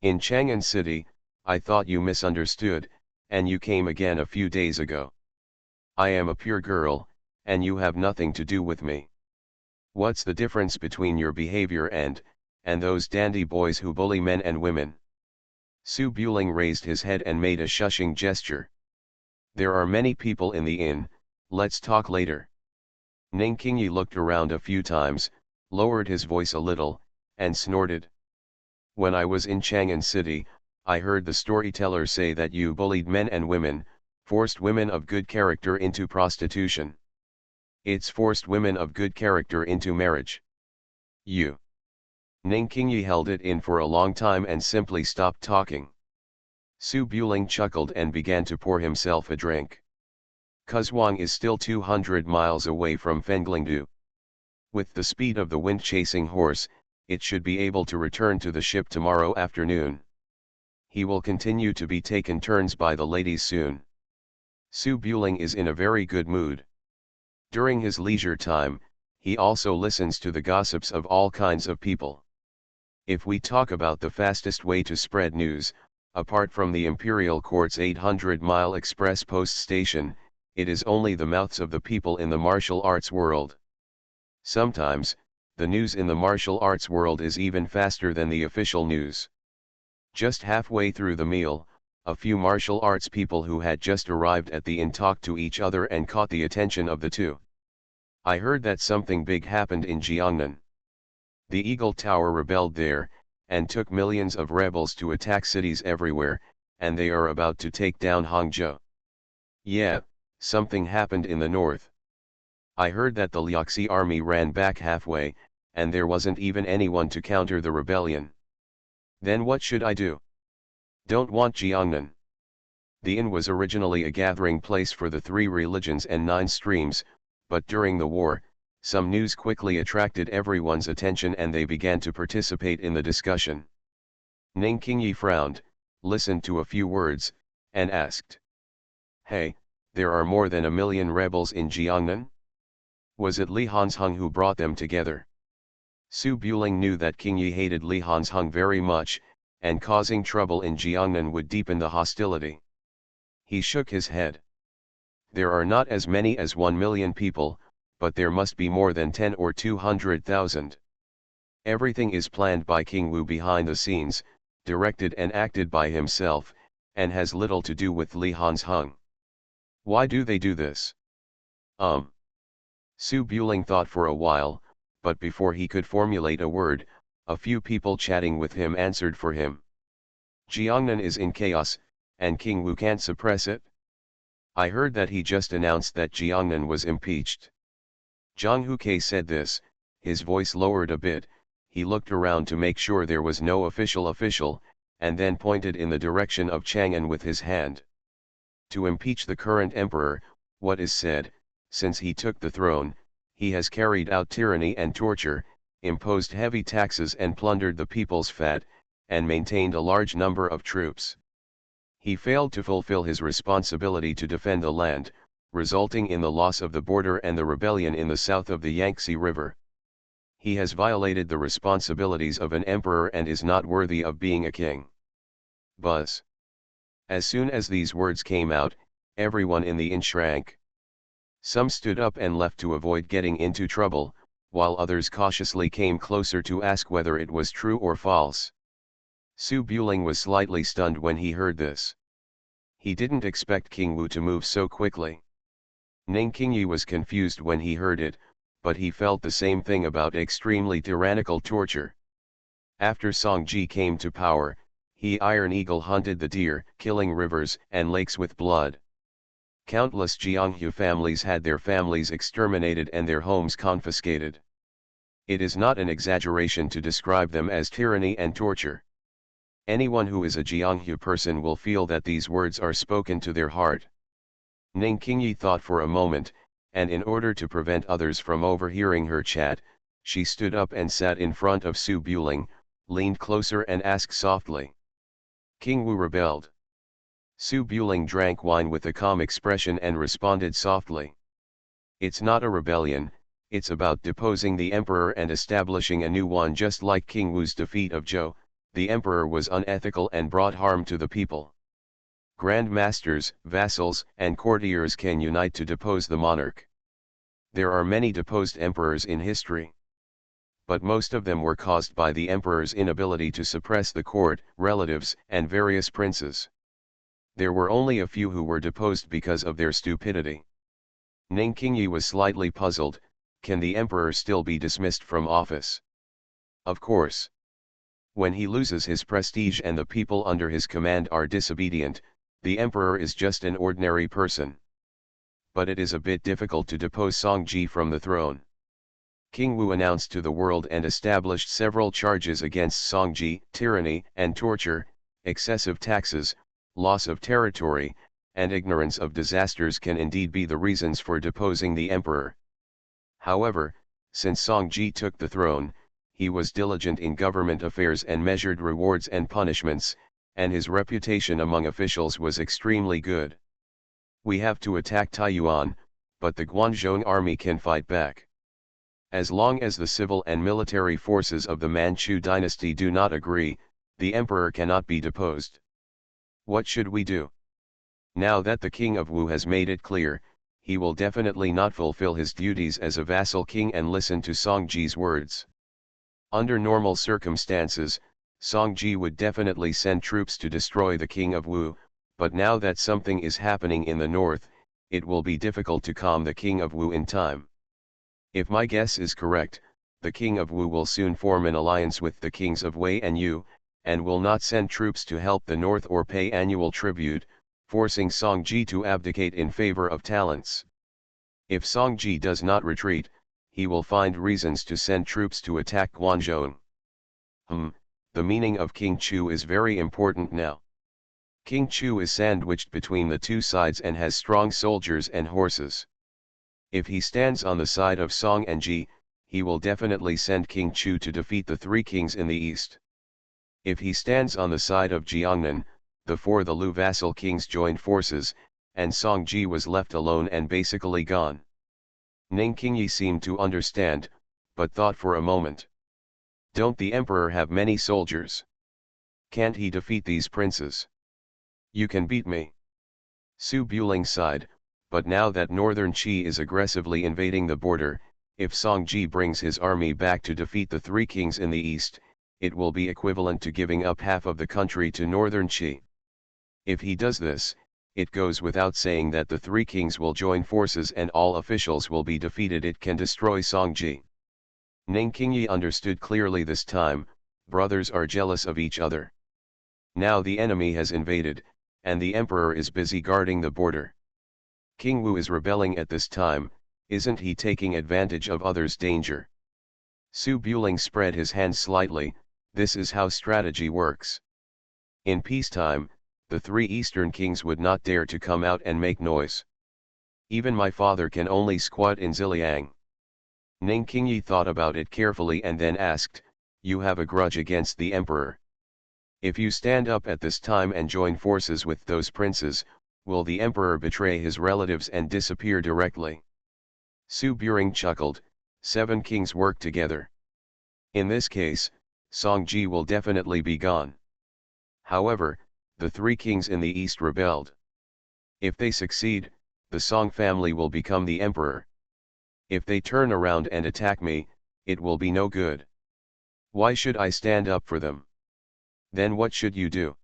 In Chang'an City, I thought you misunderstood, and you came again a few days ago. I am a pure girl, and you have nothing to do with me. What's the difference between your behavior and those dandy boys who bully men and women? Su Buling raised his head and made a shushing gesture. There are many people in the inn, let's talk later. Ning Qingyi looked around a few times, lowered his voice a little, and snorted. When I was in Chang'an City, I heard the storyteller say that you bullied men and women, forced women of good character into prostitution. It's forced women of good character into marriage. You. Ning Qingyi held it in for a long time and simply stopped talking. Su Buling chuckled and began to pour himself a drink. Kuzhuang is still 200 miles away from Fenglingdu. With the speed of the wind-chasing horse, it should be able to return to the ship tomorrow afternoon. He will continue to be taken turns by the ladies soon. Su Buling is in a very good mood. During his leisure time, he also listens to the gossips of all kinds of people. If we talk about the fastest way to spread news, apart from the Imperial Court's 800-mile express post station, it is only the mouths of the people in the martial arts world. Sometimes, the news in the martial arts world is even faster than the official news. Just halfway through the meal, a few martial arts people who had just arrived at the inn talked to each other and caught the attention of the two. I heard that something big happened in Jiangnan. The Eagle Tower rebelled there, and took millions of rebels to attack cities everywhere, and they are about to take down Hangzhou. Yeah, something happened in the north. I heard that the Liaoxi army ran back halfway, and there wasn't even anyone to counter the rebellion. Then what should I do? Don't want Jiangnan. The inn was originally a gathering place for the 3 religions and 9 streams, but during the war, some news quickly attracted everyone's attention and they began to participate in the discussion. Ning Qingyi frowned, listened to a few words, and asked. Hey, there are more than 1 million rebels in Jiangnan? Was it Li Hanzheng who brought them together? Su Buling knew that Qingyi hated Li Hanzheng very much, and causing trouble in Jiangnan would deepen the hostility. He shook his head. There are not as many as 1 million people, but there must be more than 10 or 200,000. Everything is planned by King Wu behind the scenes, directed and acted by himself, and has little to do with Li Hanzheng. Why do they do this? Su Buling thought for a while, but before he could formulate a word, a few people chatting with him answered for him. Jiangnan is in chaos, and King Wu can't suppress it. I heard that he just announced that Jiangnan was impeached. Zhang Huke said this, his voice lowered a bit, he looked around to make sure there was no official, and then pointed in the direction of Chang'an with his hand. To impeach the current emperor, what is said, since he took the throne, he has carried out tyranny and torture, imposed heavy taxes and plundered the people's fat, and maintained a large number of troops. He failed to fulfill his responsibility to defend the land, resulting in the loss of the border and the rebellion in the south of the Yangtze River. He has violated the responsibilities of an emperor and is not worthy of being a king. Buzz. As soon as these words came out, everyone in the inn shrank. Some stood up and left to avoid getting into trouble, while others cautiously came closer to ask whether it was true or false. Su Buling was slightly stunned when he heard this. He didn't expect King Wu to move so quickly. Ning Qingyi was confused when he heard it, but he felt the same thing about extremely tyrannical torture. After Song Ji came to power, he Iron Eagle hunted the deer, killing rivers and lakes with blood. Countless Jianghu families had their families exterminated and their homes confiscated. It is not an exaggeration to describe them as tyranny and torture. Anyone who is a Jianghu person will feel that these words are spoken to their heart. Ning Qingyi thought for a moment, and in order to prevent others from overhearing her chat, she stood up and sat in front of Su Buling, leaned closer and asked softly. King Wu rebelled. Su Buling drank wine with a calm expression and responded softly. It's not a rebellion, it's about deposing the emperor and establishing a new one. Just like King Wu's defeat of Zhou, the emperor was unethical and brought harm to the people. Grand masters, vassals, and courtiers can unite to depose the monarch. There are many deposed emperors in history. But most of them were caused by the emperor's inability to suppress the court, relatives, and various princes. There were only a few who were deposed because of their stupidity. Ning Qingyi was slightly puzzled. Can the emperor still be dismissed from office? Of course. When he loses his prestige and the people under his command are disobedient, the emperor is just an ordinary person. But it is a bit difficult to depose Songji from the throne. King Wu announced to the world and established several charges against Songji: tyranny and torture, excessive taxes, loss of territory, and ignorance of disasters can indeed be the reasons for deposing the emperor. However, since Songji took the throne, he was diligent in government affairs and measured rewards and punishments, and his reputation among officials was extremely good. We have to attack Taiyuan, but the Guanzhong army can fight back. As long as the civil and military forces of the Manchu dynasty do not agree, the emperor cannot be deposed. What should we do? Now that the king of Wu has made it clear, he will definitely not fulfill his duties as a vassal king and listen to Songji's words. Under normal circumstances, Songji would definitely send troops to destroy the king of Wu, but now that something is happening in the north, it will be difficult to calm the king of Wu in time. If my guess is correct, the king of Wu will soon form an alliance with the kings of Wei and Yu, and will not send troops to help the north or pay annual tribute, forcing Songji to abdicate in favor of talents. If Songji does not retreat, he will find reasons to send troops to attack Guanzhong. The meaning of King Chu is very important now. King Chu is sandwiched between the two sides and has strong soldiers and horses. If he stands on the side of Song and Ji, he will definitely send King Chu to defeat the three kings in the east. If he stands on the side of Jiangnan, the Lu vassal kings joined forces, and Songji was left alone and basically gone. Ning Qingyi seemed to understand, but thought for a moment. Don't the emperor have many soldiers? Can't he defeat these princes? You can beat me. Su Buling sighed, but now that northern Qi is aggressively invading the border, if Songji brings his army back to defeat the three kings in the east, it will be equivalent to giving up half of the country to northern Qi. If he does this, it goes without saying that the three kings will join forces and all officials will be defeated. It can destroy Songji. Ning Qingyi understood clearly this time. Brothers are jealous of each other. Now the enemy has invaded, and the emperor is busy guarding the border. King Wu is rebelling at this time. Isn't he taking advantage of others' danger? Su Buling spread his hands slightly. This is how strategy works. In peacetime, the three eastern kings would not dare to come out and make noise. Even my father can only squat in Ziliang. Ning Qingyi thought about it carefully and then asked, you have a grudge against the emperor? If you stand up at this time and join forces with those princes, will the emperor betray his relatives and disappear directly? Su Buring chuckled. 7 kings work together. In this case, Songji will definitely be gone. However, the three kings in the east rebelled. If they succeed, the Song family will become the emperor. If they turn around and attack me, it will be no good. Why should I stand up for them? Then what should you do?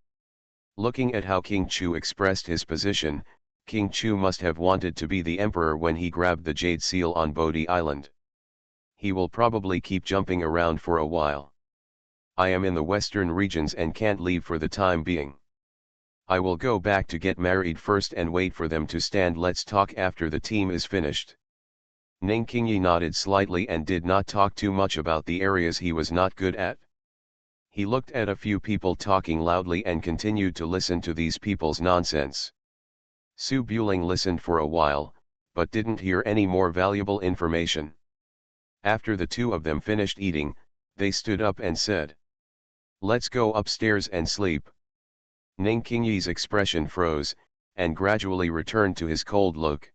Looking at how King Chu expressed his position, King Chu must have wanted to be the emperor when he grabbed the jade seal on Bodhi Island. He will probably keep jumping around for a while. I am in the western regions and can't leave for the time being. I will go back to get married first and wait for them to stand. Let's talk after the team is finished. Ning Qingyi nodded slightly and did not talk too much about the areas he was not good at. He looked at a few people talking loudly and continued to listen to these people's nonsense. Su Buling listened for a while, but didn't hear any more valuable information. After the two of them finished eating, they stood up and said, "Let's go upstairs and sleep." Ning Qingyi's expression froze, and gradually returned to his cold look.